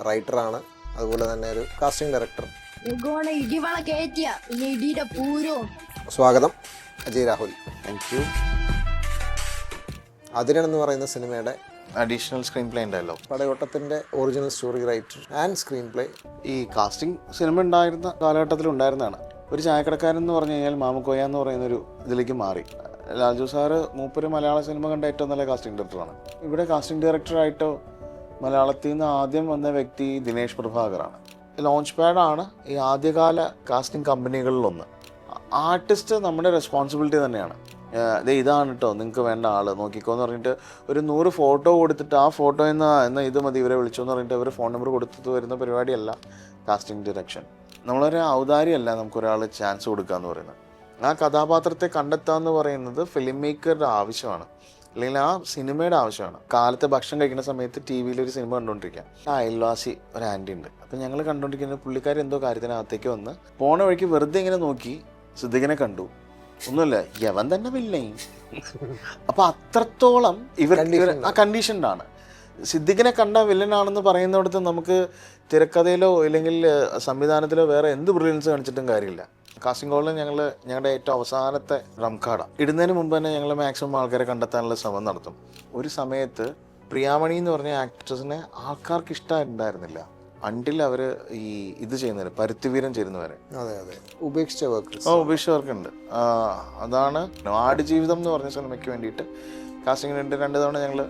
റൈറ്ററാണ്, അതുപോലെ തന്നെ ഒരു കാസ്റ്റിംഗ് ഡയറക്ടർ. സ്വാഗതം അജയ് രാഹുൽ. Thank you. അതിരൻ എന്ന് പറയുന്ന സിനിമയുടെ അഡീഷണൽ സ്ക്രീൻ പ്ലേ ഉണ്ടല്ലോ. പടയോട്ടത്തിൻ്റെ original story writer and screenplay. ഈ കാസ്റ്റിംഗ് സിനിമ ഉണ്ടായിരുന്ന കാലഘട്ടത്തിൽ ഉണ്ടായിരുന്നതാണ്. ഒരു ചായക്കടക്കാരൻ എന്ന് പറഞ്ഞു കഴിഞ്ഞാൽ മാമുക്കോയ എന്ന് പറയുന്നൊരു ഇതിലേക്ക് മാറി. ലാൽജു സാറ് മൂപ്പര് മലയാള സിനിമ കണ്ട ഏറ്റവും നല്ല കാസ്റ്റിംഗ് ഡയറക്ടറാണ്. ഇവിടെ കാസ്റ്റിംഗ് ഡയറക്ടറായിട്ടോ മലയാളത്തിൽ നിന്ന് ആദ്യം വന്ന വ്യക്തി ദിനേശ് പ്രഭാകറാണ്. ലോഞ്ച് പാഡാണ് ഈ ആദ്യകാല കാസ്റ്റിംഗ് കമ്പനികളിലൊന്ന്. ആർട്ടിസ്റ്റ് നമ്മുടെ റെസ്പോൺസിബിലിറ്റി തന്നെയാണ്. ഇതാണ് കേട്ടോ നിങ്ങൾക്ക് വേണ്ട ആൾ നോക്കിക്കോന്ന് പറഞ്ഞിട്ട് ഒരു 100 ഫോട്ടോ കൊടുത്തിട്ട് ആ ഫോട്ടോ എന്ന ഇത് മതി ഇവരെ വിളിച്ചോന്ന് പറഞ്ഞിട്ട് അവർ ഫോൺ നമ്പർ കൊടുത്തിട്ട് വരുന്ന പരിപാടിയല്ല കാസ്റ്റിംഗ് ഡയറക്ഷൻ. നമ്മളൊരു ഔദാര്യമല്ല നമുക്കൊരാൾ ചാൻസ് കൊടുക്കുക എന്ന് പറയുന്നത്. ആ കഥാപാത്രത്തെ കണ്ടെത്തുക എന്ന് പറയുന്നത് ഫിലിം മേക്കറുടെ ആവശ്യമാണ്, അല്ലെങ്കിൽ ആ സിനിമയുടെ ആവശ്യമാണ്. കാലത്തെ ഭക്ഷണം കഴിക്കുന്ന സമയത്ത് ടി വിയിൽ ഒരു സിനിമ കണ്ടുകൊണ്ടിരിക്കാം. ആ അയൽവാസി ഒരു ആൻറ്റി ഉണ്ട്. അപ്പം ഞങ്ങൾ കണ്ടുകൊണ്ടിരിക്കുന്ന പുള്ളിക്കാർ എന്തോ കാര്യത്തിനകത്തേക്ക് വന്ന് പോണ വഴിക്ക് വെറുതെ ഇങ്ങനെ നോക്കി സിദ്ദിഖിനെ കണ്ടു. ഒന്നുമില്ല, യവൻ തന്നെ വില്ലേ. അപ്പൊ അത്രത്തോളം ഇവർ ആ കണ്ടീഷൻഡാണ്. സിദ്ദിഖിനെ കണ്ട വില്ലനാണെന്ന് പറയുന്നിടത്ത് നമുക്ക് തിരക്കഥയിലോ അല്ലെങ്കിൽ സംവിധാനത്തിലോ വേറെ എന്ത് ബ്രില്യൻസ് കാണിച്ചിട്ടും കാര്യമില്ല. കാസ്റ്റിംഗ് കോളിൽ ഞങ്ങളുടെ ഏറ്റവും അവസാനത്തെ റംകാട ഇടുന്നതിന് മുമ്പ് തന്നെ ഞങ്ങൾ മാക്സിമം ആൾക്കാരെ കണ്ടെത്താനുള്ള ശ്രമം നടത്തും. ഒരു സമയത്ത് പ്രിയാമണി എന്ന് പറഞ്ഞ ആക്ട്രസിനെ ആൾക്കാർക്ക് ഇഷ്ടമായിട്ടുണ്ടായിരുന്നില്ല അണ്ടിൽ അവർ ഈ ഇത് ചെയ്യുന്നവരെ പരുത്തിവീരം ചേരുന്നവരെ. അതെ അതെ, ഉപേക്ഷിച്ച ഉപേക്ഷിച്ചവർക്കുണ്ട്. അതാണ് ആടുജീവിതം എന്ന് പറഞ്ഞ സിനിമയ്ക്ക് വേണ്ടിയിട്ട് കാസ്റ്റിംഗിന് 2 തവണ ഞങ്ങൾ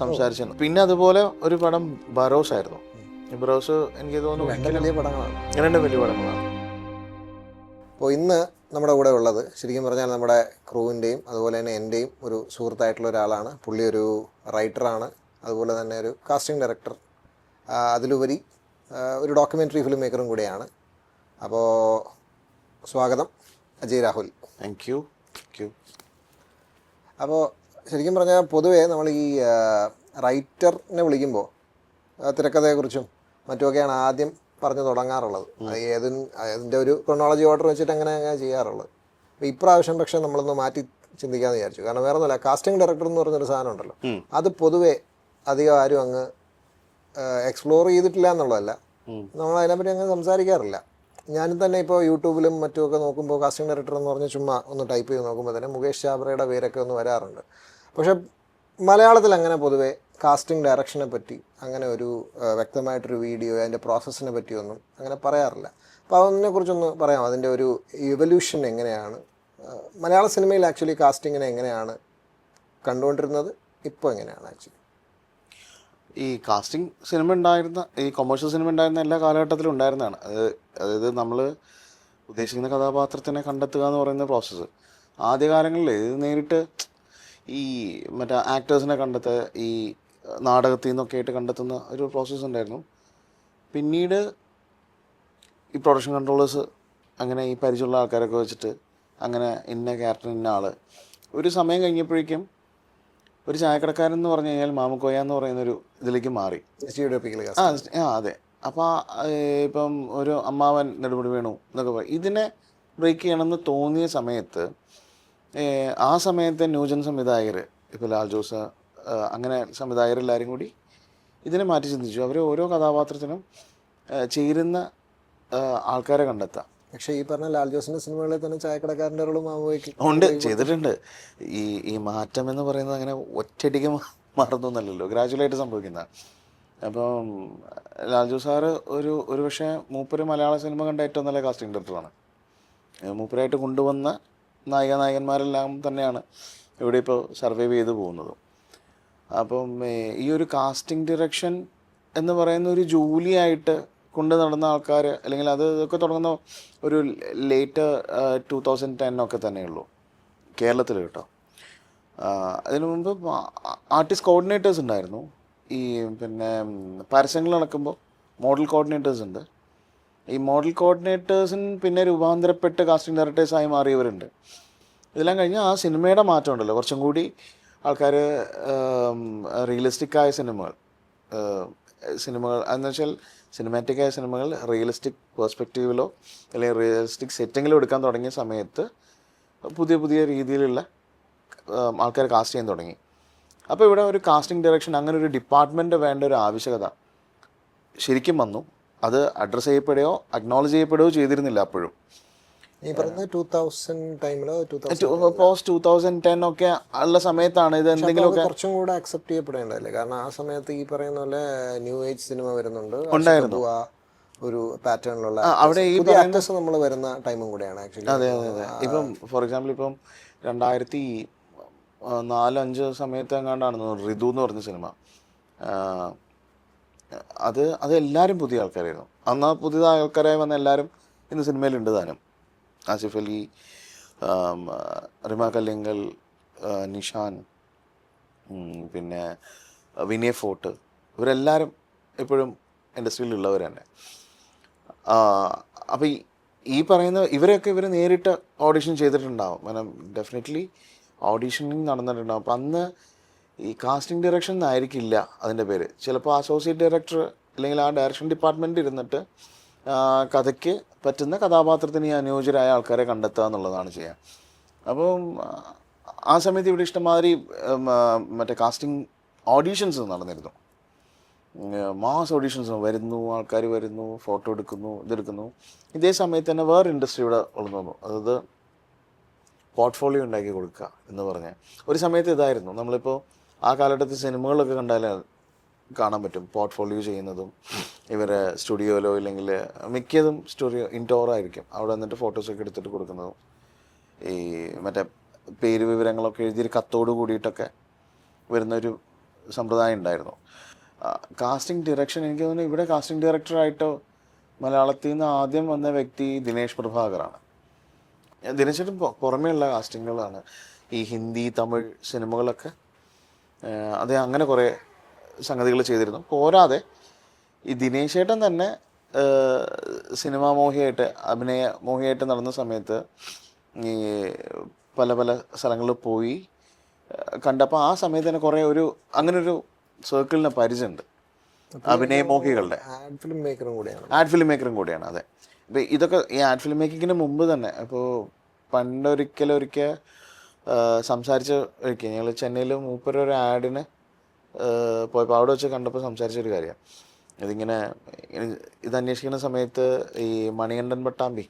സംസാരിച്ചിരുന്നു. പിന്നെ അതുപോലെ ഒരു പടം ബറോസ് ആയിരുന്നു. ബറോസ് എനിക്ക് തോന്നുന്നു 2 വലിയ പടങ്ങളാണ്. 2 വലിയ പടങ്ങളാണ്. അപ്പോൾ ഇന്ന് നമ്മുടെ കൂടെ ഉള്ളത് ശരിക്കും പറഞ്ഞാൽ നമ്മുടെ ക്രൂവിൻ്റെയും അതുപോലെ തന്നെ എൻ്റെയും ഒരു സുഹൃത്തായിട്ടുള്ള ഒരാളാണ്. പുള്ളി ഒരു റൈറ്ററാണ്, അതുപോലെ തന്നെ ഒരു കാസ്റ്റിംഗ് ഡയറക്ടർ, അതിലുപരി ഒരു ഡോക്യുമെൻ്ററി ഫിലിം മേക്കറും കൂടിയാണ്. അപ്പോൾ സ്വാഗതം അജയ് രാഹുൽ. Thank U. അപ്പോൾ ശരിക്കും പറഞ്ഞാൽ പൊതുവേ നമ്മൾ ഈ റൈറ്ററിനെ വിളിക്കുമ്പോൾ തിരക്കഥയെക്കുറിച്ചും മറ്റുമൊക്കെയാണ് ആദ്യം പറഞ്ഞു തുടങ്ങാറുള്ളത്. അതിൻ്റെ ഒരു ക്രോണോളജി ഓർഡർ വെച്ചിട്ട് അങ്ങനെ ചെയ്യാറുള്ളത്. അപ്പോൾ ഇപ്രാവശ്യം പക്ഷേ നമ്മളൊന്ന് മാറ്റി ചിന്തിക്കാമെന്ന് വിചാരിച്ചു. കാരണം വേറെ ഒന്നുമില്ല, കാസ്റ്റിംഗ് ഡയറക്ടർ എന്ന് പറഞ്ഞൊരു സാധനം ഉണ്ടല്ലോ, അത് പൊതുവേ അധികം ആരും അങ്ങ് എക്സ്പ്ലോർ ചെയ്തിട്ടില്ല എന്നുള്ളതല്ല, നമ്മൾ അതിനെപ്പറ്റി അങ്ങനെ സംസാരിക്കാറില്ല. ഞാനും തന്നെ ഇപ്പോൾ യൂട്യൂബിലും മറ്റുമൊക്കെ നോക്കുമ്പോൾ കാസ്റ്റിംഗ് ഡയറക്ടർ എന്ന് പറഞ്ഞ് ചുമ്മാ ഒന്ന് ടൈപ്പ് ചെയ്ത് നോക്കുമ്പോൾ തന്നെ മുകേഷ് ചാബ്രയുടെ പേരൊക്കെ ഒന്ന് വരാറുണ്ട്. പക്ഷേ മലയാളത്തിൽ അങ്ങനെ പൊതുവേ കാസ്റ്റിംഗ് ഡയറക്ഷനെ പറ്റി അങ്ങനെ ഒരു വ്യക്തമായിട്ടൊരു വീഡിയോ അതിൻ്റെ പ്രോസസ്സിനെ പറ്റിയൊന്നും അങ്ങനെ പറയാറില്ല. അപ്പോൾ അതിനെക്കുറിച്ചൊന്ന് പറയാം. അതിൻ്റെ ഒരു ഇവല്യൂഷൻ എങ്ങനെയാണ് മലയാള സിനിമയിൽ ആക്ച്വലി കാസ്റ്റിങ്ങിനെ എങ്ങനെയാണ് കണ്ടുകൊണ്ടിരുന്നത്, ഇപ്പോൾ എങ്ങനെയാണ് ആക്ച്വലി? ഈ കാസ്റ്റിംഗ് സിനിമ ഉണ്ടായിരുന്ന ഈ കൊമേഴ്ഷ്യൽ സിനിമ ഉണ്ടായിരുന്ന എല്ലാ കാലഘട്ടത്തിലും ഉണ്ടായിരുന്നതാണ്. അതായത് നമ്മൾ ഉദ്ദേശിക്കുന്ന കഥാപാത്രത്തിനെ കണ്ടെത്തുക എന്ന് പറയുന്ന പ്രോസസ്സ് ആദ്യകാലങ്ങളിൽ ഇത് നേരിട്ട് ഈ മറ്റേ ആക്ടേഴ്സിനെ കണ്ടെത്തുക, ഈ നാടകത്തിൽ നിന്നൊക്കെ ആയിട്ട് കണ്ടെത്തുന്ന ഒരു പ്രോസസ്സ് ഉണ്ടായിരുന്നു. പിന്നീട് ഈ പ്രൊഡക്ഷൻ കൺട്രോളേഴ്സ് അങ്ങനെ ഈ പരിചയമുള്ള ആൾക്കാരൊക്കെ വെച്ചിട്ട് അങ്ങനെ ഇന്ന ക്യാരക്ടർ ഇന്ന ആൾ ഒരു സമയം കഴിഞ്ഞപ്പോഴേക്കും ഒരു ചായക്കടക്കാരൻ എന്ന് പറഞ്ഞു കഴിഞ്ഞാൽ മാമുക്കോയ എന്ന് പറയുന്നൊരു ഇതിലേക്ക് മാറി. അതെ. അപ്പോൾ ഇപ്പം ഒരു അമ്മാവൻ നെടുമുടി വേണു എന്നൊക്കെ പറയും. ഇതിനെ ബ്രേക്ക് ചെയ്യണമെന്ന് തോന്നിയ സമയത്ത് ആ സമയത്തെ ന്യൂജൻ സംവിധായകർ, ഇപ്പോൾ ലാൽ ജോസ് അങ്ങനെ സംവിധായകരെല്ലാവരും കൂടി ഇതിനെ മാറ്റി ചിന്തിച്ചു. അവർ ഓരോ കഥാപാത്രത്തിനും ചേരുന്ന ആൾക്കാരെ കണ്ടെത്താം. പക്ഷേ ഈ പറഞ്ഞ ലാൽ ജോസിൻ്റെ സിനിമകളിൽ തന്നെ ചായക്കടക്കാരൻ്റെ റോളും ഉണ്ട്, ചെയ്തിട്ടുണ്ട്. ഈ മാറ്റം എന്ന് പറയുന്നത് അങ്ങനെ ഒറ്റയടിക്ക് മാറുന്നൊന്നല്ലല്ലോ, ഗ്രാജുവലായിട്ട് സംഭവിക്കുന്നതാണ്. അപ്പം ലാൽ ജോസ് സാറ് ഒരു പക്ഷേ മൂപ്പര് മലയാള സിനിമ കണ്ട ഏറ്റവും നല്ല കാസ്റ്റിംഗ് ഡയറക്ടറാണ്. മൂപ്പരായിട്ട് കൊണ്ടുവന്ന നായകന്മാരെല്ലാം തന്നെയാണ് ഇവിടെ ഇപ്പോൾ സർവൈവ് ചെയ്ത് പോകുന്നത്. അപ്പം ഈ ഒരു കാസ്റ്റിംഗ് ഡയറക്ഷൻ എന്ന് പറയുന്ന ഒരു ജോലിയായിട്ട് കൊണ്ട് നടന്ന ആൾക്കാർ, അല്ലെങ്കിൽ ഇതൊക്കെ തുടങ്ങുന്ന ഒരു ലേറ്റ് 2010 ഒക്കെ തന്നെയുള്ളൂ കേരളത്തിൽ കേട്ടോ. അതിനു മുമ്പ് ആർട്ടിസ്റ്റ് കോർഡിനേറ്റേഴ്സ് ഉണ്ടായിരുന്നു. ഈ പിന്നെ പരസ്യങ്ങൾ നടക്കുമ്പോൾ മോഡൽ കോർഡിനേറ്റേഴ്സ് ഉണ്ട്. ഈ മോഡൽ കോർഡിനേറ്റേഴ്സിന് പിന്നെ രൂപാന്തരപ്പെട്ട് കാസ്റ്റിംഗ് ഡയറക്ടേഴ്സായി മാറിയവരുണ്ട്. ഇതെല്ലാം കഴിഞ്ഞ് ആ സിനിമയുടെ മാറ്റം ഉണ്ടല്ലോ, കുറച്ചും കൂടി ആൾക്കാർ റിയലിസ്റ്റിക്കായ സിനിമകൾ എന്ന് വെച്ചാൽ സിനിമാറ്റിക്കായ സിനിമകൾ റിയലിസ്റ്റിക് പെർസ്പെക്റ്റീവിലോ അല്ലെങ്കിൽ റിയലിസ്റ്റിക് സെറ്റിങ്ങിലോ എടുക്കാൻ തുടങ്ങിയ സമയത്ത് പുതിയ രീതിയിലുള്ള ആൾക്കാർ കാസ്റ്റ് ചെയ്യാൻ തുടങ്ങി. അപ്പോൾ ഇവിടെ ഒരു കാസ്റ്റിംഗ് ഡയറക്ഷൻ അങ്ങനെ ഒരു ഡിപ്പാർട്ട്മെൻറ്റ് വേണ്ട ഒരു ആവശ്യകത ശരിക്കും വന്നു. അത് അഡ്രസ്സ് ചെയ്യപ്പെടുകയോ അക്നോളജ് ചെയ്യപ്പെടുകയോ ചെയ്തിരുന്നില്ല അപ്പോഴും. ഈ പറയുന്ന 2000 ടൈമിലോ പോസ്റ്റ് 2010 ഒക്കെ ഉള്ള സമയത്താണ് ഇത് എന്തെങ്കിലുമൊക്കെ കുറച്ചും കൂടെ അക്സെപ്റ്റ് ചെയ്യപ്പെടേണ്ടതല്ലേ? കാരണം ആ സമയത്ത് ഈ പറയുന്ന പോലെ ന്യൂ ഏജ് സിനിമ വരുന്നുണ്ട്, ഉണ്ടായിരുന്നു. ഒരു പാറ്റേണിലുള്ള അവിടെ ഈ പുതിയ ആക്ടേഴ്സ് നമ്മൾ വരുന്ന ടൈമും കൂടെയാണ് ആക്ച്വലി. അതെ അതെ അതെ. ഇപ്പം ഫോർ എക്സാമ്പിൾ ഇപ്പം 2004-05 സമയത്ത് എങ്ങാണ്ടാണ് ഋതു എന്ന് പറഞ്ഞ സിനിമ. അത് എല്ലാവരും പുതിയ ആൾക്കാരായിരുന്നു. അന്ന് പുതിയ ആൾക്കാരായി വന്ന എല്ലാവരും ഇന്ന് സിനിമയിലുണ്ട് താനും. ആസിഫ് അലി, റിമ കല്ലിങ്കൽ, നിഷാൻ, പിന്നെ വിനയ് ഫോർട്ട്, ഇവരെല്ലാവരും ഇപ്പോഴും ഇൻഡസ്ട്രിയിലുള്ളവർ തന്നെ. അപ്പോൾ ഈ പറയുന്ന ഇവരൊക്കെ നേരിട്ട് ഓഡിഷൻ ചെയ്തിട്ടുണ്ടാവും. കാരണം ഡെഫിനറ്റ്ലി ഓഡിഷനിങ് നടന്നിട്ടുണ്ടാവും. അപ്പം അന്ന് ഈ കാസ്റ്റിംഗ് ഡയറക്ഷൻ എന്നായിരിക്കില്ല അതിൻ്റെ പേര്. ചിലപ്പോൾ അസോസിയേറ്റ് ഡയറക്ടർ അല്ലെങ്കിൽ ആ ഡയറക്ഷൻ ഡിപ്പാർട്ട്മെൻറ്റ് ഇരുന്നിട്ട് കഥയ്ക്ക് പറ്റുന്ന കഥാപാത്രത്തിന് അനുയോജ്യരായ ആൾക്കാരെ കണ്ടെത്തുക എന്നുള്ളതാണ് ചെയ്യുക. അപ്പം ആ സമയത്ത് ഇവിടെ ഇഷ്ടംമാതിരി മറ്റേ കാസ്റ്റിംഗ് ഓഡീഷൻസ് നടന്നിരുന്നു. മാസ് ഓഡീഷൻസ് വരുന്നു, ആൾക്കാർ വരുന്നു, ഫോട്ടോ എടുക്കുന്നു, ഇതെടുക്കുന്നു. ഇതേ സമയത്ത് തന്നെ വേറെ ഇൻഡസ്ട്രി ഇവിടെ വളർന്നു. അതായത് പോർട്ട്ഫോളിയോ ഉണ്ടാക്കി കൊടുക്കുക എന്ന് പറഞ്ഞാൽ ഒരു സമയത്ത് ഇതായിരുന്നു. നമ്മളിപ്പോൾ ആ കാലഘട്ടത്തിൽ സിനിമകളൊക്കെ കണ്ടാൽ കാണാൻ പറ്റും പോർട്ട്ഫോളിയോ ചെയ്യുന്നതും. ഇവരെ സ്റ്റുഡിയോയിലോ ഇല്ലെങ്കിൽ മിക്കതും സ്റ്റുഡിയോ ഇൻഡോർ ആയിരിക്കും. അവിടെ വന്നിട്ട് ഫോട്ടോസൊക്കെ എടുത്തിട്ട് കൊടുക്കുന്നതും ഈ മറ്റേ പേര് വിവരങ്ങളൊക്കെ എഴുതിയൊരു കത്തോട് കൂടിയിട്ടൊക്കെ വരുന്നൊരു സമ്പ്രദായം ഉണ്ടായിരുന്നു. കാസ്റ്റിംഗ് ഡയറക്ഷൻ എനിക്ക് തോന്നുന്നു ഇവിടെ കാസ്റ്റിംഗ് ഡയറക്ടറായിട്ട് മലയാളത്തിൽ നിന്ന് ആദ്യം വന്ന വ്യക്തി ദിനേശ് പ്രഭാകറാണ്. ദിനേശിന് പുറമേയുള്ള കാസ്റ്റിങ്ങുകളാണ് ഈ ഹിന്ദി തമിഴ് സിനിമകളൊക്കെ. അത് അങ്ങനെ കുറേ സംഗതികൾ ചെയ്തിരുന്നു. പോരാതെ ഈ ദിനേശേട്ടൻ തന്നെ സിനിമാ മോഹിയായിട്ട് അഭിനയ മോഹിയായിട്ട് നടന്ന സമയത്ത് ഈ പല പല സ്ഥലങ്ങളിൽ പോയി കണ്ടപ്പോൾ ആ സമയത്ത് തന്നെ കുറേ അങ്ങനൊരു സർക്കിളിനെ പരിചയമുണ്ട് അഭിനയ മോഹികളുടെ. ആഡ് ഫിലിം മേക്കറും കൂടിയാണ്. അതെ. അപ്പോൾ ഇതൊക്കെ ഈ ആഡ് ഫിലിം മേക്കിങ്ങിന് മുമ്പ് തന്നെ ഇപ്പോൾ പണ്ടൊരിക്കൽ സംസാരിച്ച് ഒരിക്കൽ ഞങ്ങൾ ചെന്നൈയിൽ മൂപ്പരൊരു ആഡിന് പോയപ്പോൾ അവിടെ വെച്ച് കണ്ടപ്പോൾ സംസാരിച്ചൊരു കാര്യമാണ് ഇതിങ്ങനെ. ഇത് അന്വേഷിക്കുന്ന സമയത്ത് ഈ മണികണ്ഠൻ പട്ടാമ്പി,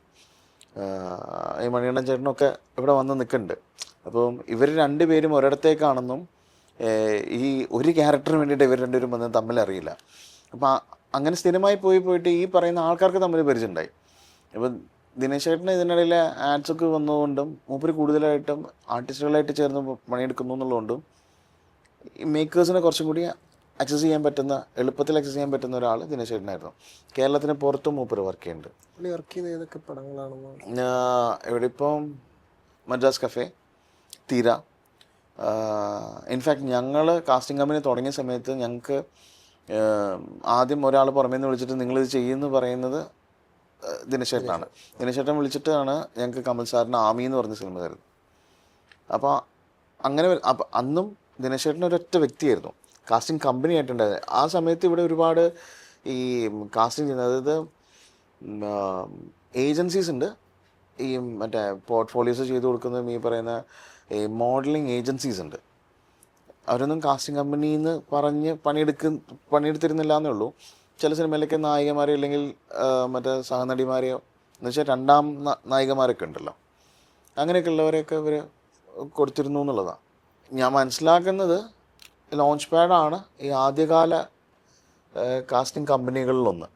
ഈ മണികണ്ഠൻ ചേട്ടനൊക്കെ ഇവിടെ വന്ന് നിൽക്കുന്നുണ്ട്. അപ്പം ഇവർ രണ്ടുപേരും ഒരിടത്തേക്കാണെന്നും ഈ ഒരു ക്യാരക്ടറിന് വേണ്ടിയിട്ട് ഇവർ രണ്ടുപേരും വന്ന് തമ്മിലറിയില്ല. അപ്പം അങ്ങനെ സ്ഥിരമായി പോയിട്ട് ഈ പറയുന്ന ആൾക്കാർക്ക് തമ്മിൽ പരിചയമുണ്ടായി. ഇപ്പം ദിനേശ് ചേട്ടന് ഇതിനിടയിൽ ആഡ്സൊക്കെ വന്നതുകൊണ്ടും മൂപ്പര് കൂടുതലായിട്ടും ആർട്ടിസ്റ്റുകളായിട്ട് ചേർന്ന് പണിയെടുക്കുന്നു എന്നുള്ളതുകൊണ്ടും ഈ മേക്കേഴ്സിനെ കുറച്ചും കൂടി എളുപ്പത്തിൽ ആക്സസ് ചെയ്യാൻ പറ്റുന്ന ഒരാൾ ദിനേശ് ചേട്ടനായിരുന്നു. കേരളത്തിന് പുറത്തും മൂപ്പര് വർക്ക് ചെയ്യുന്നുണ്ട്. ഇവിടെ ഇപ്പം മദ്രാസ് കഫേ, തീര. ഇൻഫാക്ട് ഞങ്ങൾ കാസ്റ്റിംഗ് കമ്പനി തുടങ്ങിയ സമയത്ത് ഞങ്ങൾക്ക് ആദ്യം ഒരാൾ പുറമേ നിന്ന് വിളിച്ചിട്ട് നിങ്ങളിത് ചെയ്യുമെന്ന് പറയുന്നത് ദിനേശ് ചേട്ടനാണ്. ദിനേശ് ചേട്ടൻ വിളിച്ചിട്ടാണ് ഞങ്ങൾക്ക് കമൽ സാറിന് ആമി എന്ന് പറഞ്ഞ സിനിമ തരുന്നത്. അപ്പോൾ അങ്ങനെ അന്നും ദിനേശ് ചേട്ടൻ ഒരൊറ്റ വ്യക്തിയായിരുന്നു കാസ്റ്റിംഗ് കമ്പനി ആയിട്ടുണ്ടായത്. ആ സമയത്ത് ഇവിടെ ഒരുപാട് ഈ കാസ്റ്റിംഗ് ചെയ്യുന്നത്, അതായത് ഏജൻസീസ് ഉണ്ട്. ഈ മറ്റേ പോർട്ട്ഫോളിയോസ് ചെയ്ത് കൊടുക്കുന്നതും ഈ പറയുന്ന ഈ മോഡലിംഗ് ഏജൻസീസ് ഉണ്ട്. അവരൊന്നും കാസ്റ്റിംഗ് കമ്പനിയിൽ നിന്ന് പറഞ്ഞ് പണിയെടുത്തിരുന്നില്ല എന്നേ ഉള്ളൂ. ചില സിനിമയിലൊക്കെ നായികമാരെയോ അല്ലെങ്കിൽ മറ്റേ സഹനടിമാരെയോ എന്ന് വെച്ചാൽ രണ്ടാം നായികമാരൊക്കെ ഉണ്ടല്ലോ, അങ്ങനെയൊക്കെ ഉള്ളവരെയൊക്കെ ഇവർ കൊടുത്തിരുന്നു എന്നുള്ളതാണ് ഞാൻ മനസ്സിലാക്കുന്നത്. ലോഞ്ച് പാഡാണ് ഈ ആദ്യകാല കാസ്റ്റിംഗ് കമ്പനികളിലൊന്ന്.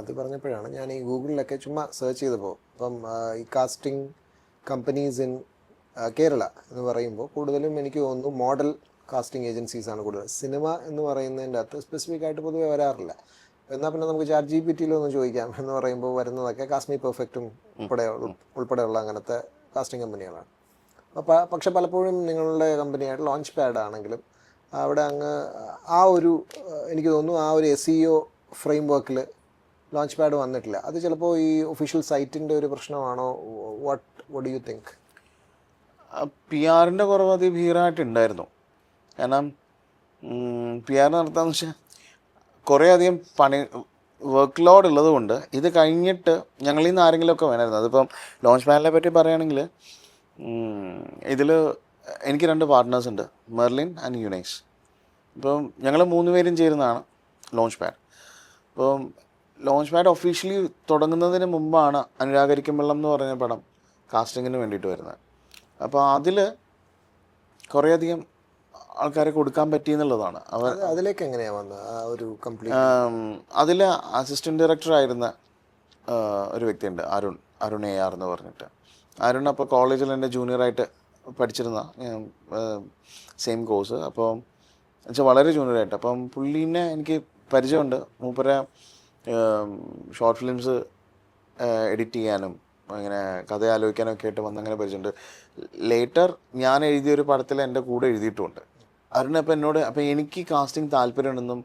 അത് പറഞ്ഞപ്പോഴാണ് ഞാൻ ഈ ഗൂഗിളിലൊക്കെ ചുമ്മാ സെർച്ച് ചെയ്തപ്പോൾ ഇപ്പം ഈ കാസ്റ്റിംഗ് കമ്പനീസ് ഇൻ കേരള എന്ന് പറയുമ്പോൾ കൂടുതലും എനിക്ക് തോന്നുന്നു മോഡൽ കാസ്റ്റിംഗ് ഏജൻസീസാണ് കൂടുതൽ. സിനിമ എന്ന് പറയുന്നതിൻ്റെ അകത്ത് സ്പെസിഫിക് ആയിട്ട് പൊതുവെ വരാറില്ല. എന്നാൽ പിന്നെ നമുക്ക് ChatGPT-യിലൊന്ന് ചോദിക്കാം എന്ന് പറയുമ്പോൾ വരുന്നതൊക്കെ കാസ്മി പെർഫെക്റ്റും ഉൾപ്പെടെയുള്ള അങ്ങനത്തെ കാസ്റ്റിംഗ് കമ്പനികളാണ്. പക്ഷെ പലപ്പോഴും നിങ്ങളുടെ കമ്പനിയായിട്ട് ലോഞ്ച് പാഡ് ആണെങ്കിലും അവിടെ അങ്ങ് എനിക്ക് തോന്നുന്നു ആ ഒരു SEO ഫ്രെയിം വർക്കിൽ ലോഞ്ച് പാഡ് വന്നിട്ടില്ല. അത് ചിലപ്പോൾ ഈ ഒഫീഷ്യൽ സൈറ്റിൻ്റെ ഒരു പ്രശ്നമാണോ? What do you think? PR-ൻ്റെ കുറവ് അതിഭീകരമായിട്ടുണ്ടായിരുന്നു. കാരണം PR നടത്താന്ന് വെച്ചാൽ കുറേ അധികം വർക്ക് ലോഡ് ഉള്ളത് കൊണ്ട് ഇത് കഴിഞ്ഞിട്ട് ഞങ്ങളിൽ നിന്ന് ആരെങ്കിലുമൊക്കെ വേണമായിരുന്നു. അതിപ്പം ലോഞ്ച് പാഡിനെ പറ്റി പറയുകയാണെങ്കിൽ ഇതിൽ എനിക്ക് 2 പാർട്ട്നേഴ്സ് ഉണ്ട്, മെർലിൻ ആൻഡ് യുനൈസ്. ഇപ്പം ഞങ്ങൾ 3 പേരും ചേരുന്നതാണ് ലോഞ്ച് പാഡ്. അപ്പം ലോഞ്ച് പാഡ് ഒഫീഷ്യലി തുടങ്ങുന്നതിന് മുമ്പാണ് അനുരാഗരിക്കും വെള്ളം എന്ന് പറഞ്ഞ പടം കാസ്റ്റിങ്ങിന് വേണ്ടിയിട്ട് വരുന്നത്. അപ്പോൾ അതിൽ കുറേയധികം ആൾക്കാരെ കൊടുക്കാൻ പറ്റിയെന്നുള്ളതാണ്. അതിലേക്ക് എങ്ങനെയാണ് വന്നത് ആ ഒരു കംപ്ലീറ്റ്? അതിൽ അസിസ്റ്റൻറ്റ് ഡയറക്ടറായിരുന്ന ഒരു വ്യക്തിയുണ്ട്, അരുൺ AR എന്ന് പറഞ്ഞിട്ട്. അരുൺ അപ്പോൾ കോളേജിൽ എൻ്റെ ജൂനിയറായിട്ട് പഠിച്ചിരുന്ന സെയിം കോഴ്സ്. അപ്പോൾ എന്നുവെച്ചാൽ വളരെ ജൂനിയറായിട്ട്. അപ്പം പുള്ളീനെ എനിക്ക് പരിചയമുണ്ട്. മൂപ്പരെ ഷോർട്ട് ഫിലിംസ് എഡിറ്റ് ചെയ്യാനും അങ്ങനെ കഥ ആലോചിക്കാനും ഒക്കെ ആയിട്ട് വന്നങ്ങനെ പരിചയമുണ്ട്. ലേറ്റർ ഞാൻ എഴുതിയൊരു പടത്തിൽ എൻ്റെ കൂടെ എഴുതിയിട്ടുമുണ്ട് അരുൺ. അപ്പോൾ എന്നോട് അപ്പോൾ എനിക്ക് കാസ്റ്റിംഗ് താല്പര്യമുണ്ടെന്നും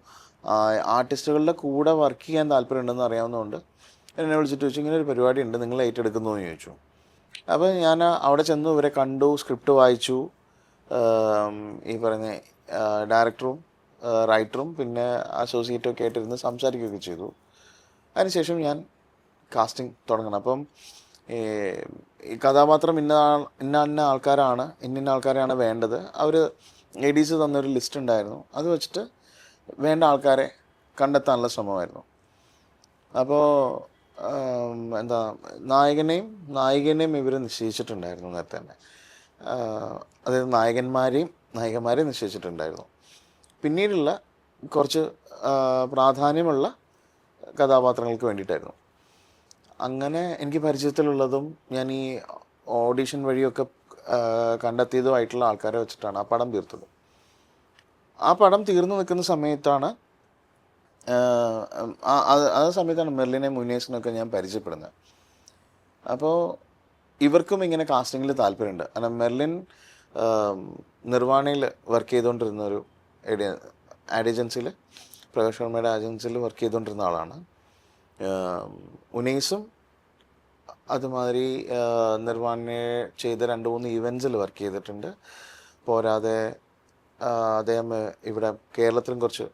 ആർട്ടിസ്റ്റുകളുടെ കൂടെ വർക്ക് ചെയ്യാൻ താല്പര്യമുണ്ടെന്ന് അറിയാവുന്നതുകൊണ്ട് എന്നെ വിളിച്ചിട്ട് ചോദിച്ചു, ഇങ്ങനെ ഒരു പരിപാടി ഉണ്ട്, നിങ്ങൾ ഏറ്റെടുക്കുന്നു എന്ന് ചോദിച്ചു. അപ്പോൾ ഞാൻ അവിടെ ചെന്നു, ഇവരെ കണ്ടു, സ്ക്രിപ്റ്റ് വായിച്ചു. ഈ പറഞ്ഞ ഡയറക്ടറും റൈറ്ററും പിന്നെ അസോസിയേറ്റും ഒക്കെ ആയിട്ടിരുന്ന് സംസാരിക്കുകയൊക്കെ ചെയ്തു. അതിനുശേഷം ഞാൻ കാസ്റ്റിംഗ് തുടങ്ങണം. അപ്പം ഈ കഥാപാത്രം ഇന്ന ആൾക്കാരാണ്, ഇന്ന ആൾക്കാരെയാണ് വേണ്ടത്. അവർ ADs തന്നൊരു ലിസ്റ്റ് ഉണ്ടായിരുന്നു. അത് വെച്ചിട്ട് വേണ്ട ആൾക്കാരെ കണ്ടെത്താനുള്ള ശ്രമമായിരുന്നു. അപ്പോൾ എന്താ നായികനെയും ഇവർ നിശ്ചയിച്ചിട്ടുണ്ടായിരുന്നു നേരത്തെ തന്നെ. അതായത് നായികന്മാരെയും നിശ്ചയിച്ചിട്ടുണ്ടായിരുന്നു. പിന്നീടുള്ള കുറച്ച് പ്രാധാന്യമുള്ള കഥാപാത്രങ്ങൾക്ക് വേണ്ടിയിട്ടായിരുന്നു. അങ്ങനെ എനിക്ക് പരിചയത്തിലുള്ളതും ഞാൻ ഈ ഓഡിഷൻ വഴിയൊക്കെ കണ്ടെത്തിയതുമായിട്ടുള്ള ആൾക്കാരെ വെച്ചിട്ടാണ് ആ പടം തീർത്തത്. ആ പടം തീർന്നു നിൽക്കുന്ന സമയത്താണ് ആ സമയത്താണ് മെർലിനെ മുനേസിനൊക്കെ ഞാൻ പരിചയപ്പെടുന്നത്. അപ്പോൾ ഇവർക്കും ഇങ്ങനെ കാസ്റ്റിങ്ങിൽ താല്പര്യമുണ്ട്. കാരണം മെർലിൻ നിർവാണയിൽ വർക്ക് ചെയ്തുകൊണ്ടിരുന്ന ഒരു ആഡ് ഏജൻസിയിൽ, പ്രകാശ് വർമ്മയുടെ ഏജൻസിയിൽ വർക്ക് ചെയ്തുകൊണ്ടിരുന്ന ആളാണ്. ഉനൈസും അതുമാതിരി നിർവാണയെ ചെയ്ത 2-3 ഈവൻസിൽ വർക്ക് ചെയ്തിട്ടുണ്ട്. പോരാതെ അദ്ദേഹം ഇവിടെ കേരളത്തിലും കുറച്ച്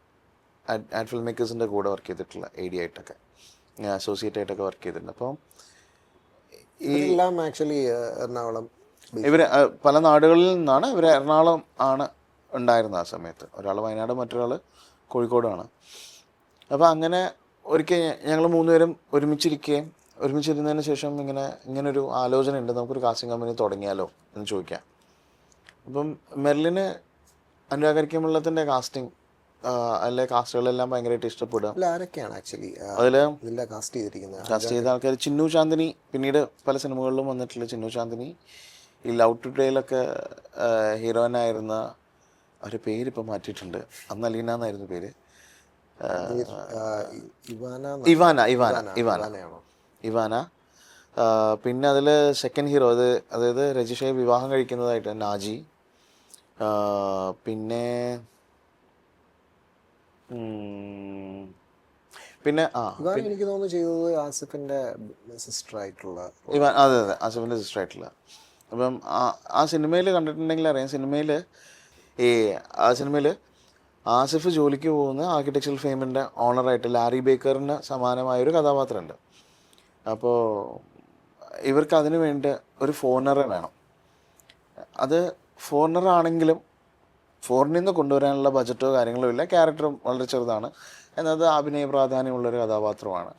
ആഡ് ഫിൽം മേക്കേഴ്സിൻ്റെ കൂടെ വർക്ക് ചെയ്തിട്ടുള്ള AD ആയിട്ടൊക്കെ, അസോസിയേറ്റ് ആയിട്ടൊക്കെ വർക്ക് ചെയ്തിട്ടുണ്ട്. അപ്പം എല്ലാം ആക്ച്വലി എറണാകുളം, ഇവർ പല നാടുകളിൽ നിന്നാണ്. ഇവർ എറണാകുളം ആണ് ഉണ്ടായിരുന്നത് ആ സമയത്ത്. ഒരാൾ വയനാട്, മറ്റൊരാൾ കോഴിക്കോടാണ്. അപ്പോൾ അങ്ങനെ ഒരിക്കൽ ഞങ്ങൾ 3 പേരും ഒരുമിച്ചിരുന്നതിന് ശേഷം ഇങ്ങനൊരു ആലോചന ഉണ്ട്, നമുക്കൊരു കാസ്റ്റിംഗ് കമ്പനി തുടങ്ങിയാലോ എന്ന് ചോദിക്കാം. അപ്പം മെർലിന് അനുരാഗരിക്കും വെള്ളത്തിൻ്റെ കാസ്റ്റിംഗ് അല്ലെ കാസ്റ്റുകളെല്ലാം ഭയങ്കരമായിട്ട് ഇഷ്ടപ്പെടുക. ആരൊക്കെയാണ് ആക്ച്വലി അതിൽ കാസ്റ്റ് ചെയ്തിരിക്കുന്നത്? കാസ്റ്റ് ചെയ്ത ആൾക്കാർ ചിന്നു ചാന്ദിനി, പിന്നീട് പല സിനിമകളിലും വന്നിട്ടുള്ള ചിന്നു ചാന്ദിനി, ഈ ലവ് ടുഡേയിലൊക്കെ ഹീറോയിനായിരുന്ന ഒരു പേരിപ്പോൾ മാറ്റിയിട്ടുണ്ട്, അന്ന് അലീന എന്നായിരുന്നു പേര്. ഇവാന. പിന്നെ അതിൽ സെക്കൻഡ് ഹീറോ അതായത് രജിഷയെ വിവാഹം കഴിക്കുന്നതായിട്ട് നാജി. പിന്നെ എനിക്ക് തോന്നുന്നു ചെയ്തത് ആസിഫിന്റെ സിസ്റ്റർ ആയിട്ടുള്ള അതെ ആസിഫിന്റെ സിസ്റ്റർ ആയിട്ടുള്ള. അപ്പം ആ സിനിമയിൽ കണ്ടിട്ടുണ്ടെങ്കിൽ അറിയാം. സിനിമയിൽ ആസിഫ് ജോലിക്ക് പോകുന്ന ആർക്കിടെക്ചറൽ ഫേമിൻ്റെ ഓണറായിട്ട് ലാരി ബേക്കറിന് സമാനമായൊരു കഥാപാത്രമുണ്ട്. അപ്പോൾ ഇവർക്ക് അതിനു വേണ്ടി ഒരു ഫോറിനറെ വേണം. അത് ഫോറിനറാണെങ്കിലും ഫോറിനിൽ നിന്ന് കൊണ്ടുവരാനുള്ള ബജറ്റോ കാര്യങ്ങളോ ഇല്ല. ക്യാരക്ടറും വളരെ ചെറുതാണ്, എന്നത് അഭിനയ പ്രാധാന്യമുള്ളൊരു കഥാപാത്രമാണ്.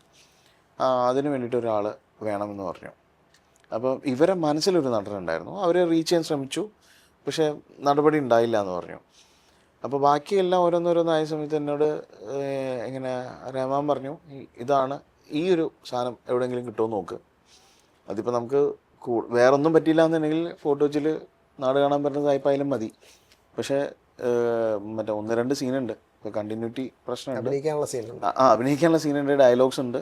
അതിന് വേണ്ടിയിട്ട് ഒരാൾ വേണമെന്ന് പറഞ്ഞു. അപ്പം ഇവരെ മനസ്സിലൊരു നടനുണ്ടായിരുന്നു. അവരെ റീച്ച് ചെയ്യാൻ ശ്രമിച്ചു, പക്ഷേ നടപടി ഉണ്ടായില്ല എന്ന് പറഞ്ഞു. അപ്പോൾ ബാക്കിയെല്ലാം ഓരോന്നോരോന്നായ സമയത്ത് എന്നോട് ഇങ്ങനെ റഹ്മാൻ പറഞ്ഞു, ഇതാണ് ഈ ഒരു സാധനം എവിടെയെങ്കിലും കിട്ടുമോ നോക്ക്. അതിപ്പോൾ നമുക്ക് വേറൊന്നും പറ്റിയില്ല എന്നുണ്ടെങ്കിൽ ഫോട്ടോച്ചിൽ നാട് കാണാൻ പറ്റുന്ന സായിപ്പായാലും മതി. പക്ഷേ മറ്റേ 1-2 സീനുണ്ട്, ഇപ്പോൾ കണ്ടിന്യൂറ്റി പ്രശ്നമുണ്ട്. അഭിനയിക്കാനുള്ള സീനുണ്ട്, ഡയലോഗ്സ് ഉണ്ട്.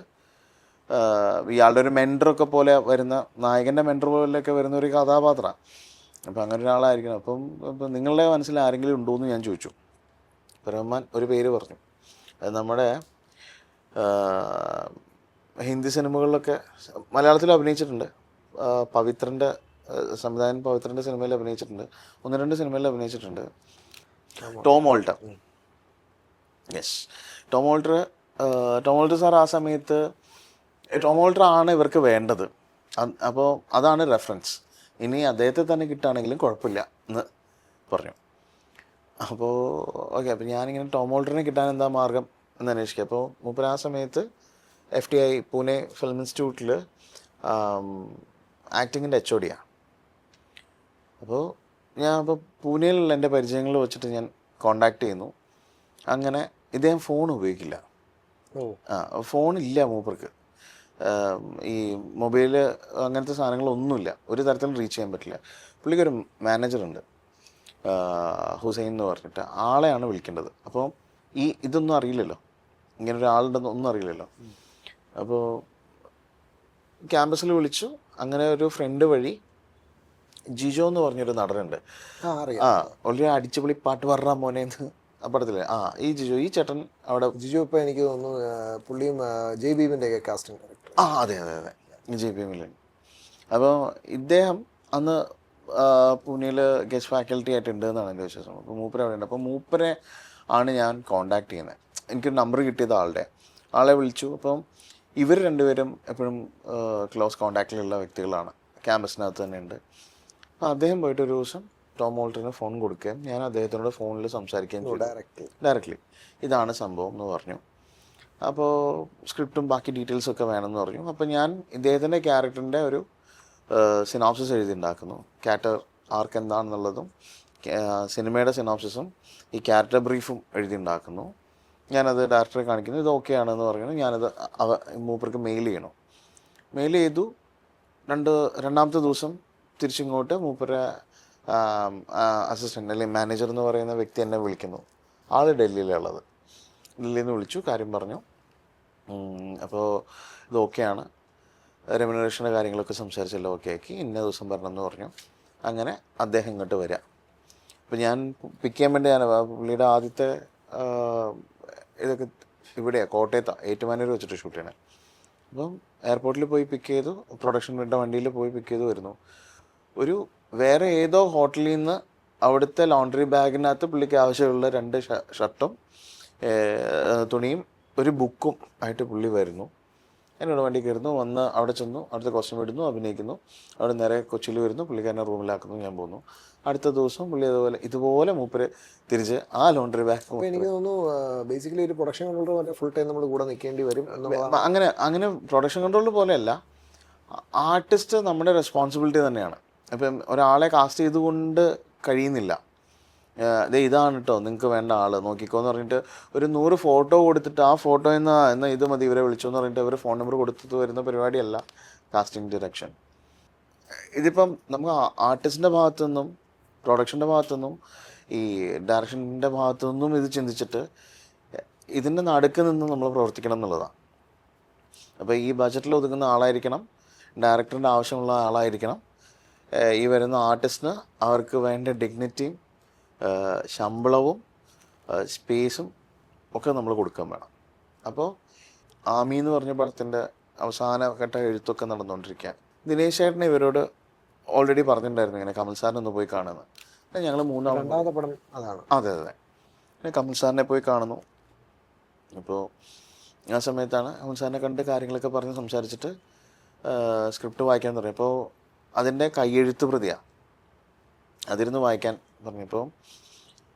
ഇയാളുടെ ഒരു മെൻറ്ററൊക്കെ പോലെ വരുന്ന, നായകൻ്റെ മെൻറ്റർ പോലെയൊക്കെ വരുന്ന ഒരു കഥാപാത്രമാണ്. അപ്പം അങ്ങനെ ഒരാളായിരിക്കണം. അപ്പം നിങ്ങളുടെ മനസ്സിൽ ആരെങ്കിലും ഉണ്ടോ എന്ന് ഞാൻ ചോദിച്ചു. റഹ്മാൻ ഒരു പേര് പറഞ്ഞു. അത് നമ്മുടെ ഹിന്ദി സിനിമകളിലൊക്കെ, മലയാളത്തിൽ അഭിനയിച്ചിട്ടുണ്ട്. പവിത്രൻ്റെ സംവിധായകൻ പവിത്രൻ്റെ സിനിമയിൽ അഭിനയിച്ചിട്ടുണ്ട്, 1-2 സിനിമയിൽ അഭിനയിച്ചിട്ടുണ്ട്. Tom alter. Yes, Tom alter sir ആ സമയത്ത് ടോം ഓൾട്ടർ ആണ് ഇവർക്ക് വേണ്ടത്. അപ്പോൾ അതാണ് റെഫറൻസ്. ഇനി അദ്ദേഹത്തെ തന്നെ കിട്ടുകയാണെങ്കിലും കുഴപ്പമില്ല എന്ന് പറഞ്ഞു. അപ്പോൾ ഓക്കെ, അപ്പോൾ ഞാനിങ്ങനെ ടോം വോൾട്ടറിനെ കിട്ടാൻ എന്താ മാർഗം എന്ന് അന്വേഷിക്കുക. അപ്പോൾ മൂപ്പര് ആ സമയത്ത് FTI പൂനെ ഫിലിം ഇൻസ്റ്റിറ്റ്യൂട്ടിൽ ആക്ടിങ്ങിൻ്റെ HOD ആണ്. അപ്പോൾ ഞാൻ ഇപ്പോൾ പൂനെയിലുള്ള എൻ്റെ പരിചയങ്ങൾ വെച്ചിട്ട് ഞാൻ കോണ്ടാക്ട് ചെയ്യുന്നു. അങ്ങനെ ഇദ്ദേഹം ഫോൺ ഉപയോഗിക്കില്ല. ഫോണില്ല മൂപ്പർക്ക്. ഈ മൊബൈൽ അങ്ങനത്തെ സാധനങ്ങളൊന്നുമില്ല, ഒരു തരത്തിലും റീച്ച് ചെയ്യാൻ പറ്റില്ല. പുള്ളിക്കൊരു മാനേജറുണ്ട്, ഹുസൈൻ എന്ന് പറഞ്ഞിട്ട്, ആളെയാണ് വിളിക്കേണ്ടത്. അപ്പോൾ ഇതൊന്നും അറിയില്ലല്ലോ, ഇങ്ങനെ ഒരാളുണ്ടെന്ന് ഒന്നും അറിയില്ലല്ലോ. അപ്പോൾ ക്യാമ്പസിൽ വിളിച്ചു. അങ്ങനെ ഒരു ഫ്രണ്ട് വഴി ജിജോ എന്ന് പറഞ്ഞൊരു നടനുണ്ട്. ഓൾറെഡി അടിച്ചുപൊളി പാട്ട് പാടുക മോനെന്ന് ആ പടത്തില്ലേ, ഈ ജിജോ, ഈ ചേട്ടൻ അവിടെ. ജിജോ ഇപ്പോൾ എനിക്ക് തോന്നുന്നു പുള്ളിയും ജയ് ഭീമിൻ്റെ ഒക്കെ കാസ്റ്റിംഗ് ഡയറക്ടർ. അതെ അതെ അതെ, ജയ് ഭീമിൽ. അപ്പോൾ ഇദ്ദേഹം അന്ന് പൂനെയിൽ ഗസ്റ്റ് ഫാക്കൽറ്റി ആയിട്ടുണ്ട് എന്നാണ് എൻ്റെ വിശ്വാസം. അപ്പോൾ മൂപ്പര് അവിടെ ഉണ്ട്. അപ്പോൾ മൂപ്പരെ ആണ് ഞാൻ കോണ്ടാക്ട് ചെയ്യുന്നത്. എനിക്കൊരു നമ്പർ കിട്ടിയത് ആളെ വിളിച്ചു. അപ്പം ഇവർ രണ്ടുപേരും എപ്പോഴും ക്ലോസ് കോണ്ടാക്റ്റിലുള്ള വ്യക്തികളാണ്, ക്യാമ്പസിനകത്ത് തന്നെ ഉണ്ട്. അപ്പോൾ അദ്ദേഹം പോയിട്ട് ഒരു ദിവസം ടോം വോൾട്ടറിന് ഫോൺ കൊടുക്കുകയും ഞാൻ അദ്ദേഹത്തിനോട് ഫോണിൽ സംസാരിക്കുകയും ചെയ്തു ഡയറക്റ്റ്ലി. ഇതാണ് സംഭവം എന്ന് പറഞ്ഞു. അപ്പോൾ സ്ക്രിപ്റ്റും ബാക്കി ഡീറ്റെയിൽസൊക്കെ വേണമെന്ന് പറഞ്ഞു. അപ്പോൾ ഞാൻ ഇദ്ദേഹത്തിൻ്റെ ക്യാരക്ടറിൻ്റെ ഒരു സിനോപ്സിസ് എഴുതി ഉണ്ടാക്കുന്നു. ക്യാരക്ടർ ആർക്ക് എന്താണെന്നുള്ളതും സിനിമയുടെ സിനോപ്സിസും ഈ ക്യാരക്ടർ ബ്രീഫും എഴുതി ഉണ്ടാക്കുന്നു. ഞാനത് ഡയറക്ടറെ കാണിക്കുന്നു. ഇത് ഓക്കെ ആണെന്ന് പറയുന്നത് ഞാനത് മൂപ്പർക്ക് മെയിൽ ചെയ്യണം. മെയിൽ ചെയ്തു. രണ്ടാമത്തെ ദിവസം തിരിച്ചിങ്ങോട്ട് മൂപ്പര അസിസ്റ്റൻ്റ് അല്ലെങ്കിൽ മാനേജർ എന്ന് പറയുന്ന വ്യക്തി എന്നെ വിളിക്കുന്നു. ആൾ ഡൽഹിയിലുള്ളത്. ഡൽഹിയിൽ നിന്ന് വിളിച്ചു, കാര്യം പറഞ്ഞു. അപ്പോൾ ഇത് ഓക്കെയാണ്, റെമ്യൂണറേഷൻ്റെ കാര്യങ്ങളൊക്കെ സംസാരിച്ചല്ലോ, ഓക്കെ ആക്കി, ഇന്ന ദിവസം വരണമെന്ന് പറഞ്ഞു. അങ്ങനെ അദ്ദേഹം ഇങ്ങോട്ട് വരിക. അപ്പോൾ ഞാൻ പിക്ക് ചെയ്യാൻ വേണ്ടി പുള്ളിയുടെ ആദ്യത്തെ ഇതൊക്കെ ഇവിടെയാണ്, കോട്ടയത്താണ്, ഏറ്റുമാനൂർ വെച്ചിട്ട് ഷൂട്ട് ചെയ്യണേ. അപ്പം എയർപോർട്ടിൽ പോയി പിക്ക് ചെയ്തു, പ്രൊഡക്ഷൻ വിട്ട വണ്ടിയിൽ പോയി പിക്ക് ചെയ്ത് വരുന്നു. ഒരു വേറെ ഏതോ ഹോട്ടലിൽ നിന്ന് അവിടുത്തെ ലോണ്ടറി ബാഗിനകത്ത് പുള്ളിക്ക് ആവശ്യമുള്ള 2 ഷർട്ടും തുണിയും ഒരു ബുക്കും ആയിട്ട് പുള്ളി വരുന്നു. എന്നോട് വണ്ടി കയറുന്നു, വന്ന് അവിടെ ചെന്നു, അവിടുത്തെ കോസ്റ്റ്യൂം ഇടുന്നു, അഭിനയിക്കുന്നു. അവിടെ നേരെ കൊച്ചിയിൽ വരുന്നു, പുള്ളിക്കാരനെ റൂമിലാക്കുന്നു, ഞാൻ പോകുന്നു. അടുത്ത ദിവസം പുള്ളി ഇതുപോലെ മൂപ്പര് തിരിച്ച് ആ ലോണ്ടറി ബാഗ്. എനിക്ക് തോന്നുന്നു ബേസിക്കലി ഒരു പ്രൊഡക്ഷൻ കൺട്രോളർ ഫുൾ ടൈം നമ്മൾ കൂടെ നിൽക്കേണ്ടി വരും. അങ്ങനെ പ്രൊഡക്ഷൻ കൺട്രോൾ പോലെയല്ല, ആർട്ടിസ്റ്റ് നമ്മുടെ റെസ്പോൺസിബിലിറ്റി തന്നെയാണ്. അപ്പം ഒരാളെ കാസ്റ്റ് ചെയ്തുകൊണ്ട് കഴിയുന്നില്ല. ഇതാണ് കേട്ടോ നിങ്ങൾക്ക് വേണ്ട ആൾ നോക്കിക്കോന്ന് പറഞ്ഞിട്ട് ഒരു 100 ഫോട്ടോ കൊടുത്തിട്ട് ആ ഫോട്ടോ എന്നാൽ ഇത് മതി ഇവരെ വിളിച്ചോന്ന് പറഞ്ഞിട്ട് ഇവർ ഫോൺ നമ്പർ കൊടുത്തിട്ട് വരുന്ന പരിപാടിയല്ല കാസ്റ്റിംഗ് ഡയറക്ഷൻ. ഇതിപ്പം നമുക്ക് ആർട്ടിസ്റ്റിൻ്റെ ഭാഗത്തുനിന്നും പ്രൊഡക്ഷൻ്റെ ഭാഗത്തുനിന്നും ഈ ഡയറക്ഷൻ്റെ ഭാഗത്തുനിന്നും ഇത് ചിന്തിച്ചിട്ട് ഇതിൻ്റെ നടുക്ക് നിന്ന് നമ്മൾ പ്രവർത്തിക്കണം എന്നുള്ളതാണ്. അപ്പോൾ ഈ ബജറ്റിൽ ഒതുങ്ങുന്ന ആളായിരിക്കണം, ഡയറക്ടറിൻ്റെ ആവശ്യമുള്ള ആളായിരിക്കണം. ഈ വരുന്ന ആർട്ടിസ്റ്റിന് അവർക്ക് വേണ്ട ഡിഗ്നിറ്റിയും ശമ്പളവും സ്പേസും ഒക്കെ നമ്മൾ കൊടുക്കാൻ വേണം. അപ്പോൾ ആമി എന്ന് പറഞ്ഞ പടത്തിൻ്റെ അവസാനഘട്ട എഴുത്തൊക്കെ നടന്നുകൊണ്ടിരിക്കുക. ദിനേശ് ചേട്ടനെ ഇവരോട് ഓൾറെഡി പറഞ്ഞിട്ടുണ്ടായിരുന്നു ഇങ്ങനെ കമൽ സാറിനൊന്ന് പോയി കാണുന്നത്. ഞങ്ങൾ രണ്ടാമത്തെ പടം അതാണ്. അതെ പിന്നെ കമൽ സാറിനെ പോയി കാണുന്നു. അപ്പോൾ ആ സമയത്താണ് കമൽ സാറിനെ കണ്ട് കാര്യങ്ങളൊക്കെ പറഞ്ഞ് സംസാരിച്ചിട്ട് സ്ക്രിപ്റ്റ് വായിക്കാൻ തുടങ്ങി. അപ്പോൾ അതിൻ്റെ കയ്യെഴുത്ത് പ്രതിയാണ്, അതിരുന്ന് വായിക്കാൻ പറഞ്ഞപ്പോൾ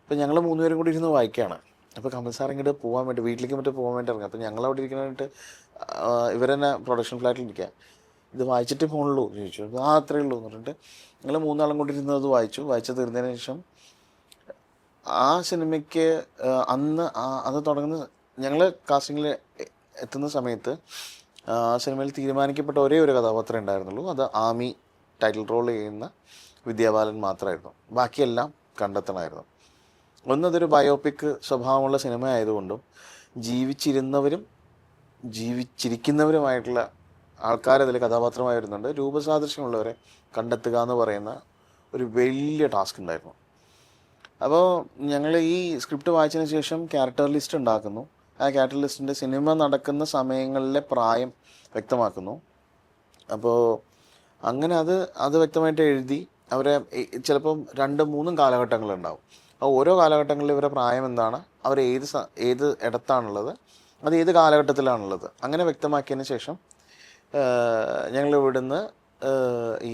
ഇപ്പോൾ ഞങ്ങൾ 3 പേരും കൂടി ഇരുന്ന് വായിക്കുകയാണ്. അപ്പോൾ കമൽ സാർ ഇങ്ങോട്ട് പോകാൻ വേണ്ടി വീട്ടിലേക്ക് പോകാൻ വേണ്ടി ഇറങ്ങി. അപ്പോൾ ഞങ്ങളവിടെ ഇരിക്കാനായിട്ട് ഇവരെന്നെ പ്രൊഡക്ഷൻ ഫ്ലാറ്റിൽ ഇരിക്കുക. ഇത് വായിച്ചിട്ട് പോകണുള്ളൂ ചോദിച്ചു. അത്രയേ ഉള്ളൂ എന്ന് പറഞ്ഞിട്ട് ഞങ്ങൾ 3 ആളും കൂടി ഇരുന്ന് അത് വായിച്ചു തീർന്നതിന് ശേഷം ആ സിനിമയ്ക്ക് അത് തുടങ്ങുന്ന ഞങ്ങൾ കാസ്റ്റിങ്ങിൽ എത്തുന്ന സമയത്ത് ആ സിനിമയിൽ തീരുമാനിക്കപ്പെട്ട ഒരേ ഒരു കഥാപാത്രം ഉണ്ടായിരുന്നുള്ളൂ. അത് ആമി ടൈറ്റിൽ റോൾ ചെയ്യുന്ന വിദ്യാബാലൻ മാത്രമായിരുന്നു. ബാക്കിയെല്ലാം കണ്ടെത്തണമായിരുന്നു. ഒന്നതൊരു ബയോപിക് സ്വഭാവമുള്ള സിനിമ ആയതുകൊണ്ടും ജീവിച്ചിരുന്നവരും ജീവിച്ചിരിക്കുന്നവരുമായിട്ടുള്ള ആൾക്കാരതിൽ കഥാപാത്രമായി വരുന്നുണ്ട്. രൂപസാദൃശ്യമുള്ളവരെ കണ്ടെത്തുക എന്ന് പറയുന്ന ഒരു വലിയ ടാസ്ക് ഉണ്ടായിരുന്നു. അപ്പോൾ ഞങ്ങൾ ഈ സ്ക്രിപ്റ്റ് വായിച്ചതിന് ശേഷം ക്യാരക്ടർ ലിസ്റ്റ് ഉണ്ടാക്കുന്നു. ആ ക്യാരക്ടർ ലിസ്റ്റിൻ്റെ സിനിമ നടക്കുന്ന സമയങ്ങളിലെ പ്രായം വ്യക്തമാക്കുന്നു. അപ്പോൾ അങ്ങനെ അത് വ്യക്തമായിട്ട് എഴുതി അവരെ ചിലപ്പം 2-3 കാലഘട്ടങ്ങളുണ്ടാവും. അപ്പോൾ ഓരോ കാലഘട്ടങ്ങളിൽ ഇവരുടെ പ്രായം എന്താണ്, അവർ ഏത് ഇടത്താണുള്ളത്, അത് ഏത് കാലഘട്ടത്തിലാണുള്ളത്, അങ്ങനെ വ്യക്തമാക്കിയതിന് ശേഷം ഞങ്ങൾ ഇവിടുന്ന്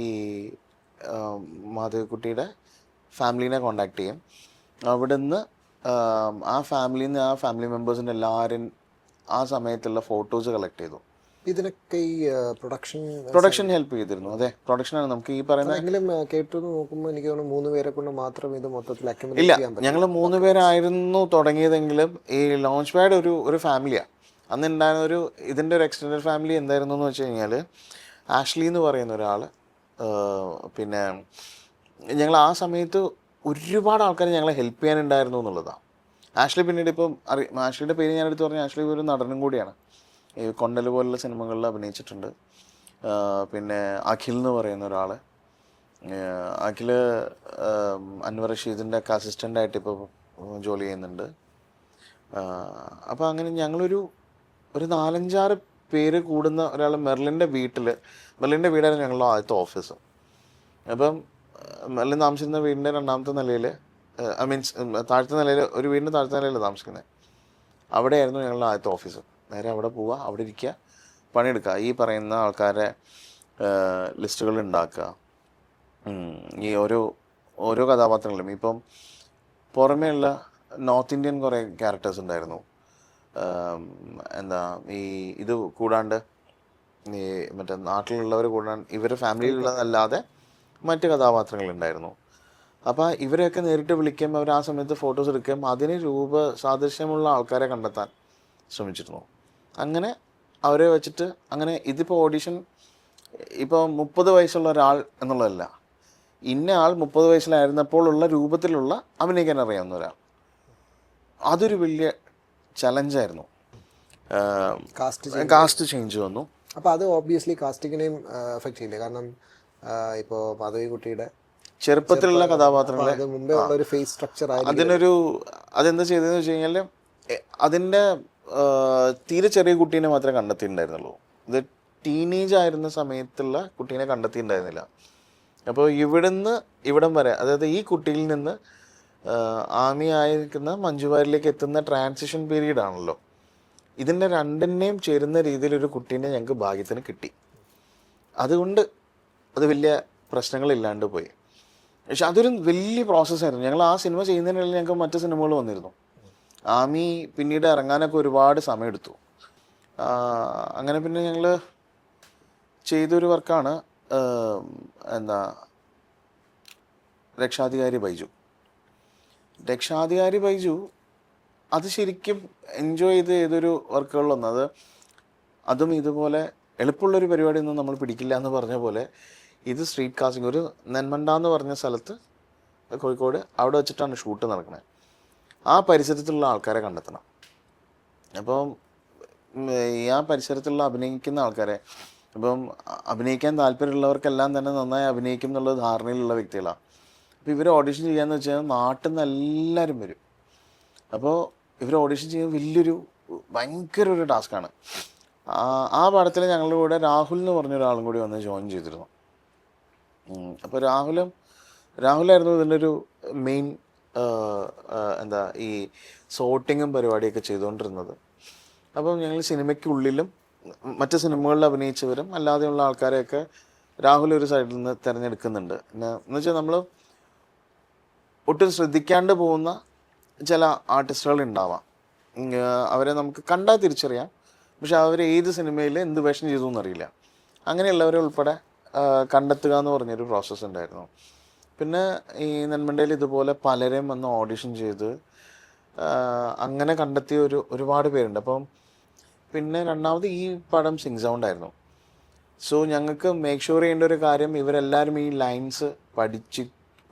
ഈ മാധവിക്കുട്ടിയുടെ ഫാമിലീനെ കോണ്ടാക്ട് ചെയ്യും. അവിടുന്ന് ആ ഫാമിലിയിൽ നിന്ന് ആ ഫാമിലി മെമ്പേഴ്സിൻ്റെ എല്ലാവരും ആ സമയത്തുള്ള ഫോട്ടോസ് കളക്ട് ചെയ്തു. ഇതിനൊക്കെ ഈ പ്രൊഡക്ഷൻ ഹെൽപ്പ് ചെയ്തിരുന്നു. അതെ, പ്രൊഡക്ഷനാണ് നമുക്ക് ഈ പറയുന്ന. എങ്കിലും കേട്ടു നോക്കുമ്പോൾ എനിക്ക് തോന്നുന്നു 3 പേരെ കൊണ്ട് മാത്രം ഇത് മൊത്തത്തിൽ ഇല്ല, അക്യുമുലേറ്റ് ചെയ്യാൻ പറ്റും. ഞങ്ങൾ 3 പേരായിരുന്നു തുടങ്ങിയതെങ്കിലും ഈ ലോഞ്ച് പാഡ് ഒരു ഫാമിലിയാണ്. അന്ന് ഉണ്ടായിരുന്ന ഇതിൻ്റെ ഒരു എക്സ്റ്റൻഡഡ് ഫാമിലി എന്തായിരുന്നു എന്ന് വെച്ച് കഴിഞ്ഞാൽ, ആഷ്ലി എന്ന് പറയുന്ന ഒരാൾ, പിന്നെ ഞങ്ങൾ ആ സമയത്ത് ഒരുപാട് ആൾക്കാർ ഞങ്ങളെ ഹെൽപ്പ് ചെയ്യാനുണ്ടായിരുന്നു എന്നുള്ളതാണ്. ആഷ്ലി പിന്നീട് ഇപ്പം ആഷ്ലിയുടെ പേര് ഞാൻ എടുത്ത് പറഞ്ഞാൽ, ആഷ്ലി ഒരു നടനും കൂടിയാണ്. ഈ കൊണ്ടൽ പോലുള്ള സിനിമകളിൽ അഭിനയിച്ചിട്ടുണ്ട്. പിന്നെ അഖിൽ എന്ന് പറയുന്ന ഒരാൾ, അഖിൽ അൻവർ റഷീദിൻ്റെ ഒക്കെ അസിസ്റ്റൻ്റായിട്ട് ഇപ്പോൾ ജോലി ചെയ്യുന്നുണ്ട്. അപ്പോൾ അങ്ങനെ ഞങ്ങളൊരു 4-5 പേര് കൂടുന്ന ഒരാൾ മെർലിൻ്റെ വീടായിരുന്നു ഞങ്ങളുടെ ആദ്യത്തെ ഓഫീസ്. അപ്പം മെർലിൻ താമസിക്കുന്ന വീടിൻ്റെ 2ാമത്തെ നിലയിൽ, മീൻസ് താഴത്തെ നിലയിൽ, ഒരു വീടിൻ്റെ താഴത്തെ നിലയിൽ താമസിക്കുന്നത്. അവിടെയായിരുന്നു ഞങ്ങളുടെ ആദ്യത്തെ ഓഫീസ്. നേരെ അവിടെ പോവുക, അവിടെ ഇരിക്കുക, പണിയെടുക്കുക, ഈ പറയുന്ന ആൾക്കാരെ ലിസ്റ്റുകൾ ഉണ്ടാക്കുക. ഈ ഓരോ കഥാപാത്രങ്ങളും ഇപ്പം പുറമേയുള്ള നോർത്ത് ഇന്ത്യൻ കുറേ ക്യാരക്ടേഴ്സ് ഉണ്ടായിരുന്നു. ഇത് കൂടാണ്ട് ഈ മറ്റേ നാട്ടിലുള്ളവർ കൂടാണ്ട് ഇവരുടെ ഫാമിലിയിലുള്ളതല്ലാതെ മറ്റ് കഥാപാത്രങ്ങളുണ്ടായിരുന്നു. അപ്പോൾ ഇവരെയൊക്കെ നേരിട്ട് വിളിക്കുകയും അവർ ആ സമയത്ത് ഫോട്ടോസ് എടുക്കുകയും അതിന് സാദൃശ്യമുള്ള ആൾക്കാരെ കണ്ടെത്താൻ ശ്രമിച്ചിരുന്നു. അങ്ങനെ അവരെ വെച്ചിട്ട് അങ്ങനെ ഇതിപ്പോൾ ഓഡിഷൻ ഇപ്പോൾ 30 വയസ്സുള്ള ഒരാൾ എന്നുള്ളതല്ല, ഇന്ന ആൾ 30 വയസ്സിലായിരുന്നപ്പോഴുള്ള രൂപത്തിലുള്ള അഭിനയിക്കാൻ അറിയാവുന്ന ഒരാൾ. അതൊരു വലിയ ചലഞ്ചായിരുന്നു. കാസ്റ്റ് ചേഞ്ച് വന്നു. അപ്പോൾ അത് ഓബ്വിയസ്ലി കാസ്റ്റിങ്ങിനെയും എഫക്റ്റ് ചെയ്യില്ലേ? കാരണം ഇപ്പോൾ മാധവി കുട്ടിയുടെ ചെറുപ്പത്തിലുള്ള കഥാപാത്രങ്ങളെ മുമ്പേ ഉള്ള ഒരു ഫേസ് സ്ട്രക്ചർ അതെന്താ ചെയ്തതെന്ന് വെച്ച് കഴിഞ്ഞാൽ, അതിൻ്റെ തീരെ ചെറിയ കുട്ടീനെ മാത്രമേ കണ്ടെത്തിയിട്ടുണ്ടായിരുന്നുള്ളൂ. ഇത് ടീനേജ് ആയിരുന്ന സമയത്തുള്ള കുട്ടീനെ കണ്ടെത്തിയിട്ടുണ്ടായിരുന്നില്ല. അപ്പോൾ ഇവിടം വരെ, അതായത് ഈ കുട്ടിയിൽ നിന്ന് ആമി ആയിരിക്കുന്ന മഞ്ജുവാരിലേക്ക് എത്തുന്ന ട്രാൻസിഷൻ പീരീഡ് ആണല്ലോ. ഇതിൻ്റെ രണ്ടിനെയും ചേരുന്ന രീതിയിലൊരു കുട്ടീനെ ഞങ്ങൾക്ക് ഭാഗ്യത്തിന് കിട്ടി. അതുകൊണ്ട് അത് വലിയ പ്രശ്നങ്ങളില്ലാണ്ട് പോയി. പക്ഷെ അതൊരു വലിയ പ്രോസസ്സായിരുന്നു. ഞങ്ങൾ ആ സിനിമ ചെയ്യുന്നതിനിടയിൽ ഞങ്ങൾക്ക് മറ്റ് സിനിമകൾ വന്നിരുന്നു. ആമി പിന്നീട് ഇറങ്ങാനൊക്കെ ഒരുപാട് സമയമെടുത്തു. അങ്ങനെ പിന്നെ ഞങ്ങൾ ചെയ്തൊരു വർക്കാണ് രക്ഷാധികാരി ബൈജു. അത് ശരിക്കും എൻജോയ് ചെയ്ത് ഏതൊരു വർക്കുകളിലൊന്നും അതും ഇതുപോലെ എളുപ്പമുള്ളൊരു പരിപാടിയൊന്നും നമ്മൾ പിടിക്കില്ല എന്ന് പറഞ്ഞ പോലെ, ഇത് സ്ട്രീറ്റ് കാസ്റ്റിംഗ്. ഒരു നെന്മണ്ട എന്ന് പറഞ്ഞ സ്ഥലത്ത്, കോഴിക്കോട്, അവിടെ വെച്ചിട്ടാണ് ഷൂട്ട് നടക്കുന്നത്. ആ പരിസരത്തുള്ള ആൾക്കാരെ കണ്ടെത്തണം. അപ്പം ആ പരിസരത്തുള്ള അഭിനയിക്കുന്ന ആൾക്കാരെ, ഇപ്പം അഭിനയിക്കാൻ താല്പര്യമുള്ളവർക്കെല്ലാം തന്നെ നന്നായി അഭിനയിക്കും എന്നുള്ള ധാരണയിലുള്ള വ്യക്തികളാണ്. അപ്പോൾ ഇവർ ഓഡിഷൻ ചെയ്യാന്ന് വെച്ചാൽ നാട്ടിൽ നിന്ന് എല്ലാവരും വരും. അപ്പോൾ ഇവർ ഓഡിഷൻ ചെയ്യുന്നത് ഭയങ്കര ഒരു ടാസ്ക്കാണ്. ആ പടത്തിൽ ഞങ്ങളുടെ കൂടെ രാഹുൽ എന്ന് പറഞ്ഞൊരാളും കൂടി വന്ന് ജോയിൻ ചെയ്തിരുന്നു. അപ്പോൾ രാഹുലായിരുന്നു ഇതിൻ്റെ ഒരു മെയിൻ ഈ സോർട്ടിങ്ങും പരിപാടിയൊക്കെ ചെയ്തുകൊണ്ടിരുന്നത്. അപ്പം ഞങ്ങൾ സിനിമയ്ക്കുള്ളിലും മറ്റ് സിനിമകളിൽ അഭിനയിച്ചവരും അല്ലാതെയുള്ള ആൾക്കാരെയൊക്കെ രാഹുൽ ഒരു സൈഡിൽ നിന്ന് തിരഞ്ഞെടുക്കുന്നുണ്ട്. എന്ന് വെച്ചാൽ നമ്മൾ ഒട്ടും ശ്രദ്ധിക്കാണ്ട് പോകുന്ന ചില ആർട്ടിസ്റ്റുകൾ ഉണ്ടാവാം. അവരെ നമുക്ക് കണ്ടാൽ തിരിച്ചറിയാം, പക്ഷെ അവർ ഏത് സിനിമയിൽ എന്ത് വേഷം ചെയ്തു എന്നറിയില്ല. അങ്ങനെയുള്ളവരെ ഉൾപ്പെടെ കണ്ടെത്തുക എന്ന് പറഞ്ഞൊരു പ്രോസസ്സ് ഉണ്ടായിരുന്നു. പിന്നെ ഈ നെന്മണ്ടയിൽ ഇതുപോലെ പലരെയും വന്ന് ഓഡിഷൻ ചെയ്ത് അങ്ങനെ കണ്ടെത്തിയ ഒരുപാട് പേരുണ്ട്. അപ്പം പിന്നെ രണ്ടാമത് ഈ പടം സിങ് സൗണ്ട് ആയിരുന്നു. സോ ഞങ്ങൾക്ക് മേക്ക് ഷുവർ ചെയ്യേണ്ട ഒരു കാര്യം, ഇവരെല്ലാവരും ഈ ലൈൻസ്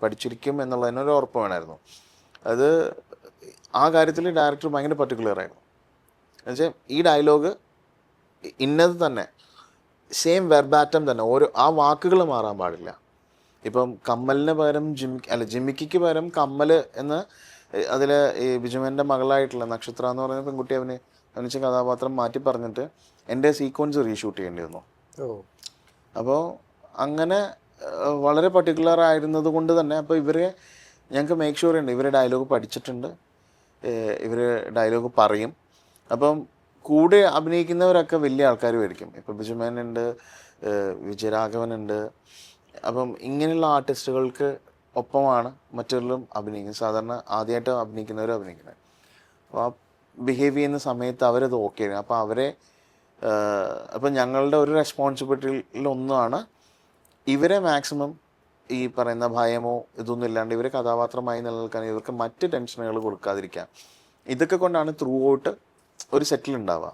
പഠിച്ചിരിക്കും എന്നുള്ളതിനൊരു ഉറപ്പ് വേണമായിരുന്നു. അത് ആ കാര്യത്തിൽ ഡയറക്ടർ ഭയങ്കര പർട്ടിക്കുലറായിരുന്നു. എന്നുവെച്ചാൽ ഈ ഡയലോഗ് ഇന്നത് തന്നെ, സെയിം വെർബാറ്റം തന്നെ, ആ വാക്കുകൾ മാറാൻ പാടില്ല. ഇപ്പം കമ്മലിന് പകരം ജിമ്മിക്ക് പകരം കമ്മൽ എന്ന് അതിൽ ഈ ബിജുമേൻ്റെ മകളായിട്ടുള്ള നക്ഷത്ര എന്ന് പറയുന്ന പെൺകുട്ടി അഭിനയിച്ച കഥാപാത്രം മാറ്റി പറഞ്ഞിട്ട് എൻ്റെ സീക്വൻസ് റീഷൂട്ട് ചെയ്യേണ്ടി വന്നു. അപ്പോൾ അങ്ങനെ വളരെ പർട്ടിക്കുലർ ആയിരുന്നത് കൊണ്ട് തന്നെ അപ്പോൾ ഞങ്ങൾക്ക് മേക്ക് ഷുവർ ഉണ്ട് ഇവർ ഡയലോഗ് പഠിച്ചിട്ടുണ്ട്, ഇവർ ഡയലോഗ് പറയും. അപ്പം കൂടെ അഭിനയിക്കുന്നവരൊക്കെ വലിയ ആൾക്കാരുമായിരിക്കും. ഇപ്പോൾ ബിജുമേനുണ്ട്, വിജയരാഘവനുണ്ട്. അപ്പം ഇങ്ങനെയുള്ള ആർട്ടിസ്റ്റുകൾക്ക് ഒപ്പമാണ് മറ്റുള്ളവരും അഭിനയിക്കുന്നത്. സാധാരണ ആദ്യമായിട്ട് അഭിനയിക്കുന്നവരും അഭിനയിക്കുന്നത്. അപ്പോൾ ആ ബിഹേവ് ചെയ്യുന്ന സമയത്ത് അവരത് ഓക്കെ ആണ്. അപ്പോൾ അവരെ അപ്പം ഞങ്ങളുടെ ഒരു റെസ്പോൺസിബിലിറ്റിയിൽ ഒന്നാണ് ഇവരെ മാക്സിമം ഈ പറയുന്ന ഭയമോ ഇതൊന്നും ഇല്ലാണ്ട് ഇവരെ കഥാപാത്രമായി നിലനിൽക്കാൻ, ഇവർക്ക് മറ്റ് ടെൻഷനുകൾ കൊടുക്കാതിരിക്കാം. ഇതൊക്കെ കൊണ്ടാണ് ത്രൂ ഔട്ട് ഒരു സെറ്റിൽ ഉണ്ടാവുക.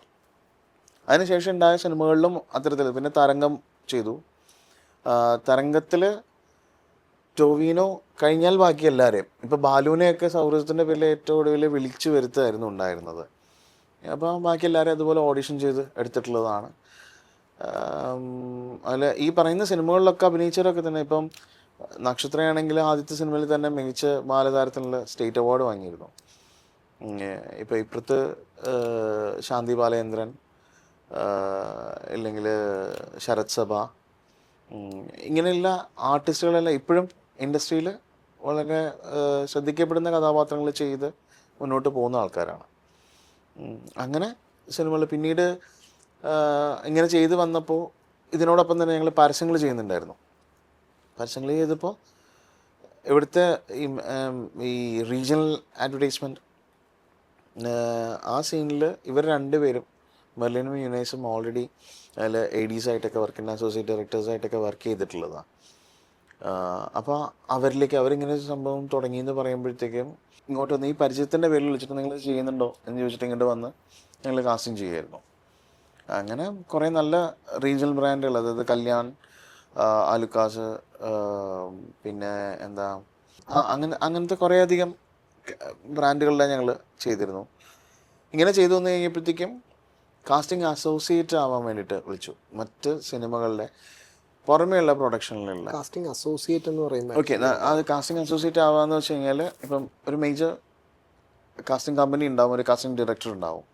അതിനുശേഷം ഉണ്ടായ സിനിമകളിലും അത്തരത്തിൽ. പിന്നെ തരംഗം ചെയ്തു. തരംഗത്തിൽ ടോവിനോ കഴിഞ്ഞാൽ ബാക്കി എല്ലാവരെയും, ഇപ്പോൾ ബാലുവിനെയൊക്കെ സൗഹൃദത്തിൻ്റെ പേരിൽ ഏറ്റവും ഒടുവിൽ വിളിച്ചു വരുത്തായിരുന്നു ഉണ്ടായിരുന്നത്. അപ്പോൾ ബാക്കി എല്ലാവരെയും അതുപോലെ ഓഡിഷൻ ചെയ്ത് എടുത്തിട്ടുള്ളതാണ്. അതിൽ ഈ പറയുന്ന സിനിമകളിലൊക്കെ അഭിനയിച്ചവരൊക്കെ തന്നെ, ഇപ്പം നക്ഷത്രയാണെങ്കിൽ ആദ്യത്തെ സിനിമയിൽ തന്നെ മികച്ച ബാലതാരത്തിനുള്ള സ്റ്റേറ്റ് അവാർഡ് വാങ്ങിയിരുന്നു. ഇപ്പോൾ ഇപ്പുറത്ത് ശാന്തി ബാലേന്ദ്രൻ, ഇല്ലെങ്കിൽ ശരത് സഭ, ഇങ്ങനെയുള്ള ആർട്ടിസ്റ്റുകളെല്ലാം ഇപ്പോഴും ഇൻഡസ്ട്രിയിൽ വളരെ ശ്രദ്ധിക്കപ്പെടുന്ന കഥാപാത്രങ്ങൾ ചെയ്ത് മുന്നോട്ട് പോകുന്ന ആൾക്കാരാണ്. അങ്ങനെ സിനിമകൾ പിന്നീട് ഇങ്ങനെ ചെയ്ത് വന്നപ്പോൾ ഇതിനോടൊപ്പം തന്നെ ഞങ്ങൾ പരസ്യങ്ങൾ ചെയ്യുന്നുണ്ടായിരുന്നു. പരസ്യങ്ങൾ ചെയ്തപ്പോൾ ഇവിടുത്തെ ഈ റീജിയണൽ അഡ്വർടൈസ്മെൻറ്റ് ആ സീനിൽ ഇവർ രണ്ടുപേരും മെർലിനും യുനൈസും ഓൾറെഡി അതിൽ ADs ആയിട്ടൊക്കെ വർക്ക് ചെയ്യുന്ന, അസോസിയേറ്റ് ഡയറക്ടേഴ്സായിട്ടൊക്കെ വർക്ക് ചെയ്തിട്ടുള്ളതാണ്. അപ്പോൾ അവരിലേക്ക് അവരിങ്ങനെ ഒരു സംഭവം തുടങ്ങിയെന്ന് പറയുമ്പോഴത്തേക്കും ഇങ്ങോട്ട് വന്ന് ഈ പരിചയത്തിൻ്റെ പേരിൽ വിളിച്ചിട്ട് നിങ്ങൾ ചെയ്യുന്നുണ്ടോ എന്ന് ചോദിച്ചിട്ട് ഇങ്ങോട്ട് വന്ന് ഞങ്ങൾ കാസ്റ്റിംഗ് ചെയ്യുമായിരുന്നു. അങ്ങനെ കുറേ നല്ല റീജിയണൽ ബ്രാൻഡുകൾ, അതായത് കല്യാൺ, ആലുക്കാസ്, പിന്നെ എന്താ അങ്ങനത്തെ കുറേയധികം ബ്രാൻഡുകളുടെ ഞങ്ങൾ ചെയ്തിരുന്നു. ഇങ്ങനെ ചെയ്തു വന്നു കഴിഞ്ഞപ്പോഴത്തേക്കും കാസ്റ്റിംഗ് അസോസിയേറ്റ് ആവാൻ വേണ്ടിയിട്ട് വിളിച്ചു. മറ്റ് സിനിമകളുടെ പുറമേയുള്ള പ്രൊഡക്ഷനിലുള്ള കാസ്റ്റിംഗ് അസോസിയേറ്റ് എന്ന് പറയുന്നത്. ഓക്കെ, അത് കാസ്റ്റിംഗ് അസോസിയേറ്റ് ആവാന്ന് വെച്ച് കഴിഞ്ഞാൽ ഇപ്പം ഒരു മേജർ കാസ്റ്റിംഗ് കമ്പനി ഉണ്ടാവും, ഒരു കാസ്റ്റിംഗ് ഡയറക്ടർ ഉണ്ടാവും.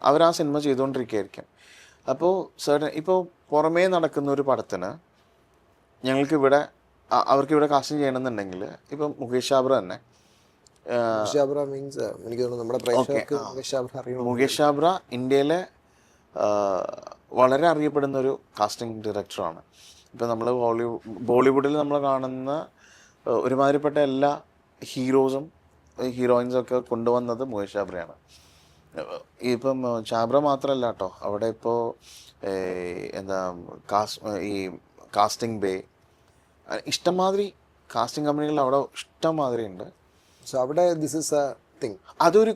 അവർ ആ സിനിമ ചെയ്തുകൊണ്ടിരിക്കുകയായിരിക്കും. അപ്പോൾ ഇപ്പോൾ പുറമേ നടക്കുന്ന ഒരു പടത്തിന് ഞങ്ങൾക്കിവിടെ അവർക്കിവിടെ കാസ്റ്റിംഗ് ചെയ്യണമെന്നുണ്ടെങ്കിൽ ഇപ്പം മുകേഷ് ചാബ്ര തന്നെ, എനിക്ക് തോന്നുന്നു നമ്മുടെ പ്രേക്ഷകർക്ക് മുകേഷ് ചാബ്ര ഇന്ത്യയിലെ വളരെ അറിയപ്പെടുന്ന ഒരു കാസ്റ്റിംഗ് ഡയറക്ടറാണ്. ഇപ്പം നമ്മൾ ബോളിവുഡിൽ നമ്മൾ കാണുന്ന ഒരുമാതിരിപ്പെട്ട എല്ലാ ഹീറോസും ഹീറോയിൻസും ഒക്കെ കൊണ്ടുവന്നത് മുകേഷ് ചാബ്രയാണ്. ഇപ്പം ചാബ്ര മാത്രമല്ല കേട്ടോ, അവിടെ ഇപ്പോൾ എന്താ ഈ കാസ്റ്റിംഗ് ബേ, ഇഷ്ടംമാതിരി കാസ്റ്റിംഗ് കമ്പനികൾ അവിടെ ഇഷ്ടംമാതിരി ഉണ്ട്. സോ അവിടെ ദിസ് ഇസ് എ തിങ്. അതൊരു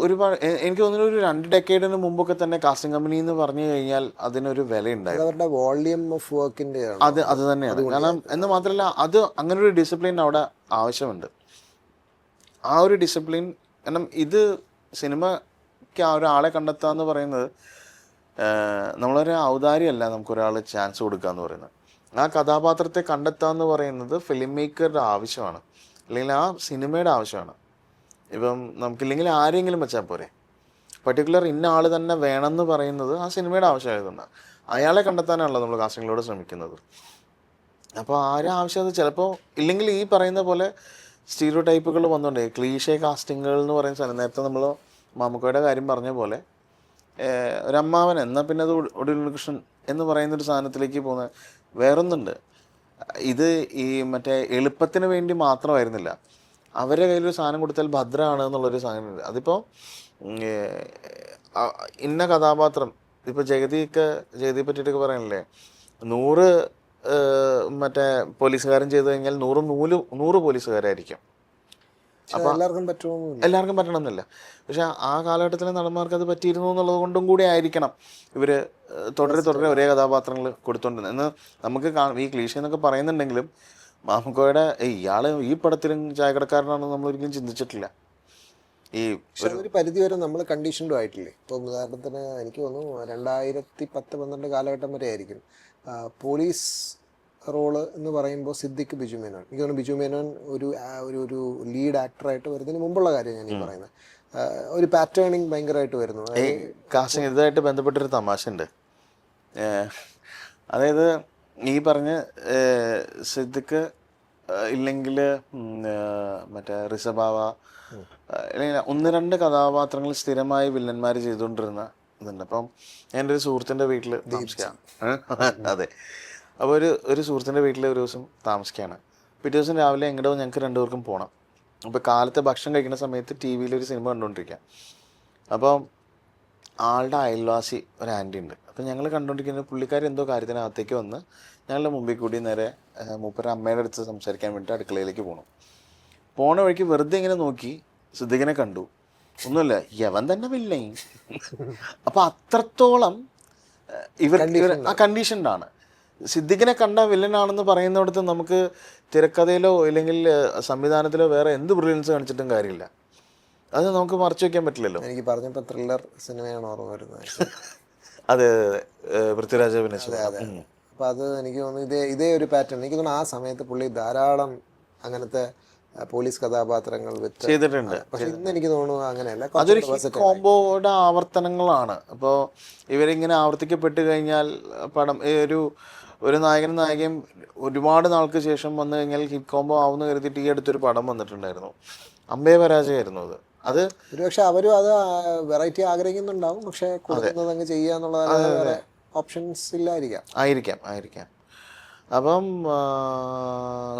ഒരുപാട് എനിക്ക് തോന്നുന്നു ഒരു 2 ഡെക്കേഡിന് മുമ്പൊക്കെ തന്നെ കാസ്റ്റിംഗ് കമ്പനി എന്ന് പറഞ്ഞു കഴിഞ്ഞാൽ അതിനൊരു വിലയുണ്ടായിരുന്നു. അവരുടെ വോളിയം ഓഫ് വർക്കിന്റെ അത് തന്നെയാണ്. കാരണം എന്ന് മാത്രമല്ല അത് അങ്ങനെ ഒരു ഡിസിപ്ലിൻ അവിടെ ആവശ്യമുണ്ട്. ആ ഒരു ഡിസിപ്ലിൻ, കാരണം ഇത് സിനിമയ്ക്ക് ഒരാളെ കണ്ടെത്തുക എന്ന് പറയുന്നത് നമ്മളൊരു ഔദാര്യമല്ല നമുക്കൊരാൾ ചാൻസ് കൊടുക്കുക എന്ന് പറയുന്നത്. ആ കഥാപാത്രത്തെ കണ്ടെത്തുക എന്ന് പറയുന്നത് ഫിലിം മേക്കറുടെ ആവശ്യമാണ്, അല്ലെങ്കിൽ ആ സിനിമയുടെ ആവശ്യമാണ്. ഇപ്പം നമുക്കില്ലെങ്കിൽ ആരെങ്കിലും വെച്ചാൽ പോരെ, പർട്ടിക്കുലർ ഇന്ന ആൾ തന്നെ വേണമെന്ന് പറയുന്നത് ആ സിനിമയുടെ ആവശ്യമായതുകൊണ്ട് അയാളെ കണ്ടെത്താനാണല്ലോ നമ്മൾ കാസ്റ്റിങ്ങിലൂടെ ശ്രമിക്കുന്നത്. അപ്പോൾ ആരെ ആവശ്യം ചിലപ്പോൾ ഇല്ലെങ്കിൽ ഈ പറയുന്ന പോലെ സ്റ്റീരിയോ ടൈപ്പുകൾ വന്നുകൊണ്ട് ക്ലീഷേ കാസ്റ്റിങ്ങുകൾ എന്ന് പറയുന്ന സാധനം, നേരത്തെ നമ്മൾ മാമുക്കോയുടെ കാര്യം പറഞ്ഞ പോലെ ഒരമ്മാവൻ എന്നാൽ പിന്നെ അത് ഒടുവിൽ കൃഷ്ണൻ എന്ന് പറയുന്നൊരു സാധനത്തിലേക്ക് പോകുന്ന വേറൊന്നുണ്ട്. ഇത് ഈ മറ്റേ എളുപ്പത്തിന് വേണ്ടി മാത്രമായിരുന്നില്ല, അവരുടെ കയ്യിലൊരു സാധനം കൊടുത്താൽ ഭദ്രമാണ് എന്നുള്ളൊരു സാധനമുണ്ട്. അതിപ്പോൾ ഇന്ന കഥാപാത്രം, ഇപ്പോൾ ജഗതിയെ പറ്റിയിട്ടൊക്കെ പറയണില്ലേ, 100 മറ്റേ പോലീസുകാരൻ ചെയ്ത് കഴിഞ്ഞാൽ 100 പോലീസുകാരായിരിക്കും. അപ്പോൾ എല്ലാവർക്കും പറ്റണമെന്നില്ല. പക്ഷെ ആ കാലഘട്ടത്തിലെ നടന്മാർക്ക് അത് പറ്റിയിരുന്നു എന്നുള്ളത് കൊണ്ടും കൂടി ആയിരിക്കണം ഇവർ തുടരെ ഒരേ കഥാപാത്രങ്ങൾ കൊടുത്തോണ്ടിരുന്നത് എന്ന് നമുക്ക് ഈ ക്ലീഷ എന്നൊക്കെ പറയുന്നുണ്ടെങ്കിലും മാമുക്കോയുടെ ഇയാൾ ഈ പടത്തിലും ചായക്കടക്കാരനാണെന്ന് നമ്മൾ ഒരിക്കലും ചിന്തിച്ചിട്ടില്ല. ഒരു പരിധി വരെ നമ്മൾ കണ്ടീഷൻഡും ആയിട്ടില്ലേ. ഇപ്പം ഉദാഹരണത്തിന് എനിക്ക് തോന്നുന്നു 2010-12 കാലഘട്ടം വരെ ആയിരിക്കും പോലീസ് റോള് എന്ന് പറയുമ്പോൾ സിദ്ദിഖ്, ബിജു മേനോൻ. എനിക്ക് തോന്നുന്നു ബിജു മേനോൻ ഒരു ലീഡ് ആക്ടറായിട്ട് വരുന്നതിന് മുമ്പുള്ള കാര്യം ഞാൻ ഈ പറയുന്നത്. ഒരു പാറ്റേണിങ് ഭയങ്കരമായിട്ട് വരുന്നു. കാസ്റ്റിംഗ് ഇതായിട്ട് ബന്ധപ്പെട്ടൊരു തമാശ ഉണ്ട്. അതായത് ഈ പറഞ്ഞ സിദ്ദിഖ് ഇല്ലെങ്കിൽ മറ്റേ റിസബാവ, അല്ലെങ്കിൽ 1-2 കഥാപാത്രങ്ങൾ സ്ഥിരമായി വില്ലന്മാർ ചെയ്തുകൊണ്ടിരുന്ന ഇതുണ്ട്. അപ്പം എൻ്റെ ഒരു സുഹൃത്തിൻ്റെ വീട്ടിൽ താമസിക്കാം. അതെ, അപ്പോൾ ഒരു സുഹൃത്തിൻ്റെ വീട്ടിൽ ഒരു ദിവസം താമസിക്കുകയാണ്. പിറ്റേ ദിവസം രാവിലെ എങ്ങോട്ടോ ഞങ്ങൾക്ക് രണ്ടുപേർക്കും പോകണം. അപ്പോൾ കാലത്തെ ഭക്ഷണം കഴിക്കുന്ന സമയത്ത് ടി വിയിലൊരു സിനിമ കണ്ടുകൊണ്ടിരിക്കുക. അപ്പോൾ ആളുടെ അയൽവാസി ഒരു ആൻറ്റി ഉണ്ട്. അപ്പോൾ ഞങ്ങൾ കണ്ടുകൊണ്ടിരിക്കുന്നത് പുള്ളിക്കാരി എന്തോ കാര്യത്തിനകത്തേക്ക് വന്ന് ഞങ്ങളുടെ മുമ്പിൽ കൂടി നേരെ മൂപ്പര അമ്മയുടെ അടുത്ത് സംസാരിക്കാൻ വേണ്ടിയിട്ട് അടുക്കളയിലേക്ക് പോകണം. പോണ വഴിക്ക് വെറുതെ ഇങ്ങനെ നോക്കി സിദ്ദിഖിനെ കണ്ടു. ഒന്നുമില്ല, യവൻ തന്നെ വില്ലേ. അപ്പോൾ അത്രത്തോളം ഇവർ ആ കണ്ടീഷൻഡാണ്. സിദ്ദിഖിനെ കണ്ട വില്ലനാണെന്ന് പറയുന്നിടത്ത് നമുക്ക് തിരക്കഥയിലോ ഇല്ലെങ്കിൽ സംവിധാനത്തിലോ വേറെ എന്ത് ബ്രില്യൻസ് കാണിച്ചിട്ടും കാര്യമില്ല. അത് നമുക്ക് മറച്ചു വയ്ക്കാൻ പറ്റില്ലല്ലോ. എനിക്ക് പറഞ്ഞപ്പോൾ ത്രില്ലർ സിനിമയാണ് ഓർമ്മ വരുന്നത്. അതെ അതെ, പൃഥ്വിരാജ് അഭിനയിച്ചത്. അപ്പോൾ അത് എനിക്ക് തോന്നുന്നു ഇതേ ഒരു പാറ്റേൺ. എനിക്ക് തോന്നുന്നു ആ സമയത്ത് പുള്ളി ധാരാളം അങ്ങനത്തെ പോലീസ് കഥാപാത്രങ്ങൾ വെച്ച് ചെയ്തിട്ടുണ്ട്. പക്ഷെ ഇന്ന് എനിക്ക് തോന്നുന്നു അങ്ങനെയല്ല, അതൊരു കോംബോയുടെ ആവർത്തനങ്ങളാണ്. അപ്പോൾ ഇവരിങ്ങനെ ആവർത്തിക്കപ്പെട്ട് കഴിഞ്ഞാൽ പടം ഒരു നായകനും നായികയും ഒരുപാട് നാൾക്ക് ശേഷം വന്നു കഴിഞ്ഞാൽ ഹിറ്റ് കോംബോ ആവുന്ന കരുതിയിട്ട് ഈ അടുത്തൊരു പടം വന്നിട്ടുണ്ടായിരുന്നു, അമ്പേ പരാജയമായിരുന്നു അത്. അത് ഒരുപക്ഷെ അവരും അത് വെറൈറ്റി ആഗ്രഹിക്കുന്നുണ്ടാവും, പക്ഷെ കൊടുക്കുന്നത് അങ്ങ് ചെയ്യുക എന്നുള്ളതാണ്, വേറെ ഓപ്ഷൻസ് ആയിരിക്കാം. അപ്പം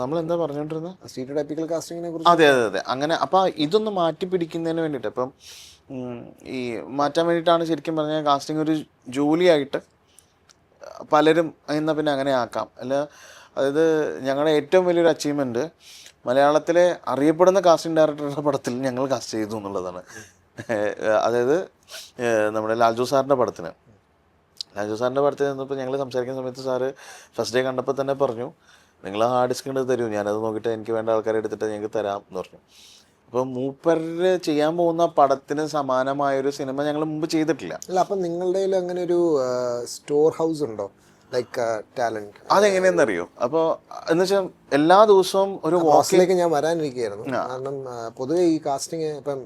നമ്മളെന്താ പറഞ്ഞുകൊണ്ടിരുന്നത്? സ്റ്റീരിയോടൈപ്പിക്കൽ കാസ്റ്റിങ്ങിനെ കുറിച്ച്. അതെ. അങ്ങനെ അപ്പം ഇതൊന്ന് മാറ്റി പിടിക്കുന്നതിന് വേണ്ടിയിട്ട്, ഇപ്പം ഈ മാറ്റാൻ വേണ്ടിയിട്ടാണ് ശരിക്കും പറഞ്ഞാൽ കാസ്റ്റിംഗ് ഒരു ജോലിയായിട്ട് പലരും എന്നാൽ പിന്നെ അങ്ങനെ ആക്കാം. അതായത് ഞങ്ങളുടെ ഏറ്റവും വലിയൊരു അച്ചീവ്മെൻറ്റ് മലയാളത്തിലെ അറിയപ്പെടുന്ന കാസ്റ്റിംഗ് ഡയറക്ടറുടെ പടത്തിൽ ഞങ്ങൾ കാസ്റ്റ് ചെയ്തു എന്നുള്ളതാണ്. അതായത് നമ്മുടെ ലാൽജു സാറിൻ്റെ പടത്തിന് നിന്നപ്പോൾ ഞങ്ങൾ സംസാരിക്കുന്ന സമയത്ത് സാറ് ഫസ്റ്റ് ഡേ കണ്ടപ്പോൾ തന്നെ പറഞ്ഞു, നിങ്ങൾ ആ ഹാർഡ് ഡിസ്ക് ഉണ്ട് തരൂ, ഞാനത് നോക്കിയിട്ട് എനിക്ക് വേണ്ട ആൾക്കാരെ എടുത്തിട്ട് ഞങ്ങൾക്ക് തരാം എന്ന് പറഞ്ഞു. അപ്പോൾ മൂപ്പര് ചെയ്യാൻ പോകുന്ന പടത്തിന് സമാനമായൊരു സിനിമ ഞങ്ങൾ മുമ്പ് ചെയ്തിട്ടില്ല. അല്ല, അപ്പം നിങ്ങളുടെ അങ്ങനെ ഒരു സ്റ്റോർ ഹൗസ് ഉണ്ടോ, ലൈക്ക് ടാലന്റ്? അതെങ്ങനെയെന്നറിയോ? അപ്പോൾ എന്ന് വെച്ചാൽ എല്ലാ ദിവസവും ഒരു വാക്കിലേക്ക് ഞാൻ വരാനിരിക്കുകയായിരുന്നു. കാരണം പൊതുവെ ഈ കാസ്റ്റിംഗ് ഇപ്പം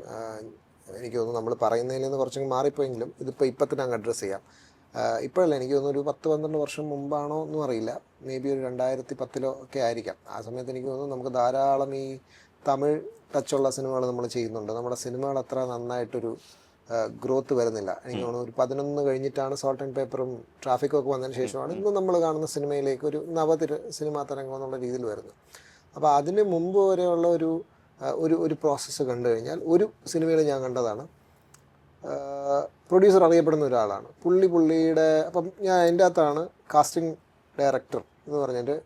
എനിക്ക് തോന്നുന്നു നമ്മൾ പറയുന്നതിൽ നിന്ന് കുറച്ചും മാറിപ്പോയെങ്കിലും ഇപ്പം തന്നെ അങ്ങ് അഡ്രസ്സ് ചെയ്യാം. ഇപ്പോഴല്ല, എനിക്ക് തോന്നുന്നു ഒരു 10-12 വർഷം മുമ്പാണോ എന്നും അറിയില്ല, മേ ബി ഒരു 2010 ഒക്കെ ആയിരിക്കാം. ആ സമയത്ത് എനിക്ക് തോന്നുന്നു നമുക്ക് ധാരാളം ഈ തമിഴ് ടച്ചുള്ള സിനിമകൾ നമ്മൾ ചെയ്യുന്നുണ്ട്. നമ്മുടെ സിനിമകൾ അത്ര നന്നായിട്ടൊരു ഗ്രോത്ത് വരുന്നില്ല. എനിക്ക് തോന്നുന്നു ഒരു 11 കഴിഞ്ഞിട്ടാണ് സോൾട്ട് ആൻഡ് പേപ്പറും ട്രാഫിക്കും ഒക്കെ വന്നതിന് ശേഷമാണ് ഇന്ന് നമ്മൾ കാണുന്ന സിനിമയിലേക്ക് ഒരു സിനിമാ തരംഗം എന്നുള്ള രീതിയിൽ വരുന്നത്. അപ്പോൾ അതിന് മുമ്പ് വരെയുള്ള ഒരു പ്രോസസ്സ് കണ്ടു കഴിഞ്ഞാൽ ഒരു സിനിമയിൽ ഞാൻ കണ്ടതാണ്, പ്രൊഡ്യൂസർ അറിയപ്പെടുന്ന ഒരാളാണ്. പുള്ളിയുടെ അപ്പം ഞാൻ എൻ്റെ അകത്താണ് കാസ്റ്റിംഗ് ഡയറക്ടർ എന്ന് പറഞ്ഞിട്ട്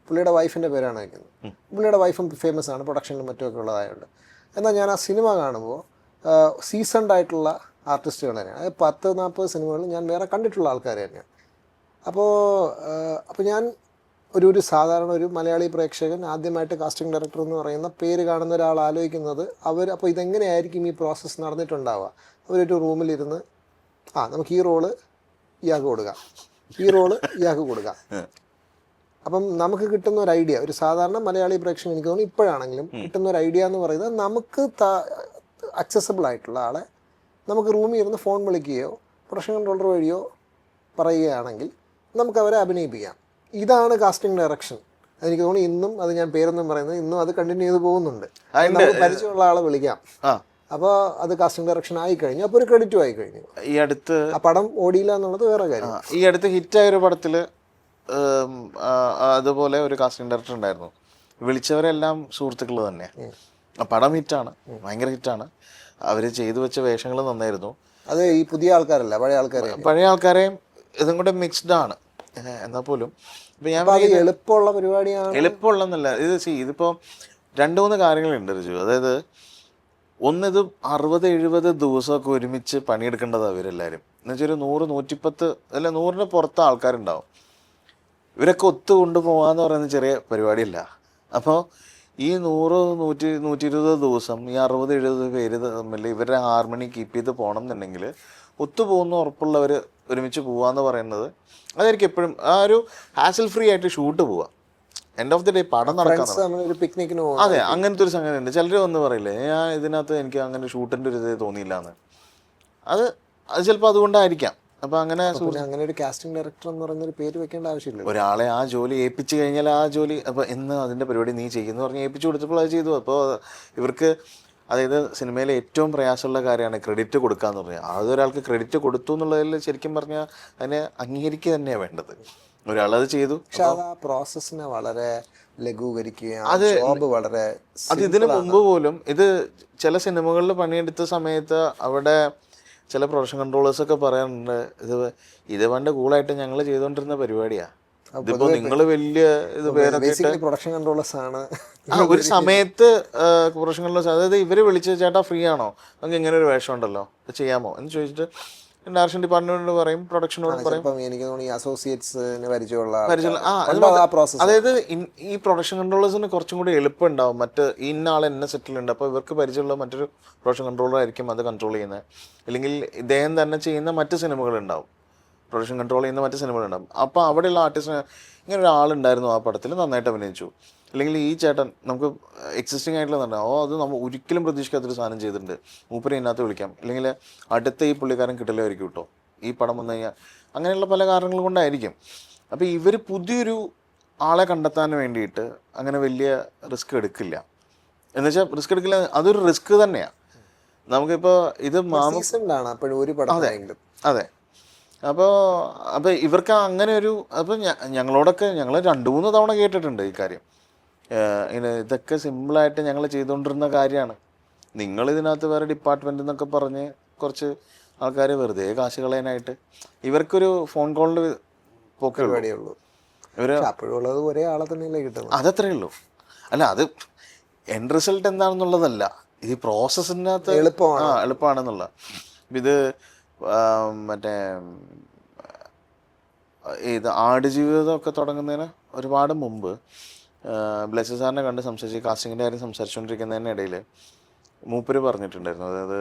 പുള്ളിയുടെ വൈഫിൻ്റെ പേരാണ് വയ്ക്കുന്നത്. പുള്ളിയുടെ വൈഫും ഫേമസ് ആണ്, പ്രൊഡക്ഷനിലും മറ്റുമൊക്കെ ഉള്ളതായതുകൊണ്ട്. എന്നാൽ ഞാൻ ആ സിനിമ കാണുമ്പോൾ സീസൺഡ് ആയിട്ടുള്ള ആർട്ടിസ്റ്റുകൾ തന്നെയാണ്. അതായത് 10-40 സിനിമകളിൽ ഞാൻ വേറെ കണ്ടിട്ടുള്ള ആൾക്കാർ തന്നെയാണ്. അപ്പോൾ ഞാൻ ഒരു സാധാരണ ഒരു മലയാളി പ്രേക്ഷകൻ ആദ്യമായിട്ട് കാസ്റ്റിംഗ് ഡയറക്ടർ എന്ന് പറയുന്ന പേര് കാണുന്ന ഒരാൾ ആലോചിക്കുന്നത് അപ്പോൾ ഇതെങ്ങനെയായിരിക്കും ഈ പ്രോസസ്സ് നടന്നിട്ടുണ്ടാവുക. അവരൊരു റൂമിലിരുന്ന് നമുക്ക് ഈ റോള് ഇയാൾക്ക് കൊടുക്കാം, ഈ റോള് ഇയാൾക്ക് കൊടുക്കാം. അപ്പം നമുക്ക് കിട്ടുന്ന ഒരു ഐഡിയ, ഒരു സാധാരണ മലയാളി പ്രേക്ഷകൻ എനിക്ക് തോന്നുന്നു ഇപ്പോഴാണെങ്കിലും കിട്ടുന്ന ഒരു ഐഡിയ എന്ന് പറയുന്നത്, നമുക്ക് അക്സസബിൾ ആയിട്ടുള്ള ആളെ നമുക്ക് റൂമിൽ ഇരുന്ന് ഫോൺ വിളിക്കുകയോ പ്രൊഡക്ഷൻ കൺട്രോളർ വഴിയോ പറയുകയാണെങ്കിൽ നമുക്ക് അവരെ അഭിനയിപ്പിക്കാം. ഇതാണ് കാസ്റ്റിംഗ് ഡയറക്ഷൻ. എനിക്ക് തോന്നുന്നു ഇന്നും അത് ഞാൻ പേരൊന്നും പറയുന്നത് ഇന്നും അത് കണ്ടിന്യൂ ചെയ്ത് പോകുന്നുണ്ട്. നമുക്ക് പരിചയമുള്ള ആളെ വിളിക്കാം, അപ്പോൾ അത് കാസ്റ്റിംഗ് ഡയറക്ഷൻ ആയി കഴിഞ്ഞു, അപ്പോൾ ഒരു ക്രെഡിറ്റും ആയി കഴിഞ്ഞു. ഈ അടുത്ത് ആ പടം ഓടിയില്ല എന്നുള്ളത് വേറെ കാര്യം. ഈ അടുത്ത് ഹിറ്റായൊരു പടത്തിൽ അതുപോലെ ഒരു കാസ്റ്റിംഗ് ഡയറക്ടർ ഉണ്ടായിരുന്നു. വിളിച്ചവരെല്ലാം സുഹൃത്തുക്കൾ തന്നെ. പടം ഹിറ്റാണ്, ഭയങ്കര ഹിറ്റാണ്. അവർ ചെയ്തു വെച്ച വേഷങ്ങൾ നന്നായിരുന്നു. അത് ഈ പുതിയ ആൾക്കാരല്ല, പഴയ ആൾക്കാരെയും ഇതും കൂടെ മിക്സ്ഡ് ആണ്. എന്നാൽ പോലും ഇപ്പം ഞാൻ എളുപ്പമുള്ള പരിപാടിയാണ്. എളുപ്പമുള്ളതെന്നല്ല, ഇതിപ്പോൾ 2-3 കാര്യങ്ങളുണ്ട് ഋജു. അതായത് ഇത് 60-70 ദിവസമൊക്കെ ഒരുമിച്ച് പണിയെടുക്കേണ്ടതാണ് അവരെല്ലാവരും. എന്നുവെച്ചാൽ ഒരു 100-110 അല്ല 100-ന് പുറത്ത് ആൾക്കാരുണ്ടാവും. ഇവരൊക്കെ കൊണ്ടുപോകാന്ന് പറയുന്നത് ചെറിയ പരിപാടിയല്ല. അപ്പോൾ ഈ 100-120 ദിവസം ഈ 60-70 പേര് തമ്മിൽ ഇവരുടെ ഹാർമണി കീപ്പ് ചെയ്ത് പോകണം എന്നുണ്ടെങ്കിൽ ഒത്തുപോകുന്ന ഉറപ്പുള്ളവർ ഒരുമിച്ച് പോവാന്ന് പറയുന്നത് അതായിരിക്കും എപ്പോഴും ആ ഒരു ഹാസൽ ഫ്രീ ആയിട്ട് ഷൂട്ട് പോവുക. എൻഡ് ഓഫ് ദി ഡേ പടം നടക്കാൻ അതെ, അങ്ങനത്തെ ഒരു സംഗതി ഉണ്ട്. ചിലർ വന്ന് പറയില്ലേ, ഞാൻ ഇതിനകത്ത് എനിക്ക് അങ്ങനെ ഷൂട്ടിൻ്റെ ഒരു ഇത് തോന്നിയില്ല എന്ന്. അത് ചിലപ്പോൾ അതുകൊണ്ടായിരിക്കാം. അപ്പോൾ അങ്ങനെ ഒരു കാസ്റ്റിംഗ് ഡയറക്ടർ എന്ന് പറയുന്ന ഒരു പേര് വെക്കേണ്ട ആവശ്യമില്ല. ഒരാളെ ആ ജോലി ഏൽപ്പിച്ച് കഴിഞ്ഞാൽ ആ ജോലി അപ്പോൾ എന്ന് അതിൻ്റെ പരിപാടി നീ ചെയ്യുന്നു പറഞ്ഞ് ഏൽപ്പിച്ചു കൊടുത്തപ്പോൾ അത് ചെയ്തു. അപ്പോൾ ഇവർക്ക് അതായത് സിനിമയിലെ ഏറ്റവും പ്രയാസമുള്ള കാര്യമാണ് ക്രെഡിറ്റ് കൊടുക്കുക എന്ന് പറഞ്ഞാൽ. അതൊരാൾക്ക് ക്രെഡിറ്റ് കൊടുത്തു എന്നുള്ളതിൽ ശരിക്കും പറഞ്ഞാൽ അതിനെ അംഗീകരിക്കുക തന്നെയാണ് വേണ്ടത്. ഒരാളത് ചെയ്തു. പക്ഷെ അത് ആ പ്രോസസ്സിനെ വളരെ ലഘൂകരിക്കുകയും അത് ജോബ് വളരെ അത് ഇതിനു മുമ്പ് പോലും ഇത് ചില സിനിമകളിൽ പണിയെടുത്ത സമയത്ത് അവിടെ ചില പ്രൊഡക്ഷൻ കൺട്രോളേഴ്സൊക്കെ പറയാറുണ്ട്, ഇത് പണ്ട് കൂളായിട്ട് ഞങ്ങൾ ചെയ്തുകൊണ്ടിരുന്ന പരിപാടിയാ, ഇതിപ്പോ നിങ്ങൾ വലിയ ഇത് പേരൊക്കെ ബേസിക്കലി പ്രൊഡക്ഷൻ കൺട്രോളേഴ്സ് ആണ്. ഒരു സമയത്ത് പ്രൊഡക്ഷൻ കൺട്രോളേഴ്സ്, അതായത് ഇവര് വിളിച്ച് ചേട്ടാ ഫ്രീ ആണോ, നമുക്ക് ഇങ്ങനെ ഒരു വേഷം ഉണ്ടല്ലോ അത് ചെയ്യാമോ എന്ന് ചോദിച്ചിട്ട് ഡയറക്ഷൻ ഡിപ്പാർട്ട്മെന്റിനോട് പറയും, പ്രൊഡക്ഷനോട് പറയും. എനിക്ക് തോന്നുന്നു ഈ അസോസിയേറ്റ്സിന് പരിചയമുള്ള പ്രോസസ്. അതായത് ഈ പ്രൊഡക്ഷൻ കൺട്രോളേഴ്സിന് കുറച്ചും കൂടി എളുപ്പം ഉണ്ടാവും. മറ്റ് ഇന്ന ആൾ എന്നെ സെറ്റിലുണ്ട്, അപ്പോൾ ഇവർക്ക് പരിചയമുള്ള മറ്റൊരു പ്രൊഡക്ഷൻ കൺട്രോളർ ആയിരിക്കും അത് കൺട്രോൾ ചെയ്യുന്നത്. അല്ലെങ്കിൽ ഇദ്ദേഹം തന്നെ ചെയ്യുന്ന മറ്റ് സിനിമകളുണ്ടാവും, പ്രൊഡക്ഷൻ കൺട്രോൾ ചെയ്യുന്ന മറ്റ് സിനിമകളുണ്ടാവും. അപ്പോൾ അവിടെയുള്ള ആർട്ടിസ്റ്റിന് ഇങ്ങനെ ഒരാളുണ്ടായിരുന്നു ആ പടത്തിൽ, നന്നായിട്ട് അഭിനയിച്ചു. അല്ലെങ്കിൽ ഈ ചേട്ടൻ നമുക്ക് എക്സിസ്റ്റിംഗ് ആയിട്ടുള്ള അത് നമ്മൾ ഒരിക്കലും പ്രതീക്ഷിക്കാത്തൊരു സാധനം ചെയ്തിട്ടുണ്ട്, മൂപ്പരെ ഇതിനകത്ത് വിളിക്കാം. അല്ലെങ്കിൽ അടുത്ത ഈ പുള്ളിക്കാരൻ കിട്ടലായിരിക്കും കേട്ടോ ഈ പടം വന്നു കഴിഞ്ഞാൽ. അങ്ങനെയുള്ള പല കാരണങ്ങൾ കൊണ്ടായിരിക്കും. അപ്പോൾ ഇവർ പുതിയൊരു ആളെ കണ്ടെത്താൻ വേണ്ടിയിട്ട് അങ്ങനെ വലിയ റിസ്ക് എടുക്കില്ല. എന്നുവെച്ചാൽ റിസ്ക് എടുക്കില്ല, അതൊരു റിസ്ക് തന്നെയാണ്. നമുക്കിപ്പോൾ ഇത് അതെ. അപ്പോൾ ഇവർക്ക് അങ്ങനെ ഒരു, അപ്പോൾ ഞങ്ങളോടൊക്കെ ഞങ്ങൾ 2-3 തവണ കേട്ടിട്ടുണ്ട് ഈ കാര്യം. ഇതൊക്കെ സിമ്പിളായിട്ട് ഞങ്ങൾ ചെയ്തുകൊണ്ടിരുന്ന കാര്യമാണ്, നിങ്ങളിതിനകത്ത് വേറെ ഡിപ്പാർട്ട്മെൻ്റ് എന്നൊക്കെ പറഞ്ഞ് കുറച്ച് ആൾക്കാർ വെറുതെ കാശ് കളയാനായിട്ട്. ഇവർക്കൊരു ഫോൺ കോളിൽ പോക്കേ ഉള്ളൂ. ഒരേ ആളെ തന്നെയല്ലേ കിട്ടുന്നത്, അതത്രേ ഉള്ളൂ. അല്ല, അത് എൻഡ് റിസൾട്ട് എന്താണെന്നുള്ളതല്ല, ഈ പ്രോസസ്സിനകത്ത് എളുപ്പമാണെന്നുള്ള. ഇത് മറ്റേ ഇത് ആടുജീവിതമൊക്കെ തുടങ്ങുന്നതിന് ഒരുപാട് മുമ്പ് ബ്ലെസ്സി സാറിനെ കണ്ട് സംസാരിച്ച് കാസ്റ്റിങ്ങിൻ്റെ കാര്യം സംസാരിച്ചുകൊണ്ടിരിക്കുന്നതിനിടയിൽ മൂപ്പര് പറഞ്ഞിട്ടുണ്ടായിരുന്നു, അതായത്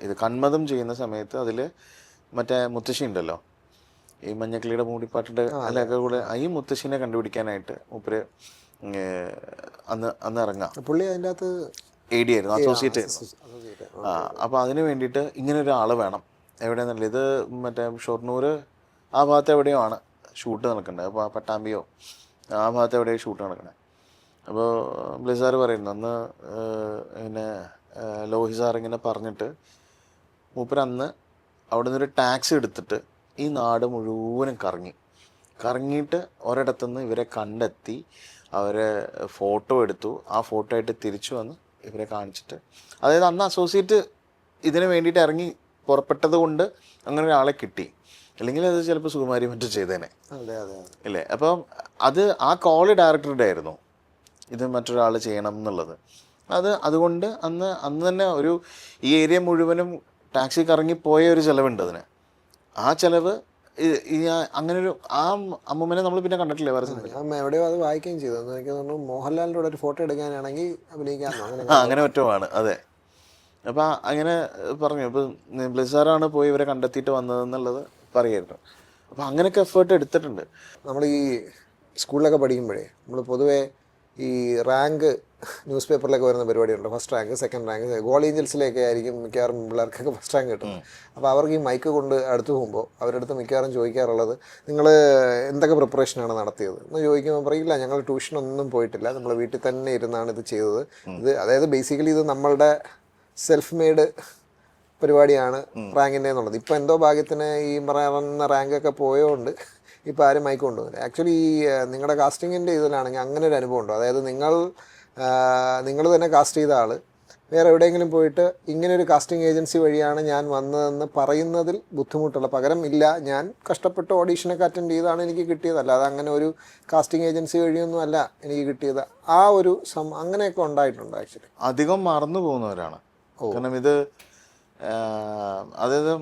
ഇത് കന്മതം ചെയ്യുന്ന സമയത്ത് അതിൽ മറ്റേ മുത്തശ്ശി ഉണ്ടല്ലോ, ഈ മഞ്ഞക്കിളിയുടെ മൂടിപ്പാട്ടിൻ്റെ അതിലൊക്കെ കൂടെ ഈ മുത്തശ്ശീനെ കണ്ടുപിടിക്കാനായിട്ട് മൂപ്പര് അന്ന് ഇറങ്ങാം. പുള്ളി അതിൻ്റെ അകത്ത് AD ആയിരുന്നു, അസോസിയേറ്റ് ആയിരുന്നു. അപ്പോൾ അതിന് വേണ്ടിയിട്ട് ഇങ്ങനെ ഒരാൾ വേണം. എവിടെയെന്നല്ല, ഇത് മറ്റേ ഷൊർണൂർ ആ ഭാഗത്ത് എവിടെയോ ആണ് ഷൂട്ട് നടക്കേണ്ടത്, അപ്പോൾ പട്ടാമ്പിയോ ആ ഭാഗത്ത് എവിടെയോ ഷൂട്ട് നടക്കണേ. അപ്പോൾ ബ്ലെസ്സി സാറ് പറയുന്നു, അന്ന് പിന്നെ ലോഹി സാർ ഇങ്ങനെ പറഞ്ഞിട്ട് മൂപ്പര് അന്ന് അവിടെ നിന്നൊരു ടാക്സി എടുത്തിട്ട് ഈ നാട് മുഴുവനും കറങ്ങിയിട്ട് ഒരിടത്തുനിന്ന് ഇവരെ കണ്ടെത്തി അവരെ ഫോട്ടോ എടുത്തു. ആ ഫോട്ടോ ആയിട്ട് തിരിച്ചു വന്ന് ഇവരെ കാണിച്ചിട്ട്, അതായത് അന്ന് അസോസിയേറ്റ് ഇതിന് വേണ്ടിയിട്ട് ഇറങ്ങി പുറപ്പെട്ടത് കൊണ്ട് അങ്ങനെ ഒരാളെ കിട്ടി. അല്ലെങ്കിൽ അത് ചിലപ്പോൾ സുകുമാരി മറ്റും ചെയ്തേനെ അല്ലേ. അപ്പം അത് ആ കോള് ഡയറക്ടറുടെ ആയിരുന്നു, ഇത് മറ്റൊരാൾ ചെയ്യണം എന്നുള്ളത്. അതുകൊണ്ട് അന്ന് തന്നെ ഒരു ഈ ഏരിയ മുഴുവനും ടാക്സി കറങ്ങിപ്പോയ ഒരു ചിലവുണ്ട് അതിന്. ആ ചിലവ് അങ്ങനൊരു ആ അമ്മൂമ്മനെ നമ്മൾ പിന്നെ കണ്ടിട്ടില്ലേ വേറെ സിനിമ എവിടെയോ അത് വായിക്കുകയും ചെയ്തു. എനിക്ക് തോന്നുന്നു മോഹൻലാലിൻ്റെ കൂടെ ഒരു ഫോട്ടോ എടുക്കാനാണെങ്കിൽ അഭിനയിക്കാമോ അങ്ങനെ പറ്റുമാണ്. അതെ. അപ്പം അങ്ങനെ പറഞ്ഞു. ഇപ്പം ബ്ലെസ്സി സാറാണ് പോയി ഇവരെ കണ്ടെത്തിയിട്ട് വന്നതെന്നുള്ളത് പറയായിരുന്നു. അപ്പം അങ്ങനെയൊക്കെ എഫേർട്ട് എടുത്തിട്ടുണ്ട്. നമ്മൾ ഈ സ്കൂളിലൊക്കെ പഠിക്കുമ്പോഴേ നമ്മൾ പൊതുവേ ഈ റാങ്ക് ന്യൂസ് പേപ്പറിലൊക്കെ വരുന്ന പരിപാടിയുണ്ട്, first rank, second rank. Goal ഏഞ്ചൽസിലേക്ക് ആയിരിക്കും മിക്കവാറും പിള്ളേർക്കൊക്കെ ഫസ്റ്റ് റാങ്ക് കിട്ടുന്നത്. അപ്പോൾ അവർക്ക് ഈ മൈക്ക് കൊണ്ട് അടുത്ത് പോകുമ്പോൾ അവരുടെ അടുത്ത് മിക്കവാറും ചോദിക്കാറുള്ളത്, നിങ്ങൾ എന്തൊക്കെ പ്രിപ്പറേഷനാണ് നടത്തിയത് എന്ന് ചോദിക്കുമ്പോൾ പറയില്ല, ഞങ്ങൾ ട്യൂഷനൊന്നും പോയിട്ടില്ല, നമ്മൾ വീട്ടിൽ തന്നെ ഇരുന്നാണ് ഇത് ചെയ്തത്. ഇത് അതായത് ബേസിക്കലി ഇത് നമ്മളുടെ സെൽഫ് മെയ്ഡ് പരിപാടിയാണ് റാങ്കിൻ്റെ എന്നുള്ളത്. ഇപ്പോൾ എന്തോ ഭാഗ്യത്തിന് ഈ പറയുന്ന റാങ്കൊക്കെ പോയതുകൊണ്ട് ഇപ്പോൾ ആരും മൈക്ക് കൊണ്ടുപോകുന്നില്ല. ആക്ച്വലി ഈ നിങ്ങളുടെ കാസ്റ്റിങ്ങിൻ്റെ ഇതിലാണെങ്കിൽ അങ്ങനെ ഒരു അനുഭവം ഉണ്ടോ? അതായത് നിങ്ങൾ തന്നെ കാസ്റ്റ് ചെയ്ത ആൾ വേറെ എവിടെയെങ്കിലും പോയിട്ട് ഇങ്ങനെ ഒരു കാസ്റ്റിംഗ് ഏജൻസി വഴിയാണ് ഞാൻ വന്നതെന്ന് പറയുന്നതിൽ ബുദ്ധിമുട്ടുള്ള, പകരം ഇല്ല, ഞാൻ കഷ്ടപ്പെട്ട് ഓഡീഷനൊക്കെ അറ്റൻഡ് ചെയ്താണ് എനിക്ക് കിട്ടിയത്, അല്ലാതെ അങ്ങനെ ഒരു കാസ്റ്റിംഗ് ഏജൻസി വഴിയൊന്നും അല്ല എനിക്ക് കിട്ടിയത്, ആ ഒരു അങ്ങനെയൊക്കെ ഉണ്ടായിട്ടുണ്ട്. ആക്ച്വലി അധികം മറന്നു പോകുന്നവരാണ്. കാരണം ഇത് അതായത്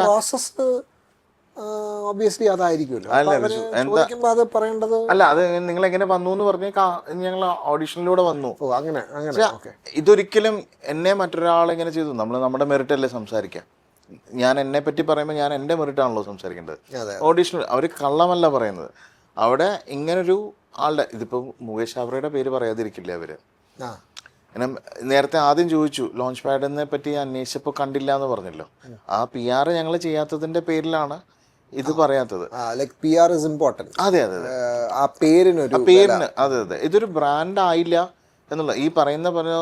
പ്രോസസ് ഒബ്വിയസ്ലി അതായിരിക്കുമല്ലോ. അല്ല, അത് നിങ്ങൾ എങ്ങനെ വന്നു എന്ന് പറഞ്ഞ് ഞങ്ങൾ ഓഡിഷനിലൂടെ വന്നു. അങ്ങനെ ഇതൊരിക്കലും എന്നെ മറ്റൊരാളെങ്ങനെ ചെയ്തു, നമ്മുടെ മെറിറ്റ് അല്ലേ സംസാരിക്കാം. ഞാൻ എന്നെ പറ്റി പറയുമ്പോൾ ഞാൻ എൻ്റെ മെറിറ്റാണല്ലോ സംസാരിക്കേണ്ടത്. ഓഡിഷനിൽ അവർ കള്ളമല്ല പറയുന്നത്. അവിടെ ഇങ്ങനൊരു ആളുടെ, ഇതിപ്പോൾ മുകേഷ് ആവറയുടെ പേര് പറയാതിരിക്കില്ല അവര്. പിന്നെ നേരത്തെ ആദ്യം ചോദിച്ചു ലോഞ്ച് പാഡിനെ പറ്റി അന്വേഷിച്ചപ്പോൾ കണ്ടില്ല എന്ന് പറഞ്ഞല്ലോ. ആ PR ഞങ്ങൾ ചെയ്യാത്തതിന്റെ പേരിലാണ് ഇത് പറയാത്തത്. അതെ ആ പേരിന് അതെ ഇതൊരു ബ്രാൻഡ് ആയില്ല എന്നുള്ള ഈ പറഞ്ഞ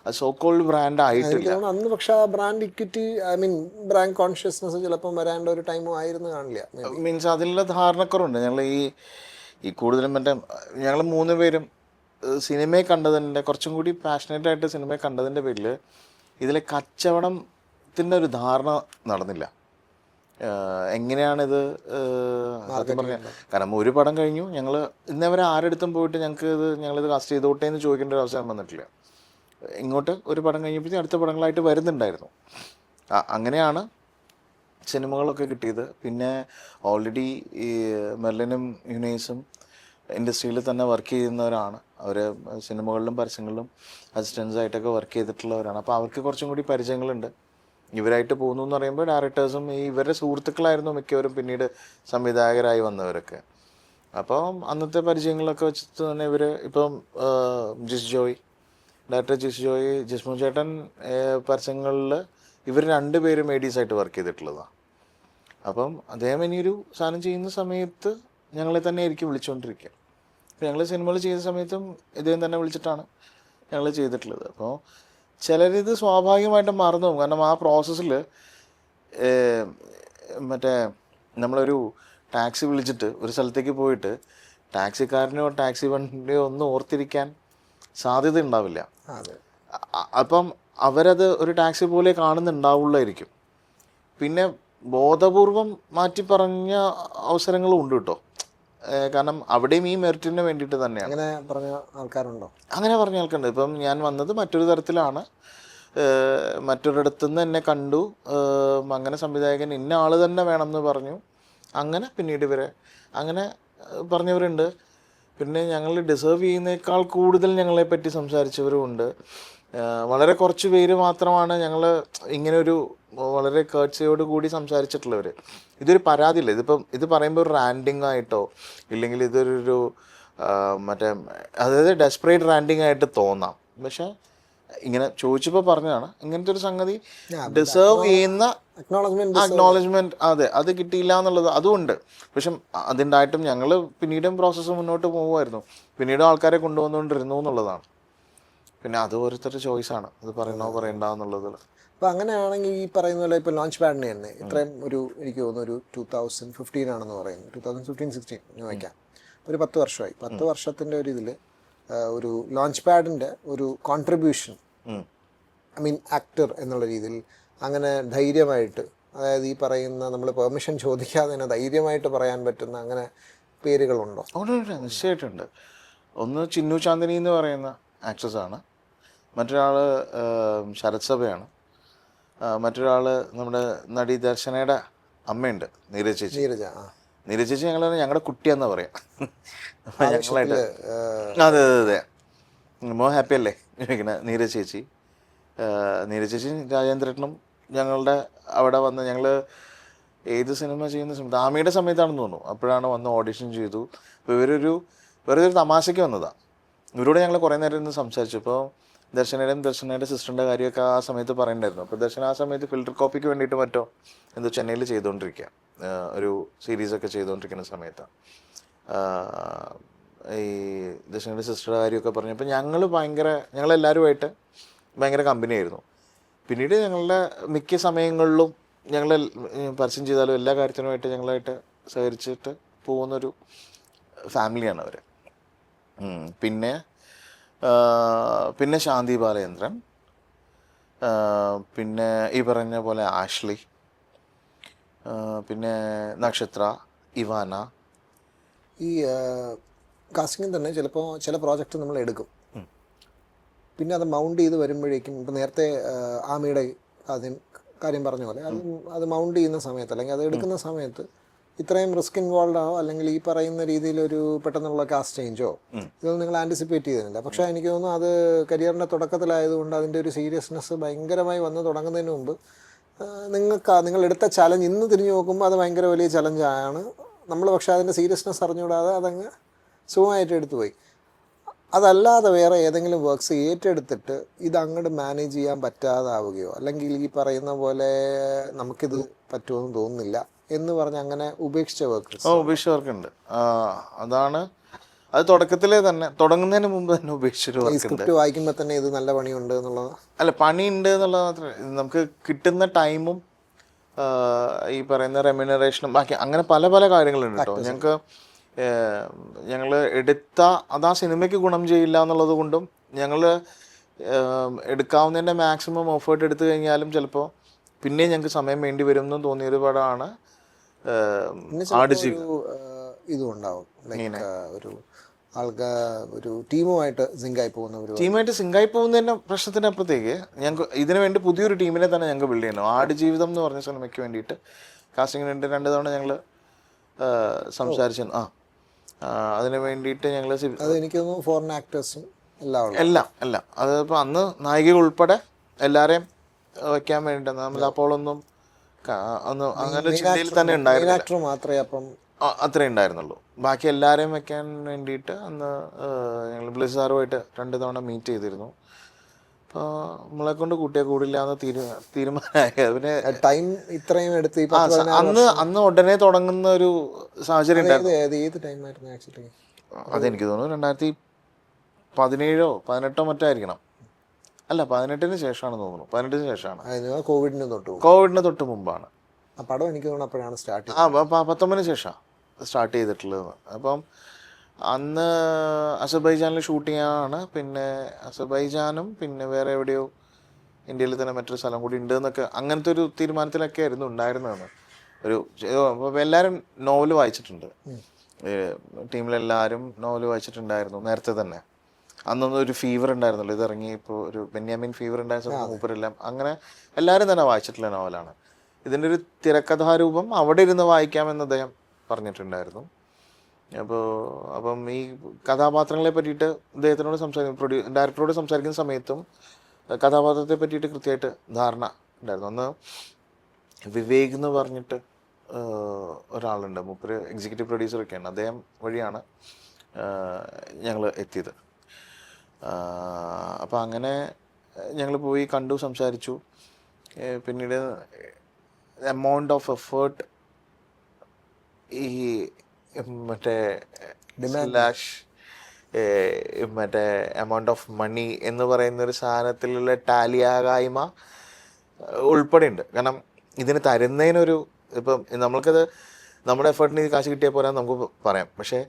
അത് സോ കോൾഡ് ബ്രാൻഡ് എനിക്ക് ആയിട്ടില്ല. തോന്നുന്നു അന്ന് പക്ഷെ ആ brand equity, I mean brand consciousness ചിലപ്പം വരേണ്ട ഒരു ടൈമും ആയിരുന്നു കാണില്ല. മീൻസ് അതിലുള്ള ധാരണക്കുറവുണ്ട്. ഞങ്ങൾ ഈ കൂടുതലും മറ്റേ ഞങ്ങൾ 3 പേരും സിനിമയെ കണ്ടതിൻ്റെ കുറച്ചും കൂടി പാഷനേറ്റ് ആയിട്ട് സിനിമയെ കണ്ടതിൻ്റെ പേരിൽ ഇതിലെ കച്ചവടത്തിൻ്റെ ഒരു ധാരണ നടന്നില്ല. എങ്ങനെയാണിത് സത്യം പറഞ്ഞാൽ, കാരണം ഒരു പടം കഴിഞ്ഞു, ഞങ്ങൾ ഇന്നേവരെ ആരെടുത്തും പോയിട്ട് ഞങ്ങളിത് കാസ്റ്റ് ചെയ്തോട്ടെ എന്ന് ചോദിക്കേണ്ട ഒരു അവസരം വന്നിട്ടില്ല. ഇങ്ങോട്ട് ഒരു പടം കഴിഞ്ഞപ്പോഴത്തേക്കും അടുത്ത പടങ്ങളായിട്ട് വരുന്നുണ്ടായിരുന്നു. അങ്ങനെയാണ് സിനിമകളൊക്കെ കിട്ടിയത്. പിന്നെ ഓൾറെഡി ഈ മെർലിനും യുനൈസും ഇൻഡസ്ട്രിയിൽ തന്നെ വർക്ക് ചെയ്യുന്നവരാണ്. അവർ സിനിമകളിലും പരസ്യങ്ങളിലും അസിസ്റ്റൻസായിട്ടൊക്കെ വർക്ക് ചെയ്തിട്ടുള്ളവരാണ്. അപ്പോൾ അവർക്ക് കുറച്ചും കൂടി പരിചയങ്ങളുണ്ട്. ഇവരായിട്ട് പോകുന്നു എന്ന് പറയുമ്പോൾ ഡയറക്ടേഴ്സും ഇവരുടെ സുഹൃത്തുക്കളായിരുന്നു മിക്കവരും പിന്നീട് സംവിധായകരായി വന്നവരൊക്കെ. അപ്പം അന്നത്തെ പരിചയങ്ങളൊക്കെ വെച്ചിട്ട് തന്നെ ഇവർ ഇപ്പം ഡയറക്ടർ ജിസ്മു ചേട്ടൻ പരസ്യങ്ങളിൽ ഇവർ 2 പേരും ADs-ആയിട്ട് വർക്ക് ചെയ്തിട്ടുള്ളതാണ്. അപ്പം അദ്ദേഹം ഇനിയൊരു സാധനം ചെയ്യുന്ന സമയത്ത് ഞങ്ങളെ തന്നെ ആയിരിക്കും വിളിച്ചുകൊണ്ടിരിക്കുക. അപ്പോൾ ഞങ്ങൾ സിനിമകൾ ചെയ്ത സമയത്തും ഇദ്ദേഹം തന്നെ വിളിച്ചിട്ടാണ് ഞങ്ങൾ ചെയ്തിട്ടുള്ളത്. അപ്പോൾ ചിലരിത് സ്വാഭാവികമായിട്ടും മറന്നു പോകും. കാരണം ആ പ്രോസസ്സിൽ മറ്റേ നമ്മളൊരു ടാക്സി വിളിച്ചിട്ട് ഒരു സ്ഥലത്തേക്ക് പോയിട്ട് ടാക്സിക്കാരനോ ടാക്സി വണ്ടിയോ ഒന്നും ഓർത്തിരിക്കാൻ സാധ്യത ഉണ്ടാവില്ല. അപ്പം അവരത് ഒരു ടാക്സി പോലെ കാണുന്നുണ്ടാവുള്ളായിരിക്കും. പിന്നെ ബോധപൂർവം മാറ്റി പറഞ്ഞ അവസരങ്ങളും ഉണ്ട് കേട്ടോ. കാരണം അവിടെയും ഈ മെറിറ്റിന് വേണ്ടിയിട്ട് തന്നെയാണ്. അങ്ങനെ പറഞ്ഞ ആൾക്കാരുണ്ടോ? അങ്ങനെ പറഞ്ഞ ആൾക്കുണ്ട്. ഇപ്പം ഞാൻ വന്നത് മറ്റൊരു തരത്തിലാണ്, മറ്റൊരിടത്തുനിന്ന് എന്നെ കണ്ടു, അങ്ങനെ സംവിധായകൻ ഇന്ന ആൾ തന്നെ വേണമെന്ന് പറഞ്ഞു, അങ്ങനെ പിന്നീട് ഇവരെ അങ്ങനെ പറഞ്ഞവരുണ്ട്. പിന്നെ ഞങ്ങൾ ഡിസേർവ് ചെയ്യുന്നേക്കാൾ കൂടുതൽ ഞങ്ങളെപ്പറ്റി സംസാരിച്ചവരുമുണ്ട്. വളരെ കുറച്ച് പേര് മാത്രമാണ് ഞങ്ങൾ ഇങ്ങനൊരു വളരെ കേർട്സിയോട് കൂടി സംസാരിച്ചിട്ടുള്ളവർ. ഇതൊരു പരാതിയില്ല. ഇത് പറയുമ്പോൾ ഒരു റാൻഡിങ് ആയിട്ടോ ഇല്ലെങ്കിൽ ഇതൊരു അതായത് ഡെസ്പറേറ്റ് റാൻഡിങ് ആയിട്ട് തോന്നാം. പക്ഷെ ഇങ്ങനെ ചോദിച്ചപ്പോൾ പറഞ്ഞതാണ് ഇങ്ങനത്തെ ഒരു സംഗതി ഡിസേർവ് ചെയ്യുന്ന അക്നോളജ്മെന്റ്, അതെ, അത് കിട്ടിയില്ല എന്നുള്ളത് അതുകൊണ്ട്. പക്ഷെ അതുണ്ടായിട്ടും ഞങ്ങൾ പിന്നീടും പ്രോസസ്സ് മുന്നോട്ട് പോകുമായിരുന്നു. പിന്നീടും ആൾക്കാരെ കൊണ്ടുവന്നുകൊണ്ടിരുന്നു എന്നുള്ളതാണ്. പിന്നെ അത് ഓരോരുത്തരുടെ ചോയ്സാണ്, അത് പറയണോ പറയണ്ട എന്നുള്ളത്. അപ്പോൾ അങ്ങനെയാണെങ്കിൽ ഈ പറയുന്ന പോലെ ഇപ്പോൾ ലോഞ്ച് പാഡിന് തന്നെ ഇത്രയും എനിക്ക് തോന്നുന്നു ഒരു 2015 ആണെന്ന് പറയുന്നത്, 2015-16 ഞാൻ വയ്ക്കാം, ഒരു 10 വർഷമായി. 10 വർഷത്തിൻ്റെ ഒരു ഇതിൽ ഒരു ലോഞ്ച് പാഡിൻ്റെ ഒരു കോൺട്രിബ്യൂഷൻ, ഐ മീൻ ആക്ടർ എന്നുള്ള രീതിയിൽ അങ്ങനെ ധൈര്യമായിട്ട്, അതായത് ഈ പറയുന്ന നമ്മൾ പെർമിഷൻ ചോദിക്കാതെ തന്നെ ധൈര്യമായിട്ട് പറയാൻ പറ്റുന്ന അങ്ങനെ പേരുകളുണ്ടോ? നിശ്ചയമായിട്ടുണ്ട്. ഒന്ന് ചിന്നു ചാന്ദിനി എന്ന് പറയുന്ന ആക്ട്രസ്സാണ്, മറ്റൊരാൾ ശരത് സഭയാണ്, മറ്റൊരാൾ നമ്മുടെ നടി ദർശനയുടെ അമ്മയുണ്ട്, നീരജ് ചേച്ചി. ഞങ്ങളുടെ കുട്ടിയെന്നാ പറയാം ഞങ്ങളായിട്ട്. അതെ അതെ അതെ, മോ ഹാപ്പി അല്ലേ ചോദിക്കണേ. നീരജ് ചേച്ചി രാജേന്ദ്രനും ഞങ്ങളുടെ അവിടെ വന്ന്, ഞങ്ങൾ ഏത് സിനിമ ചെയ്യുന്ന സമയത്ത് ആമിയുടെ സമയത്താണെന്ന് തോന്നുന്നു, അപ്പോഴാണ് വന്ന് ഓഡിഷൻ ചെയ്തു. അപ്പോൾ വെറുതെ ഒരു തമാശയ്ക്ക് വന്നതാണ്. ഇവരോട് ഞങ്ങൾ കുറേ നേരം ഇരുന്ന് സംസാരിച്ചു. അപ്പോൾ ദർശനയുടെ സിസ്റ്ററിൻ്റെ കാര്യമൊക്കെ ആ സമയത്ത് പറയണ്ടായിരുന്നു. അപ്പോൾ ദർശന ആ സമയത്ത് ഫിൽറ്റർ കോപ്പിക്ക് വേണ്ടിയിട്ട് മറ്റോ എന്തോ ചെന്നൈയിൽ ചെയ്തുകൊണ്ടിരിക്കുക, ഒരു സീരീസൊക്കെ ചെയ്തുകൊണ്ടിരിക്കുന്ന സമയത്താണ് ഈ ദർശനയുടെ സിസ്റ്ററുടെ കാര്യമൊക്കെ പറഞ്ഞു. അപ്പോൾ ഞങ്ങളെല്ലാവരുമായിട്ട് ഭയങ്കര കമ്പനിയായിരുന്നു. പിന്നീട് ഞങ്ങളുടെ മിക്ക സമയങ്ങളിലും ഞങ്ങൾ പരസ്യം ചെയ്താലും എല്ലാ കാര്യത്തിനുമായിട്ട് ഞങ്ങളായിട്ട് സഹകരിച്ചിട്ട് പോകുന്നൊരു ഫാമിലിയാണ് അവർ. പിന്നെ ശാന്തി ബാലചന്ദ്രൻ, പിന്നെ ഈ പറഞ്ഞ പോലെ ആഷ്ലി, പിന്നെ നക്ഷത്ര, ഇവാന. ഈ കാസ്റ്റിങ്ങിൽ തന്നെ ചിലപ്പോൾ ചില പ്രോജക്റ്റ് നമ്മൾ എടുക്കും, പിന്നെ അത് മൗണ്ട് ചെയ്ത് വരുമ്പോഴേക്കും, ഇപ്പം നേരത്തെ ആമിയുടെ കാര്യം പറഞ്ഞ പോലെ അത് മൗണ്ട് ചെയ്യുന്ന സമയത്ത് അല്ലെങ്കിൽ അത് എടുക്കുന്ന സമയത്ത് ഇത്രയും റിസ്ക് ഇൻവോൾവ് ആവോ അല്ലെങ്കിൽ ഈ പറയുന്ന രീതിയിലൊരു പെട്ടെന്നുള്ള കാസ്റ്റ് ചേഞ്ചോ ഇതൊന്നും നിങ്ങൾ ആൻറ്റിസിപ്പേറ്റ് ചെയ്തിരുന്നില്ല. പക്ഷേ എനിക്ക് തോന്നുന്നു അത് കരിയറിൻ്റെ തുടക്കത്തിലായതുകൊണ്ട് അതിൻ്റെ ഒരു സീരിയസ്നെസ് ഭയങ്കരമായി വന്ന് തുടങ്ങുന്നതിന് മുമ്പ് നിങ്ങൾ എടുത്ത ചലഞ്ച് ഇന്ന് തിരിഞ്ഞു നോക്കുമ്പോൾ അത് ഭയങ്കര വലിയ ചലഞ്ചാണ്. നമ്മൾ പക്ഷേ അതിൻ്റെ സീരിയസ്നെസ് അറിഞ്ഞുകൂടാതെ അതങ്ങ് സുഖമായിട്ട് എടുത്തുപോയി. അതല്ലാതെ വേറെ ഏതെങ്കിലും വർക്ക്സ് ഏറ്റെടുത്തിട്ട് ഇത് അങ്ങോട്ട് മാനേജ് ചെയ്യാൻ പറ്റാതാവുകയോ അല്ലെങ്കിൽ ഈ പറയുന്ന പോലെ നമുക്കിത് പറ്റുമെന്ന് തോന്നുന്നില്ല എന്ന് പറഞ്ഞ് അങ്ങനെ ഉപേക്ഷിച്ച വർക്കേഴ്സ്? ഉപേക്ഷിച്ച വർക്കുണ്ട്. അതാണ് അത് തുടക്കത്തിലെ തന്നെ തുടങ്ങുന്നതിന് മുമ്പ് തന്നെ ഉപേക്ഷിച്ചൊരു ഈ വർക്ക് ഉണ്ട്. സ്ക്രിപ്റ്റ് വായിക്കുമ്പോൾ തന്നെ ഇത് നല്ല പണിയുണ്ട് എന്നുള്ളത്. അല്ല, പണിയുണ്ട് എന്നുള്ളത് മാത്രമേ, നമുക്ക് കിട്ടുന്ന ടൈമും ഈ പറയുന്ന റെമ്യൂണറേഷനും ബാക്കി അങ്ങനെ പല പല കാര്യങ്ങളുണ്ട് കേട്ടോ. ഞങ്ങൾ എടുത്ത അതാ സിനിമയ്ക്ക് ഗുണം ചെയ്യില്ല എന്നുള്ളത് കൊണ്ടും ഞങ്ങൾ എടുക്കാവുന്നതിൻ്റെ മാക്സിമം എഫേർട്ട് എടുത്തു കഴിഞ്ഞാലും ചിലപ്പോൾ പിന്നെ ഞങ്ങൾക്ക് സമയം വേണ്ടി വരും എന്ന് തോന്നിയൊരു പടമാണ് ആടുജീവിതം. ഇതും ഉണ്ടാവും, ലൈക്ക് ഒരു ഒരു ടീമുമായിട്ട് സിങ്കായി പോകുന്ന ഒരു ടീമായിട്ട് സിങ്കായി പോകുന്നതിൻ്റെ പ്രശ്നത്തിനപ്പുറത്തേക്ക് ഞങ്ങൾക്ക് ഇതിനു വേണ്ടി പുതിയൊരു ടീമിനെ തന്നെ ഞങ്ങൾക്ക് ബിൽഡ് ചെയ്യണം. ആടുജീവിതം എന്ന് പറഞ്ഞ സിനിമയ്ക്ക് വേണ്ടിയിട്ട് കാസ്റ്റിംഗിന് വേണ്ടി 2 തവണ ഞങ്ങൾ സംസാരിച്ചു. അതിന് വേണ്ടിയിട്ട് ഞങ്ങൾ അത് എനിക്ക് തോന്നുന്നു ഫോറിൻ ആക്ടേഴ്സും എല്ലാം അതിപ്പോൾ അന്ന് നായിക ഉൾപ്പെടെ എല്ലാവരെയും വയ്ക്കാൻ വേണ്ടിയിട്ട് നമ്മൾ അപ്പോഴൊന്നും അങ്ങനെ ചിന്തയിൽ തന്നെ ഉണ്ടായിരുന്നു. മാത്രമേ അപ്പം അത്രേ ഉണ്ടായിരുന്നുള്ളൂ. ബാക്കി എല്ലാവരെയും വെക്കാൻ വേണ്ടിയിട്ട് അന്ന് ഞങ്ങൾ ബ്ലിസാറുമായിട്ട് 2 തവണ മീറ്റ് ചെയ്തിരുന്നു. അപ്പോൾ നമ്മളെ കൊണ്ട് കൂട്ടിയാൽ കൂടില്ല എന്ന് തീരുമാനമായി. പിന്നെ ടൈം ഇത്രയും എടുത്ത് അന്ന് ഉടനെ തുടങ്ങുന്ന ഒരു സാഹചര്യം ഉണ്ടായിരുന്നു. ഏത് ടൈമായിരുന്നു ആക്ച്വലി? അതെനിക്ക് തോന്നുന്നു 2017 18 മറ്റോ ആയിരിക്കണം. അല്ല, 18-ന് ശേഷമാണെന്ന് തോന്നുന്നു. 18-ന് ശേഷമാണ്. കോവിഡിന് തൊട്ട് മുമ്പാണ് പടം എനിക്ക് തോന്നുന്നു. അപ്പോഴാണ് സ്റ്റാർട്ട് 19-ന് ശേഷമാണ് സ്റ്റാർട്ട് ചെയ്തിട്ടുള്ളത്. അപ്പം അന്ന് അസർബൈജാനിൽ ഷൂട്ടിംഗ് ആണ്. പിന്നെ അസർബൈജാനും പിന്നെ വേറെ എവിടെയോ ഇന്ത്യയിൽ തന്നെ മറ്റൊരു സ്ഥലം കൂടി ഉണ്ട് എന്നൊക്കെ അങ്ങനത്തെ ഒരു തീരുമാനത്തിലൊക്കെ ആയിരുന്നു ഉണ്ടായിരുന്നതെന്ന്. അപ്പോൾ എല്ലാവരും നോവൽ വായിച്ചിട്ടുണ്ട്. ടീമിലെല്ലാവരും നോവൽ വായിച്ചിട്ടുണ്ടായിരുന്നു നേരത്തെ തന്നെ. അന്നൊന്നും ഒരു ഫീവർ ഉണ്ടായിരുന്നല്ലോ, ഇതിറങ്ങി ഇപ്പോൾ ഒരു ബെന്യാമിൻ ഫീവർ ഉണ്ടായ സമയത്ത് മൂപ്പരെല്ലാം അങ്ങനെ എല്ലാവരും തന്നെ വായിച്ചിട്ടുള്ള നോവലാണ്. ഇതിൻ്റെ ഒരു തിരക്കഥാരൂപം അവിടെ ഇരുന്ന് വായിക്കാമെന്ന് അദ്ദേഹം പറഞ്ഞിട്ടുണ്ടായിരുന്നു. അപ്പം ഈ കഥാപാത്രങ്ങളെ പറ്റിയിട്ട് അദ്ദേഹത്തിനോട് ഡയറക്ടറോട് സംസാരിക്കുന്ന സമയത്തും കഥാപാത്രത്തെ പറ്റിയിട്ട് കൃത്യമായിട്ട് ധാരണ ഉണ്ടായിരുന്നു. അന്ന് വിവേക് എന്ന് പറഞ്ഞിട്ട് ഒരാളുണ്ട്, മൂപ്പര് എക്സിക്യൂട്ടീവ് പ്രൊഡ്യൂസറൊക്കെയാണ്. അദ്ദേഹം വഴിയാണ് ഞങ്ങൾ എത്തിയത്. അപ്പം അങ്ങനെ ഞങ്ങൾ പോയി കണ്ടു, സംസാരിച്ചു. പിന്നീട് എമൗണ്ട് ഓഫ് എഫേർട്ട് ഈ മറ്റേ മറ്റേ എമൗണ്ട് ഓഫ് മണി എന്ന് പറയുന്നൊരു സാധനത്തിലുള്ള ടാലിയാകായ്മ ഉൾപ്പെടെ ഉണ്ട്. കാരണം ഇതിന് തരുന്നതിനൊരു ഇപ്പം നമ്മൾക്കത് നമ്മുടെ എഫേർട്ടിന് ഇത് കാശ് കിട്ടിയാൽ പോരാ നമുക്ക് പറയാം. പക്ഷേ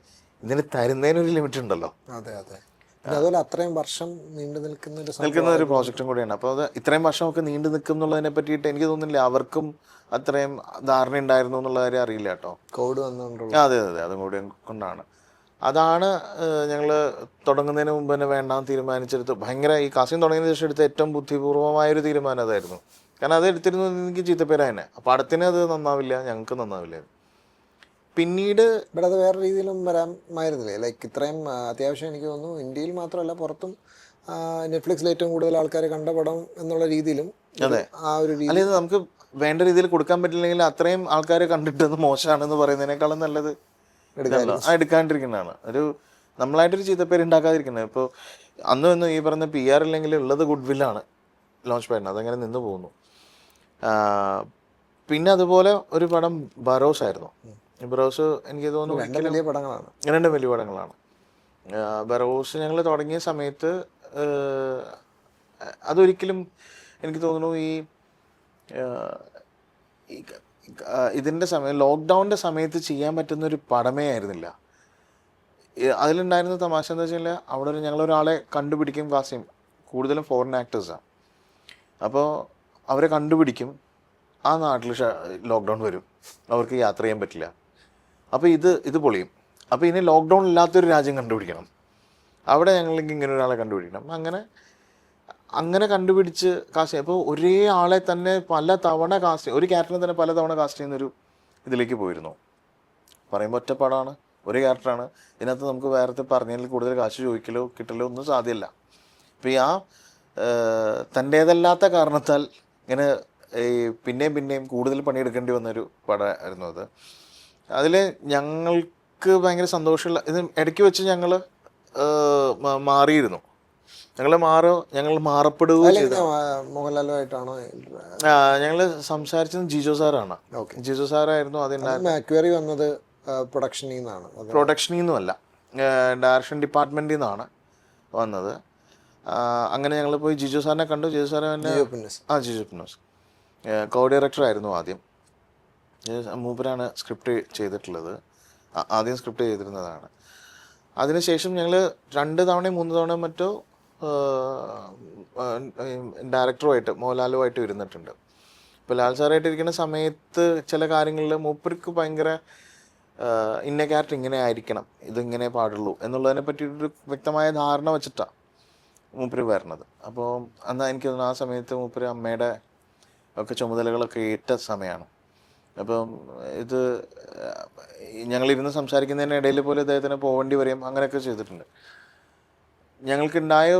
ഇതിന് തരുന്നതിനൊരു ലിമിറ്റ് ഉണ്ടല്ലോ. അതുപോലെ അത്രയും വർഷം നീണ്ടു നിൽക്കുന്ന ഒരു പ്രോജക്റ്റും കൂടിയാണ്. അപ്പോൾ അത് ഇത്രയും വർഷമൊക്കെ നീണ്ടു നിൽക്കും എന്നുള്ളതിനെ പറ്റിയിട്ട് എനിക്ക് തോന്നുന്നില്ല അവർക്കും അത്രയും ധാരണ ഉണ്ടായിരുന്നു എന്നുള്ള കാര്യം അറിയില്ല കേട്ടോ. കോവിഡ് വന്നുകൊണ്ടുള്ള അതെ അതും കൂടി കൊണ്ടാണ്. അതാണ് ഞങ്ങൾ തുടങ്ങുന്നതിന് മുമ്പ് തന്നെ വേണ്ടാന്ന് തീരുമാനിച്ചെടുത്ത് ഭയങ്കര ഈ കാസ്റ്റിംഗ് തുടങ്ങിയതിന് ശേഷം എടുത്ത ഏറ്റവും ബുദ്ധിപൂർവമായൊരു തീരുമാനം അതായിരുന്നു. കാരണം അത് എടുത്തിരുന്നു എനിക്ക് ചീത്തപ്പേരായനെ. പടത്തിന് അത് നന്നാവില്ല, ഞങ്ങൾക്ക് നന്നാവില്ല. പിന്നീട് ഇവിടെ അത് വേറെ രീതിയിലും വരാമായിരുന്നില്ലേ? ലൈക്ക് ഇത്രയും അത്യാവശ്യം എനിക്ക് തോന്നുന്നു ഇന്ത്യയിൽ മാത്രമല്ല പുറത്തും നെറ്റ്ഫ്ലിക്സിൽ ഏറ്റവും കൂടുതൽ ആൾക്കാർ കണ്ട പടം എന്നുള്ള രീതിയിലും ആ ഒരു അല്ലെങ്കിൽ നമുക്ക് വേണ്ട രീതിയിൽ കൊടുക്കാൻ പറ്റില്ലെങ്കിൽ അത്രയും ആൾക്കാരെ കണ്ടിട്ടത് മോശമാണെന്ന് പറയുന്നതിനേക്കാളും നല്ലത് എടുക്കാണ്ടിരിക്കുന്നതാണ്. ഒരു നമ്മളായിട്ടൊരു ചീത്തപ്പേര് ഉണ്ടാക്കാതിരിക്കുന്നത്. ഇപ്പോൾ അന്നും ഈ പറഞ്ഞ PR ഇല്ലെങ്കിൽ ഉള്ളത് ഗുഡ് വില്ലാണ് ലോഞ്ച് പാഡിന്, അതങ്ങനെ നിന്ന് പോകുന്നു. പിന്നെ അതുപോലെ ഒരു പടം ബറോസ് ആയിരുന്നു. ബറോസ് എനിക്ക് തോന്നുന്നു 2 വലിയ പടങ്ങളാണ്. 2 വലിയ പടങ്ങളാണ്. ബറോസ് ഞങ്ങൾ തുടങ്ങിയ സമയത്ത് അതൊരിക്കലും എനിക്ക് തോന്നുന്നു ഈ ഇതിൻ്റെ സമയം ലോക്ക്ഡൗണിൻ്റെ സമയത്ത് ചെയ്യാൻ പറ്റുന്നൊരു പടമേ ആയിരുന്നില്ല. അതിലുണ്ടായിരുന്ന തമാശ എന്താ വെച്ചാൽ അവിടെ ഞങ്ങളൊരാളെ കണ്ടുപിടിക്കും, കാസ്റ്റിംഗ് കൂടുതലും ഫോറിൻ ആക്ടേഴ്സാണ്. അപ്പോൾ അവരെ കണ്ടുപിടിക്കും, ആ നാട്ടിൽ ലോക്ക്ഡൗൺ വരും, അവർക്ക് യാത്ര ചെയ്യാൻ പറ്റില്ല. അപ്പോൾ ഇത് പൊളിയും. അപ്പോൾ ഇനി ലോക്ക്ഡൗൺ ഇല്ലാത്തൊരു രാജ്യം കണ്ടുപിടിക്കണം, അവിടെ ഞങ്ങൾക്ക് ഇങ്ങനെ ഒരാളെ കണ്ടുപിടിക്കണം. അങ്ങനെ കണ്ടുപിടിച്ച് കാസ്റ്റ്. അപ്പോൾ ഒരേ ആളെ തന്നെ പല തവണ കാസ്റ്റ്, ഒരു ക്യാരക്ടറിനെ തന്നെ പല തവണ കാസ്റ്റ് ചെയ്യുന്നൊരു ഇതിലേക്ക് പോയിരുന്നു. പറയുമ്പോൾ ഒറ്റപ്പാടാണ്, ഒരു ക്യാരക്ടറാണ്. ഇതിനകത്ത് നമുക്ക് വേറെ പറഞ്ഞതിൽ കൂടുതൽ കാശ് ചോദിക്കലോ കിട്ടലോ ഒന്നും സാധ്യമല്ല. അപ്പോൾ ആ തൻ്റേതല്ലാത്ത കാരണത്താൽ ഇങ്ങനെ ഈ പിന്നെയും കൂടുതൽ പണിയെടുക്കേണ്ടി വന്നൊരു പടമായിരുന്നു അത്. അതിൽ ഞങ്ങൾക്ക് ഭയങ്കര സന്തോഷമുള്ള ഇത് ഇടയ്ക്ക് വെച്ച് ഞങ്ങൾ മാറിയിരുന്നു. ഞങ്ങൾ മാറപ്പെടുകയോ ചെയ്തു. മോഹൻലാലുമായിട്ടാണോ ഞങ്ങൾ സംസാരിച്ചത്? ജിജോ സാറാണ്. ജിജോ സാറായിരുന്നു അതുണ്ടായിരുന്നു. വന്നത് പ്രൊഡക്ഷനിൽ നിന്നാണ്. പ്രൊഡക്ഷനിൽ നിന്നും അല്ല, ഡയറക്ഷൻ ഡിപ്പാർട്ട്മെൻറ്റിൽ നിന്നാണ് വന്നത്. അങ്ങനെ ഞങ്ങൾ പോയി ജിജു സാറിനെ കണ്ടു. ജിജു സാറ് തന്നെ ജിജു പിന്നോസ് കോ ഡയറക്ടർ ആയിരുന്നു ആദ്യം. മൂപ്പരാണ് സ്ക്രിപ്റ്റ് ചെയ്തിട്ടുള്ളത്, ആദ്യം സ്ക്രിപ്റ്റ് ചെയ്തിരുന്നതാണ്. അതിനുശേഷം ഞങ്ങൾ 2 തവണയും 3 തവണയും മറ്റോ ഡയറക്ടറുമായിട്ട് മോഹൻലാലുമായിട്ട് ഇരുന്നിട്ടുണ്ട്. ഇപ്പോൾ ലാൽ സാറായിട്ട് ഇരിക്കുന്ന സമയത്ത് ചില കാര്യങ്ങളിൽ മൂപ്പർക്ക് ഭയങ്കര ഇന്ന ക്യാരക്ടർ ഇങ്ങനെ ആയിരിക്കണം, ഇതിങ്ങനെ പാടുള്ളൂ എന്നുള്ളതിനെ പറ്റിയൊരു വ്യക്തമായ ധാരണ വെച്ചിട്ടാണ് മൂപ്പര് വരണത്. അപ്പോൾ എന്നാൽ എനിക്ക് തോന്നുന്നു ആ സമയത്ത് മൂപ്പര് അമ്മയുടെ ഒക്കെ ചുമതലകളൊക്കെ ഏറ്റ സമയമാണ്. അപ്പം ഇത് ഞങ്ങളിരുന്ന് സംസാരിക്കുന്നതിനിടയിൽ പോലും അദ്ദേഹത്തിന് പോകേണ്ടി വരികയും അങ്ങനെയൊക്കെ ചെയ്തിട്ടുണ്ട്. ഞങ്ങൾക്കുണ്ടായ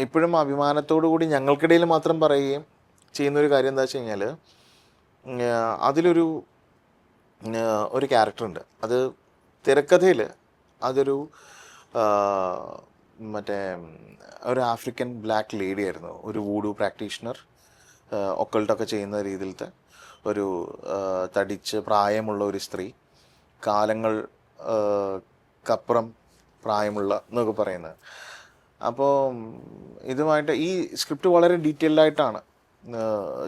ഇപ്പോഴും അഭിമാനത്തോടു കൂടി ഞങ്ങൾക്കിടയിൽ മാത്രം പറയുകയും ചെയ്യുന്നൊരു കാര്യം എന്താ വെച്ച് കഴിഞ്ഞാൽ, അതിലൊരു ക്യാരക്ടറുണ്ട്. അത് തിരക്കഥയിൽ അതൊരു മറ്റേ ഒരു ആഫ്രിക്കൻ ബ്ലാക്ക് ലേഡി ആയിരുന്നു, ഒരു വൂഡു പ്രാക്ടീഷണർ, ഒക്കൾട്ടൊക്കെ ചെയ്യുന്ന രീതിയിലത്തെ ഒരു തടിച്ച് പ്രായമുള്ള ഒരു സ്ത്രീ, കാലങ്ങൾക്കപ്പുറം പ്രായമുള്ള എന്നൊക്കെ പറയുന്നത്. അപ്പോൾ ഇതുമായിട്ട് ഈ സ്ക്രിപ്റ്റ് വളരെ ഡീറ്റെയിൽഡായിട്ടാണ്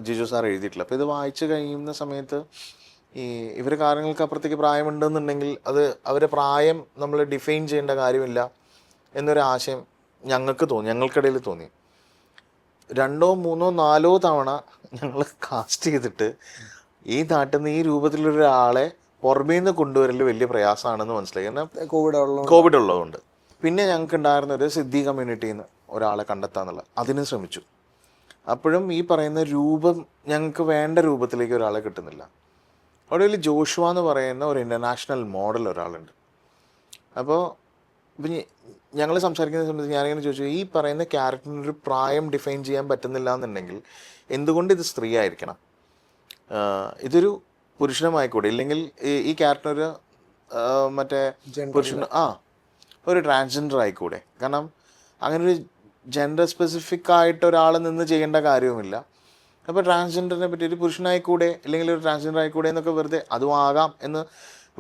ജിജു സാർ എഴുതിയിട്ടുള്ളത്. അപ്പോൾ ഇത് വായിച്ചു കഴിയുന്ന സമയത്ത് ഇവർ കാര്യങ്ങൾക്ക് അപ്പുറത്തേക്ക് പ്രായമുണ്ടെന്നുണ്ടെങ്കിൽ അത് അവരെ പ്രായം നമ്മൾ ഡിഫൈൻ ചെയ്യേണ്ട കാര്യമില്ല എന്നൊരു ആശയം ഞങ്ങൾക്കിടയിൽ തോന്നി. 2, 3, 4 തവണ ഞങ്ങൾ കാസ്റ്റ് ചെയ്തിട്ട് ഈ നാട്ടിൽ നിന്ന് ഈ രൂപത്തിലൊരാളെ പുറമേ നിന്ന് കൊണ്ടുവരൽ വലിയ പ്രയാസമാണെന്ന് മനസ്സിലായി. കാരണം കോവിഡ് ഉള്ളതുകൊണ്ട്. പിന്നെ ഞങ്ങൾക്ക് ഉണ്ടായിരുന്ന ഒരു സിദ്ധി കമ്മ്യൂണിറ്റിയിൽ നിന്ന് ഒരാളെ കണ്ടെത്താന്നുള്ള അതിന് ശ്രമിച്ചു. അപ്പോഴും ഈ പറയുന്ന രൂപം ഞങ്ങൾക്ക് വേണ്ട രൂപത്തിലേക്ക് ഒരാളെ കിട്ടുന്നില്ല. അവിടെ ജോഷുവ എന്ന് പറയുന്ന ഒരു ഇൻ്റർനാഷണൽ മോഡൽ ഒരാളുണ്ട്. അപ്പോൾ ഇപ്പം ഞങ്ങൾ സംസാരിക്കുന്ന സമയത്ത് ഞാനിങ്ങനെ ചോദിച്ചു, ഈ പറയുന്ന ക്യാരക്ടറിനൊരു പ്രായം ഡിഫൈൻ ചെയ്യാൻ പറ്റുന്നില്ല എന്നുണ്ടെങ്കിൽ എന്തുകൊണ്ട് ഇത് സ്ത്രീ ആയിരിക്കണം? ഇതൊരു പുരുഷനുമായിക്കൂടെ? ഇല്ലെങ്കിൽ ഈ ക്യാരക്ടർ മറ്റേ പുരുഷൻ ഒരു ട്രാൻസ്ജെൻഡർ ആയിക്കൂടെ? കാരണം അങ്ങനെ ഒരു ജെൻഡർ സ്പെസിഫിക് ആയിട്ട് ഒരാൾ നിന്ന് ചെയ്യേണ്ട കാര്യവുമില്ല. അപ്പോൾ ട്രാൻസ്ജെൻഡറിനെ പറ്റി ഒരു പുരുഷനായിക്കൂടെ അല്ലെങ്കിൽ ഒരു ട്രാൻസ്ജെൻഡർ ആയിക്കൂടെ എന്നൊക്കെ വെറുതെ അതും ആകാം എന്ന്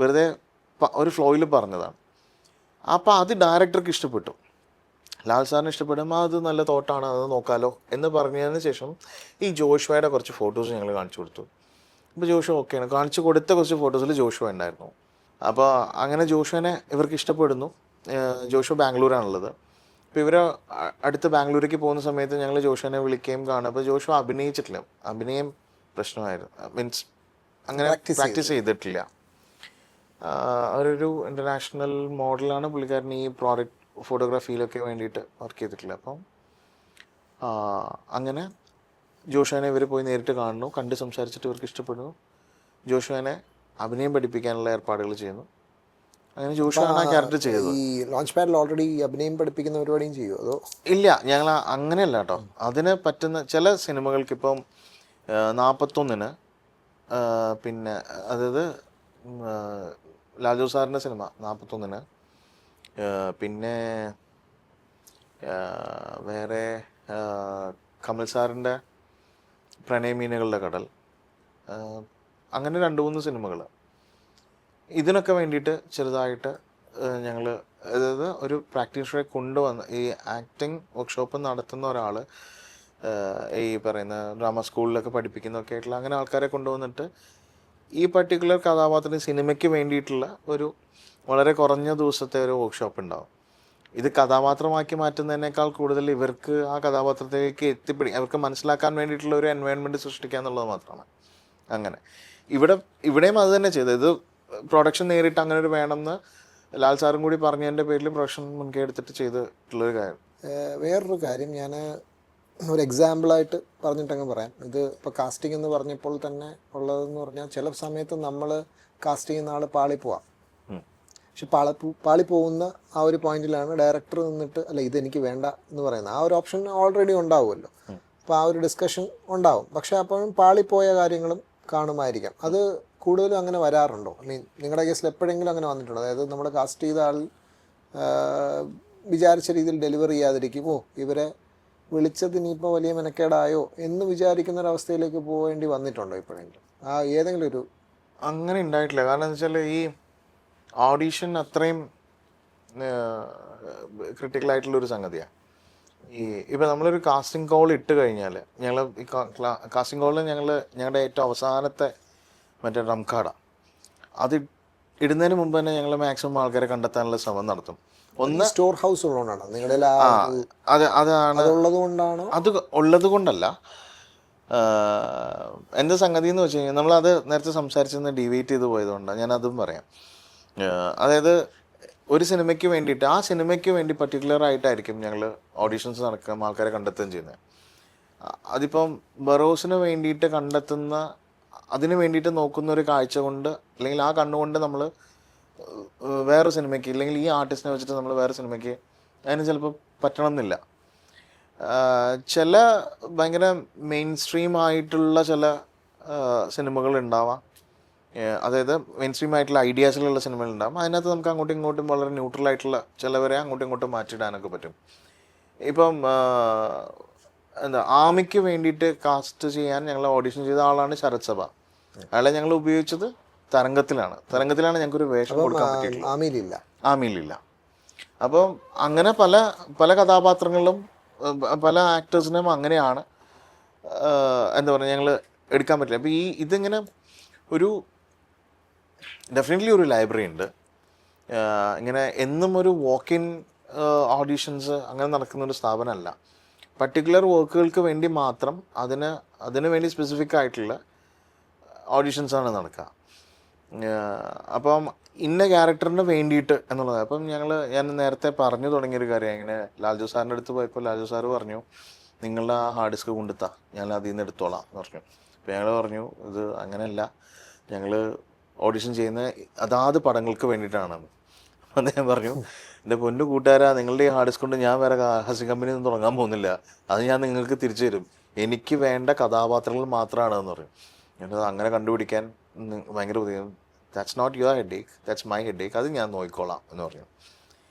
വെറുതെ ഒരു ഫ്ലോയിൽ പറഞ്ഞതാണ്. അപ്പോൾ അത് ഡയറക്ടർക്ക് ഇഷ്ടപ്പെട്ടു, ലാൽ സാറിന് ഇഷ്ടപ്പെടുമ്പോൾ അത് നല്ല തോട്ടാണ്, അത് നോക്കാമല്ലോ എന്ന് പറഞ്ഞതിന് ശേഷം ഈ ജോഷുവയുടെ കുറച്ച് ഫോട്ടോസ് ഞങ്ങൾ കാണിച്ചു കൊടുത്തു. അപ്പോൾ ജോഷു ഓക്കെയാണ്. കാണിച്ചു കൊടുത്ത കുറച്ച് ഫോട്ടോസിൽ ജോഷുവ ഉണ്ടായിരുന്നു. അപ്പോൾ അങ്ങനെ ജോഷുവിനെ ഇവർക്ക് ഇഷ്ടപ്പെടുന്നു. ജോഷു ബാംഗ്ലൂരാണുള്ളത്. അപ്പോൾ ഇവർ അടുത്ത് ബാംഗ്ലൂരേക്ക് പോകുന്ന സമയത്ത് ഞങ്ങൾ ജോഷുവിനെ വിളിക്കുകയും കാണും. അപ്പോൾ ജോഷു അഭിനയിച്ചിട്ടില്ല, അഭിനയം പ്രശ്നമായിരുന്നു, മീൻസ് അങ്ങനെ പ്രാക്ടീസ് ചെയ്തിട്ടില്ല. അവരൊരു ഇൻ്റർനാഷണൽ മോഡലാണ് പുള്ളിക്കാരൻ, ഈ പ്രോഡക്റ്റ് ഫോട്ടോഗ്രാഫിയിലൊക്കെ വേണ്ടിയിട്ട് വർക്ക് ചെയ്തിട്ടില്ല. അപ്പം അങ്ങനെ ജോഷുവിനെ ഇവർ പോയി നേരിട്ട് കാണുന്നു, കണ്ട് സംസാരിച്ചിട്ട് ഇവർക്ക് ഇഷ്ടപ്പെടുന്നു. ജോഷുവിനെ അഭിനയം പഠിപ്പിക്കാനുള്ള ഏർപ്പാടുകൾ ചെയ്യുന്നു. അങ്ങനെ ജോഷുവാണ് ആ ക്യാരക്ടർ ചെയ്തത്. ഈ ലോഞ്ച് പാഡിൽ ഓൾറെഡി അഭിനയം പഠിപ്പിക്കുന്ന പരിപാടിയും ചെയ്യുമോ അതോ? ഇല്ല, ഞങ്ങൾ അങ്ങനെയല്ല കേട്ടോ. അതിന് പറ്റുന്ന ചില സിനിമകൾക്ക് ഇപ്പം 41-ന് പിന്നെ അതായത് ലാൽജോ സാറിൻ്റെ സിനിമ 41-ന്, പിന്നെ വേറെ കമൽ സാറിൻ്റെ പ്രണയമീനുകളുടെ കടൽ, അങ്ങനെ 2-3 സിനിമകൾ. ഇതിനൊക്കെ വേണ്ടിയിട്ട് ചെറുതായിട്ട് ഞങ്ങൾ അതായത് ഒരു പ്രാക്ടീഷണറെ കൊണ്ടുവന്ന് ഈ ആക്ടിങ് വർക്ക്ഷോപ്പ് നടത്തുന്ന ഒരാൾ, ഈ പറയുന്ന ഡ്രാമ സ്കൂളിലൊക്കെ പഠിപ്പിക്കുന്നതൊക്കെ ആയിട്ടുള്ള അങ്ങനെ ആൾക്കാരെ കൊണ്ടുവന്നിട്ട് ഈ പർട്ടിക്കുലർ കഥാപാത്രത്തിന് സിനിമയ്ക്ക് വേണ്ടിയിട്ടുള്ള ഒരു വളരെ കുറഞ്ഞ ദിവസത്തെ ഒരു വർക്ക്ഷോപ്പ് ഉണ്ടാവും. ഇത് കഥാപാത്രമാക്കി മാറ്റുന്നതിനേക്കാൾ കൂടുതൽ ഇവർക്ക് ആ കഥാപാത്രത്തിലേക്ക് അവർക്ക് മനസ്സിലാക്കാൻ വേണ്ടിയിട്ടുള്ള ഒരു എൻവയോൺമെൻറ്റ് സൃഷ്ടിക്കുക എന്നുള്ളത് മാത്രമാണ്. അങ്ങനെ ഇവിടെയും അത് തന്നെ ചെയ്തത്. ഇത് പ്രൊഡക്ഷൻ നേരിട്ട് അങ്ങനെ ഒരു വേണമെന്ന് ലാൽ സാറും കൂടി പറഞ്ഞതിൻ്റെ പേരിൽ പ്രൊഡക്ഷൻ മുൻകൈ എടുത്തിട്ട് ചെയ്തിട്ടുള്ളൊരു കാര്യം. വേറൊരു കാര്യം ഞാൻ ഒരു എക്സാമ്പിളായിട്ട് പറഞ്ഞിട്ടങ്ങ് പറയാം. ഇത് ഇപ്പോൾ കാസ്റ്റിംഗ് എന്ന് പറഞ്ഞപ്പോൾ തന്നെ ഉള്ളതെന്ന് പറഞ്ഞാൽ ചില സമയത്ത് നമ്മൾ കാസ്റ്റ് ചെയ്യുന്ന ആൾ പാളിപ്പോവാം. പക്ഷെ പാളിപ്പോകുന്ന ആ ഒരു പോയിന്റിലാണ് ഡയറക്ടർ നിന്നിട്ട് അല്ല ഇതെനിക്ക് വേണ്ട എന്ന് പറയുന്നത്. ആ ഒരു ഓപ്ഷൻ ഓൾറെഡി ഉണ്ടാവുമല്ലോ. അപ്പോൾ ആ ഒരു ഡിസ്കഷൻ ഉണ്ടാവും. പക്ഷെ അപ്പോഴും പാളിപ്പോയ കാര്യങ്ങളും കാണുമായിരിക്കാം. അത് കൂടുതലും അങ്ങനെ വരാറുണ്ടോ? നിങ്ങളുടെ കേസിൽ എപ്പോഴെങ്കിലും അങ്ങനെ വന്നിട്ടുണ്ടോ? അതായത് നമ്മൾ കാസ്റ്റ് ചെയ്ത ആൾ വിചാരിച്ച രീതിയിൽ ഡെലിവറി ചെയ്യാതിരിക്കും, ഇവരെ വിളിച്ചത് ഇനിയിപ്പോൾ വലിയ മെനക്കേടായോ എന്ന് വിചാരിക്കുന്നൊരവസ്ഥയിലേക്ക് പോകേണ്ടി വന്നിട്ടുണ്ടോ എപ്പോഴെങ്കിലും? ആ ഏതെങ്കിലും ഒരു അങ്ങനെ ഉണ്ടായിട്ടില്ല. കാരണം എന്താ വെച്ചാൽ ഈ ഓഡീഷൻ അത്രയും ക്രിട്ടിക്കലായിട്ടുള്ളൊരു സംഗതിയാണ്. ഇപ്പം നമ്മളൊരു കാസ്റ്റിംഗ് കോൾ ഇട്ട് കഴിഞ്ഞാൽ ഞങ്ങൾ ഈ കാസ്റ്റിംഗ് കോളിൽ ഞങ്ങളുടെ ഏറ്റവും അവസാനത്തെ മറ്റേ റംകാർഡാണ്. അത് ഇടുന്നതിന് മുമ്പ് തന്നെ ഞങ്ങൾ മാക്സിമം ആൾക്കാരെ കണ്ടെത്താനുള്ള ശ്രമം നടത്തും. ഒന്ന് സ്റ്റോർ ഹൗസ് ഉള്ളതുകൊണ്ടാണ് നിങ്ങളുടെ അതാണ് അതുള്ളത് കൊണ്ടാണോ? അത് ഉള്ളത് കൊണ്ടല്ല. എൻ്റെ സംഗതി എന്ന് വെച്ച് കഴിഞ്ഞാൽ നമ്മളത് നേരത്തെ സംസാരിച്ചെന്ന് ഡിവൈറ്റ് ചെയ്ത് പോയതുകൊണ്ടാണ് ഞാനതും പറയാം. അതായത് ഒരു സിനിമയ്ക്ക് വേണ്ടിയിട്ട് ആ സിനിമയ്ക്ക് വേണ്ടി പർട്ടിക്കുലർ ആയിട്ടായിരിക്കും ഞങ്ങൾ ഓഡീഷൻസ് നടക്കുകയും ആൾക്കാരെ കണ്ടെത്തുകയും ചെയ്യുന്നത്. അതിപ്പം ബറോസിന് വേണ്ടിയിട്ട് കണ്ടെത്തുന്ന, അതിന് വേണ്ടിയിട്ട് നോക്കുന്ന ഒരു കാഴ്ച കൊണ്ട് അല്ലെങ്കിൽ ആ കണ്ണുകൊണ്ട് നമ്മൾ വേറെ സിനിമയ്ക്ക് അല്ലെങ്കിൽ ഈ ആർട്ടിസ്റ്റിനെ വെച്ചിട്ട് നമ്മൾ വേറെ സിനിമയ്ക്ക് അതിന് ചിലപ്പോൾ പറ്റണം എന്നില്ല. ചില ഭയങ്കര മെയിൻ സ്ട്രീം ആയിട്ടുള്ള ചില സിനിമകൾ ഉണ്ടാവാം. അതായത് മെയിൻ സ്ട്രീം ആയിട്ടുള്ള ഐഡിയാസിലുള്ള സിനിമകൾ ഉണ്ടാകും. അതിനകത്ത് നമുക്ക് അങ്ങോട്ടും ഇങ്ങോട്ടും വളരെ ന്യൂട്രലായിട്ടുള്ള ചിലവരെ അങ്ങോട്ടും ഇങ്ങോട്ടും മാറ്റിയിടാനൊക്കെ പറ്റും. ഇപ്പം എന്താ ആമിക്ക് വേണ്ടിയിട്ട് കാസ്റ്റ് ചെയ്യാൻ ഞങ്ങൾ ഓഡിഷൻ ചെയ്ത ആളാണ് ശരത് സഭ. അയാളെ ഞങ്ങൾ ഉപയോഗിച്ചത് തരംഗത്തിലാണ് ഞങ്ങൾക്കൊരു വേഷം കൊടുക്കാൻ പറ്റിയിട്ടുള്ളത്. ആമിയിലില്ല. അപ്പം അങ്ങനെ പല പല കഥാപാത്രങ്ങളിലും പല ആക്ടേഴ്സിനും അങ്ങനെയാണ് എന്താ പറയുക ഞങ്ങൾ എടുക്കാൻ പറ്റില്ല. അപ്പോൾ ഇതിങ്ങനെ ഒരു ഡെഫിനറ്റ്ലി ഒരു ലൈബ്രറി ഉണ്ട്. ഇങ്ങനെ എന്നും ഒരു വാക്ക് ഇൻ ഓഡീഷൻസ് അങ്ങനെ നടക്കുന്നൊരു സ്ഥാപനമല്ല. പർട്ടിക്കുലർ വർക്കുകൾക്ക് വേണ്ടി മാത്രം അതിന് വേണ്ടി സ്പെസിഫിക് ആയിട്ടുള്ള ഓഡീഷൻസാണ് നടക്കുക. അപ്പം ഇന്ന ക്യാരക്ടറിന് വേണ്ടിയിട്ട് എന്നുള്ളത്. അപ്പം ഞാൻ നേരത്തെ പറഞ്ഞു തുടങ്ങിയൊരു കാര്യം, ഇങ്ങനെ ലാൽജു സാറിൻ്റെ അടുത്ത് പോയപ്പോൾ ലാൽജു സാറ് പറഞ്ഞു നിങ്ങളുടെ ആ ഹാർഡ് ഡിസ്ക് കൊണ്ടുത്താ, ഞാൻ അതിൽ നിന്ന് എടുത്തോളാം എന്ന് പറഞ്ഞു. അപ്പോൾ ഞങ്ങൾ പറഞ്ഞു ഇത് അങ്ങനെയല്ല, ഞങ്ങൾ ഓഡിഷൻ ചെയ്യുന്ന അതാത് പടങ്ങൾക്ക് വേണ്ടിയിട്ടാണെന്ന്. അപ്പം ഞാൻ പറഞ്ഞു എൻ്റെ പൊന്നു കൂട്ടുകാരാ, നിങ്ങളുടെ ഈ ഹാർഡ് ഡിസ്ക് കൊണ്ട് ഞാൻ വേറെ ഹസി കമ്പനി ഒന്നും തുടങ്ങാൻ പോകുന്നില്ല, അത് ഞാൻ നിങ്ങൾക്ക് തിരിച്ചു തരും, എനിക്ക് വേണ്ട കഥാപാത്രങ്ങൾ മാത്രമാണെന്ന് പറയും. ഞാനത് അങ്ങനെ കണ്ടുപിടിക്കാൻ ഭയങ്കര ബുദ്ധിമുട്ട്. That's not your headache, that's my headache, അത് ഞാൻ നോക്കിക്കോളാം എന്ന് പറഞ്ഞു.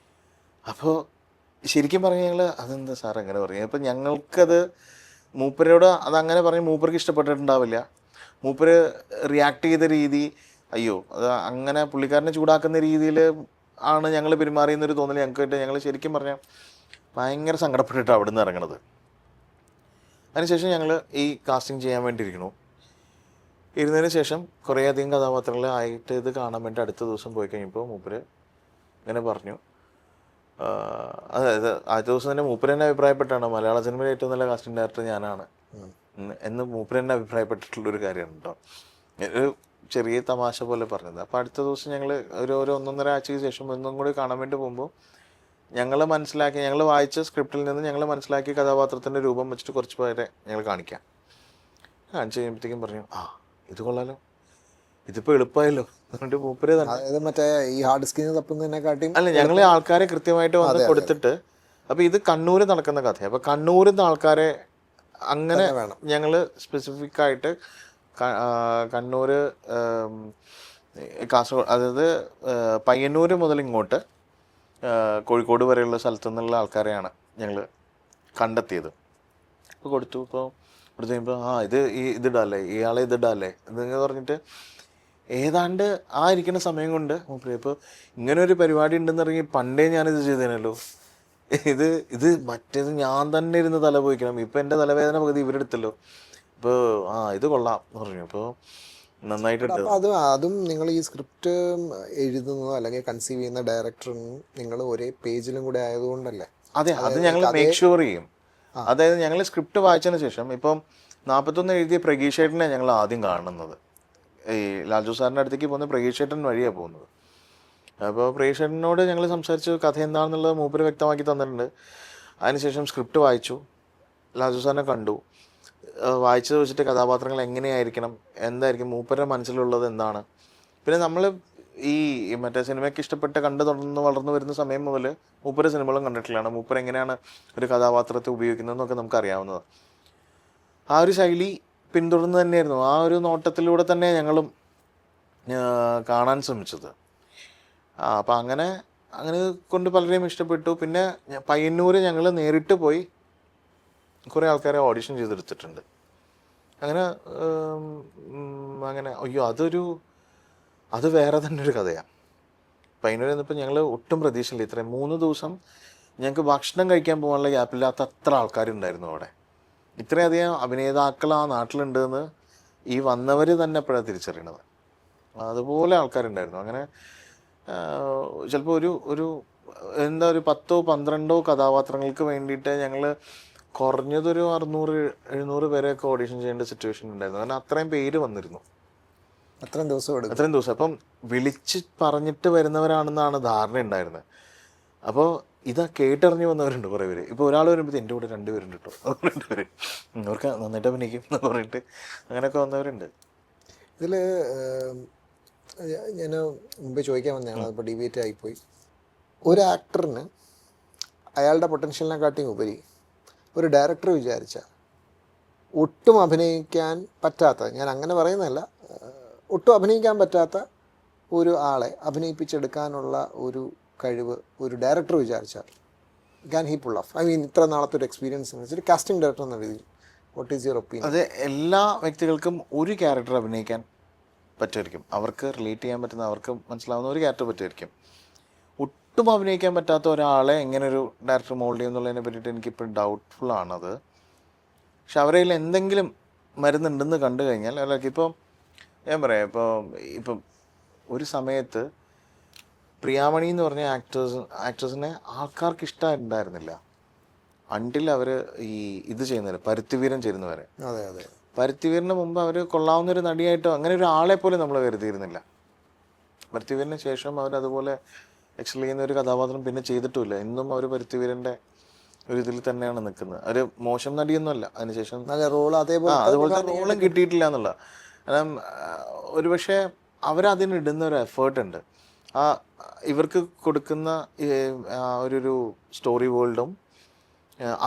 അപ്പോൾ ശരിക്കും പറഞ്ഞു ഞങ്ങൾ അതെന്താ സാർ അങ്ങനെ പറഞ്ഞു. അപ്പം ഞങ്ങൾക്കത് മൂപ്പരോട് അതങ്ങനെ പറഞ്ഞ് മൂപ്പർക്ക് ഇഷ്ടപ്പെട്ടിട്ടുണ്ടാവില്ല. മൂപ്പര് റിയാക്ട് ചെയ്ത രീതി, അയ്യോ അത് അങ്ങനെ പുള്ളിക്കാരനെ ചൂടാക്കുന്ന രീതിയിൽ ആണ് ഞങ്ങൾ പെരുമാറിയെന്നൊരു തോന്നൽ ഞങ്ങൾക്കിട്ട്. ഞങ്ങൾ ശരിക്കും പറഞ്ഞാൽ ഭയങ്കര സങ്കടപ്പെട്ടിട്ട് അവിടെ നിന്ന് ഇറങ്ങണത്. അതിനുശേഷം ഞങ്ങൾ ഈ കാസ്റ്റിംഗ് ചെയ്യാൻ വേണ്ടിയിരിക്കണു. ഇരുന്നതിന് ശേഷം കുറേയധികം കഥാപാത്രങ്ങൾ ആയിട്ട് ഇത് കാണാൻ വേണ്ടി അടുത്ത ദിവസം പോയി കഴിഞ്ഞപ്പോൾ മൂപ്പര് ഇങ്ങനെ പറഞ്ഞു, അതായത് ആദ്യ ദിവസം തന്നെ മൂപ്പര് തന്നെ അഭിപ്രായപ്പെട്ടാണ് മലയാള സിനിമയിലെ ഏറ്റവും നല്ല കാസ്റ്റിംഗ് ഡയറക്ടർ ഞാനാണ് എന്ന് മൂപ്പര് തന്നെ അഭിപ്രായപ്പെട്ടിട്ടുള്ളൊരു കാര്യമാണ് കേട്ടോ. ഒരു ചെറിയ തമാശ പോലെ പറഞ്ഞത്. അപ്പോൾ അടുത്ത ദിവസം ഞങ്ങൾ ഒരു 1.5 ആഴ്ചയ്ക്ക് ശേഷം ഒന്നും കൂടി കാണാൻ വേണ്ടി പോകുമ്പോൾ ഞങ്ങൾ വായിച്ച സ്ക്രിപ്റ്റിൽ നിന്ന് ഞങ്ങൾ മനസ്സിലാക്കിയ കഥാപാത്രത്തിൻ്റെ രൂപം വെച്ചിട്ട് കുറച്ച് പേരെ ഞങ്ങൾ കാണിച്ചു കഴിയുമ്പോഴത്തേക്കും പറഞ്ഞു, ഇത് കൊള്ളാലോ, ഇതിപ്പോൾ എളുപ്പമായല്ലോ എന്നിട്ട് മൂപ്പര് തന്നെ മറ്റേ ഈ ഹാർഡ് ഡിസ്കിന് തപ്പുന്നതിനെക്കാട്ടിയും അല്ല ഞങ്ങൾ ആൾക്കാരെ കൃത്യമായിട്ട് വന്ന് കൊടുത്തിട്ട്. അപ്പോൾ ഇത് കണ്ണൂർ നടക്കുന്ന കഥയാണ്. അപ്പോൾ കണ്ണൂരിൽ നിന്ന് ആൾക്കാരെ അങ്ങനെ ഞങ്ങൾ സ്പെസിഫിക് ആയിട്ട് കണ്ണൂർ, കാസർഗോഡ്, അതായത് പയ്യന്നൂർ മുതൽ ഇങ്ങോട്ട് കോഴിക്കോട് വരെയുള്ള സ്ഥലത്തു നിന്നുള്ള ആൾക്കാരെയാണ് ഞങ്ങൾ കണ്ടെത്തിയത്. ഇപ്പോൾ കൊടുത്തു. ഇപ്പോൾ കൊടുത്തു കഴിയുമ്പോൾ ഇതിടാല്ലേ, ഇയാളെ ഇതിടാല്ലേ എന്ന് പറഞ്ഞിട്ട് ഏതാണ്ട് ആ ഇരിക്കുന്ന സമയം കൊണ്ട് ഇപ്പോൾ ഇങ്ങനെ ഒരു പരിപാടി ഉണ്ടെന്നിറങ്ങി പണ്ടേ ഞാനിത് ചെയ്തേനല്ലോ, ഇത് മറ്റേത് ഞാൻ തന്നെ ഇരുന്ന് തല പോയിക്കണം, ഇപ്പം എൻ്റെ തലവേദന പകുതി ഇവരെടുത്തല്ലോ, ഇപ്പോൾ ഇത് കൊള്ളാം എന്ന് പറഞ്ഞു. അപ്പോൾ നന്നായിട്ടുണ്ട്. അതും നിങ്ങൾ ഈ സ്ക്രിപ്റ്റ് എഴുതുന്നതോ അല്ലെങ്കിൽ കൺസീവ് ചെയ്യുന്ന ഡയറക്ടറും നിങ്ങൾ ഒരേ പേജിലും കൂടെ ആയതുകൊണ്ടല്ലേ? അതെ, അത് ഞങ്ങൾ മേക്ക് ഷുവർ ചെയ്യും. അതായത് ഞങ്ങൾ സ്ക്രിപ്റ്റ് വായിച്ചതിന് ശേഷം ഇപ്പം 41 എഴുതിയ പ്രഗീഷേട്ടനെ ഞങ്ങൾ ആദ്യം കാണുന്നത്. ഈ ലാൽജു സാറിൻ്റെ അടുത്തേക്ക് പോകുന്ന പ്രഗീഷേട്ടൻ വഴിയാണ് പോകുന്നത്. അപ്പോൾ പ്രഗീഷേട്ടനോട് ഞങ്ങൾ സംസാരിച്ചു കഥ എന്താണെന്നുള്ളത് മൂപ്പര് വ്യക്തമാക്കി തന്നിട്ടുണ്ട്. അതിനുശേഷം സ്ക്രിപ്റ്റ് വായിച്ചു, ലാൽജു സാറിനെ കണ്ടു, വായിച്ചത് വെച്ചിട്ട് കഥാപാത്രങ്ങൾ എങ്ങനെയായിരിക്കണം, എന്തായിരിക്കും മൂപ്പരുടെ മനസ്സിലുള്ളത് എന്താണ്. പിന്നെ നമ്മൾ ഈ മറ്റേ സിനിമയ്ക്ക് ഇഷ്ടപ്പെട്ട് തുടർന്ന് വളർന്നു വരുന്ന സമയം മുതൽ മൂപ്പര സിനിമകളും കണ്ടിട്ടുള്ളതാണ്. മൂപ്പര എങ്ങനെയാണ് ഒരു കഥാപാത്രത്തെ ഉപയോഗിക്കുന്നതെന്നൊക്കെ നമുക്കറിയാവുന്നത്. ആ ഒരു ശൈലി പിന്തുടർന്ന് തന്നെയായിരുന്നു. ആ ഒരു നോട്ടത്തിലൂടെ തന്നെ ഞങ്ങളും കാണാൻ ശ്രമിച്ചത്. അപ്പം അങ്ങനെ കൊണ്ട് പലരെയും ഇഷ്ടപ്പെട്ടു. പിന്നെ പയ്യന്നൂർ ഞങ്ങൾ നേരിട്ട് പോയി കുറേ ആൾക്കാരെ ഓഡിഷൻ ചെയ്തെടുത്തിട്ടുണ്ട്. അങ്ങനെ അയ്യോ അത് വേറെ തന്നെ ഒരു കഥയാണ്. പയ്യന്നൂർ വന്നപ്പോൾ ഞങ്ങൾ ഒട്ടും പ്രതീക്ഷയില്ല. ഇത്രയും 3 ദിവസം ഞങ്ങൾക്ക് ഭക്ഷണം കഴിക്കാൻ പോകാനുള്ള ഗ്യാപ്പില്ലാത്ത അത്ര ആൾക്കാരുണ്ടായിരുന്നു അവിടെ. ഇത്രയധികം അഭിനേതാക്കൾ ആ നാട്ടിലുണ്ടെന്ന് ഈ വന്നവർ തന്നെ എപ്പോഴാണ് തിരിച്ചറിയണത്. അതുപോലെ ആൾക്കാരുണ്ടായിരുന്നു. അങ്ങനെ ചിലപ്പോൾ ഒരു എന്താ ഒരു 10-12 കഥാപാത്രങ്ങൾക്ക് വേണ്ടിയിട്ട് ഞങ്ങൾ കുറഞ്ഞതൊരു 600-700 പേരെയൊക്കെ ഓഡിഷൻ ചെയ്യേണ്ട സിറ്റുവേഷൻ ഉണ്ടായിരുന്നു. കാരണം അത്രയും പേര് വന്നിരുന്നു അത്രയും ദിവസം എടുക്കും. അത്രയും ദിവസം. അപ്പം വിളിച്ച് പറഞ്ഞിട്ട് വരുന്നവരാണെന്നാണ് ധാരണ ഉണ്ടായിരുന്നത്. അപ്പോൾ ഇതാ കേട്ടറിഞ്ഞ് വന്നവരുണ്ട് കുറേ പേര്. ഇപ്പോൾ ഒരാൾ വരുമ്പോൾ എൻ്റെ കൂടെ 2 പേരുണ്ട് കേട്ടോ, 2 പേര് അവർക്ക് നന്നായിട്ട് അഭിനയിക്കും എന്ന് പറഞ്ഞിട്ട് അങ്ങനെയൊക്കെ വന്നവരുണ്ട്. ഇതിൽ ഞാൻ മുമ്പേ ചോദിക്കാൻ വന്നതാണ്, അതിപ്പോൾ ഡിബേറ്റ് ആയിപ്പോയി. ഒരു ആക്ടറിന് അയാളുടെ പൊട്ടൻഷ്യലിനെക്കാട്ടിയും ഉപരി ഒരു ഡയറക്ടർ വിചാരിച്ചാൽ ഒട്ടും അഭിനയിക്കാൻ പറ്റാത്ത, ഞാൻ അങ്ങനെ പറയുന്നതല്ല, ഒട്ടും അഭിനയിക്കാൻ പറ്റാത്ത ഒരു ആളെ അഭിനയിപ്പിച്ചെടുക്കാനുള്ള ഒരു കഴിവ് ഒരു ഡയറക്ടർ വിചാരിച്ചാൽ can he pull off? I mean ഇത്ര നാളത്തെ ഒരു എക്സ്പീരിയൻസ് വെച്ചിട്ട് കാസ്റ്റിംഗ് ഡയറക്ടർ എന്ന രീതിയിൽ വാട്ട് ഈസ് യുവർ ഒപ്പീനിയൻ? അത് എല്ലാ വ്യക്തികൾക്കും ഒരു ക്യാരക്ടർ അഭിനയിക്കാൻ പറ്റുമായിരിക്കും. അവർക്ക് റിലേറ്റ് ചെയ്യാൻ പറ്റുന്ന, അവർക്ക് മനസ്സിലാവുന്ന ഒരു ക്യാരക്ടർ പറ്റുമായിരിക്കും. ഒട്ടും അഭിനയിക്കാൻ പറ്റാത്ത ഒരാളെ എങ്ങനെ ഒരു ഡയറക്ടർ മോൾഡ് ചെയ്യുന്നുള്ളതിനെ പറ്റിയിട്ട് എനിക്കിപ്പോൾ ഡൗട്ട്ഫുൾ ആണത്. പക്ഷെ അവരെ കയ്യിൽ എന്തെങ്കിലും മരുന്നുണ്ടെന്ന് കണ്ടു കഴിഞ്ഞാൽ അവർക്ക് ഇപ്പോൾ ഞാൻ പറയാം, ഇപ്പം ഒരു സമയത്ത് പ്രിയാമണി എന്ന് പറഞ്ഞ ആക്ട്രസിനെ ആൾക്കാർക്ക് ഇഷ്ടമായിട്ടുണ്ടായിരുന്നില്ല അണ്ടിൽ അവർ ഈ ഇത് ചെയ്യുന്നവരെ, പരുത്തിവീരൻ ചേരുന്നവരെ. അതെ അതെ, പരുത്തിവീരന് മുമ്പ് അവർ കൊള്ളാവുന്നൊരു നടിയായിട്ടോ അങ്ങനെ ഒരു ആളെ പോലെ നമ്മൾ കരുതിയിരുന്നില്ല. പരുത്തിവീരന് ശേഷം അവരതുപോലെ എക്സൽ ചെയ്യുന്ന ഒരു കഥാപാത്രം പിന്നെ ചെയ്തിട്ടുമില്ല. ഇന്നും അവർ പരുത്തിവീരൻ്റെ ഒരു ഇതിൽ തന്നെയാണ് നിൽക്കുന്നത്. ഒരു മോശം നടിയൊന്നുമല്ല. അതിനുശേഷം നല്ല റോൾ അതുപോലത്തെ റോളും കിട്ടിയിട്ടില്ല എന്നുള്ള. കാരണം ഒരുപക്ഷെ അവരതിനിടുന്ന ഒരു എഫേർട്ട് ഉണ്ട്. ഇവർക്ക് കൊടുക്കുന്ന ഒരു സ്റ്റോറി വേൾഡും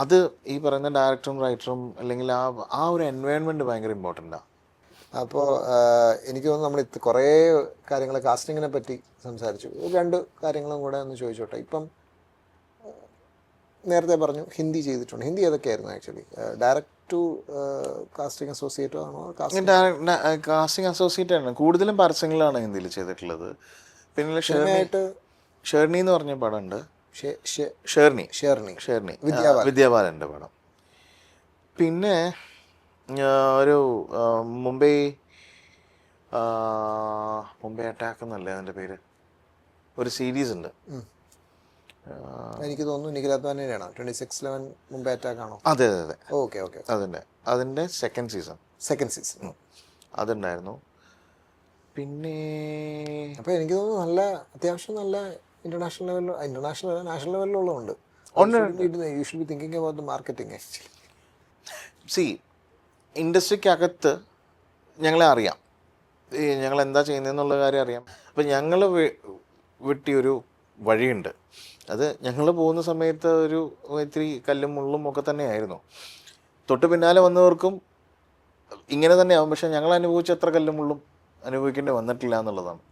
അത് ഈ പറയുന്ന ഡയറക്ടറും റൈറ്ററും അല്ലെങ്കിൽ ആ ഒരു എൻവയോൺമെൻറ്റ് ഭയങ്കര ഇമ്പോർട്ടൻ്റാണ്. അപ്പോൾ എനിക്ക് തോന്നുന്നു നമ്മൾ കുറേ കാര്യങ്ങൾ കാസ്റ്റിങ്ങിനെ പറ്റി സംസാരിച്ചു. 2 കാര്യങ്ങളും കൂടെ ഒന്ന് ചോദിച്ചോട്ടെ. ഇപ്പം നേരത്തെ പറഞ്ഞു ഹിന്ദി ചെയ്തിട്ടുണ്ട്. ഹിന്ദി ഏതൊക്കെയായിരുന്നു ആക്ച്വലി? ഡയറക്ട് ടു കാസ്റ്റിംഗ് അസോസിയേറ്റോ ആണോ? കാസ്റ്റിംഗ് അസോസിയേറ്റ് ആണ്. കൂടുതലും പരസ്യങ്ങളാണ് ഹിന്ദിയിൽ ചെയ്തിട്ടുള്ളത്. പിന്നെ ഷേർണി എന്ന് പറഞ്ഞ പടമുണ്ട്. ഷേർണി വിദ്യാബാലൻ്റെ പടം. പിന്നെ ഒരു മുംബൈ അറ്റാക്ക് എന്നല്ലേ അതിൻ്റെ പേര്, ഒരു സീരീസ് ഉണ്ട്. എനിക്ക് തോന്നുന്നു നിഖിൽ അദ്വാനിയുടെയാണോ? 26/11 മുംബൈ അറ്റാക്ക് ആണോ? അതെ അതെ അതെ, ഓക്കെ ഓക്കെ. അതിൻ്റെ സെക്കൻഡ് സീസൺ അതുണ്ടായിരുന്നു. പിന്നെ അപ്പോൾ എനിക്ക് തോന്നുന്നു നല്ല അത്യാവശ്യം നല്ല നാഷണൽ ലെവലിലുള്ളതുണ്ട്. You should be thinking about the marketing actually. സി ഇൻഡസ്ട്രിക്കകത്ത് ഞങ്ങളെ അറിയാം, ഞങ്ങൾ എന്താ ചെയ്യുന്നതെന്നുള്ള കാര്യം അറിയാം. അപ്പം ഞങ്ങൾ വെട്ടിയൊരു വഴിയുണ്ട്. അത് ഞങ്ങൾ പോകുന്ന സമയത്ത് ഒരു ഇത്തിരി കല്ലും മുള്ളും ഒക്കെ തന്നെയായിരുന്നു. തൊട്ട് പിന്നാലെ വന്നവർക്കും ഇങ്ങനെ തന്നെയാവും. പക്ഷെ ഞങ്ങൾ അനുഭവിച്ച അത്ര കല്ലും മുള്ളും അനുഭവിക്കേണ്ടി വന്നിട്ടില്ല എന്നുള്ളതാണ്.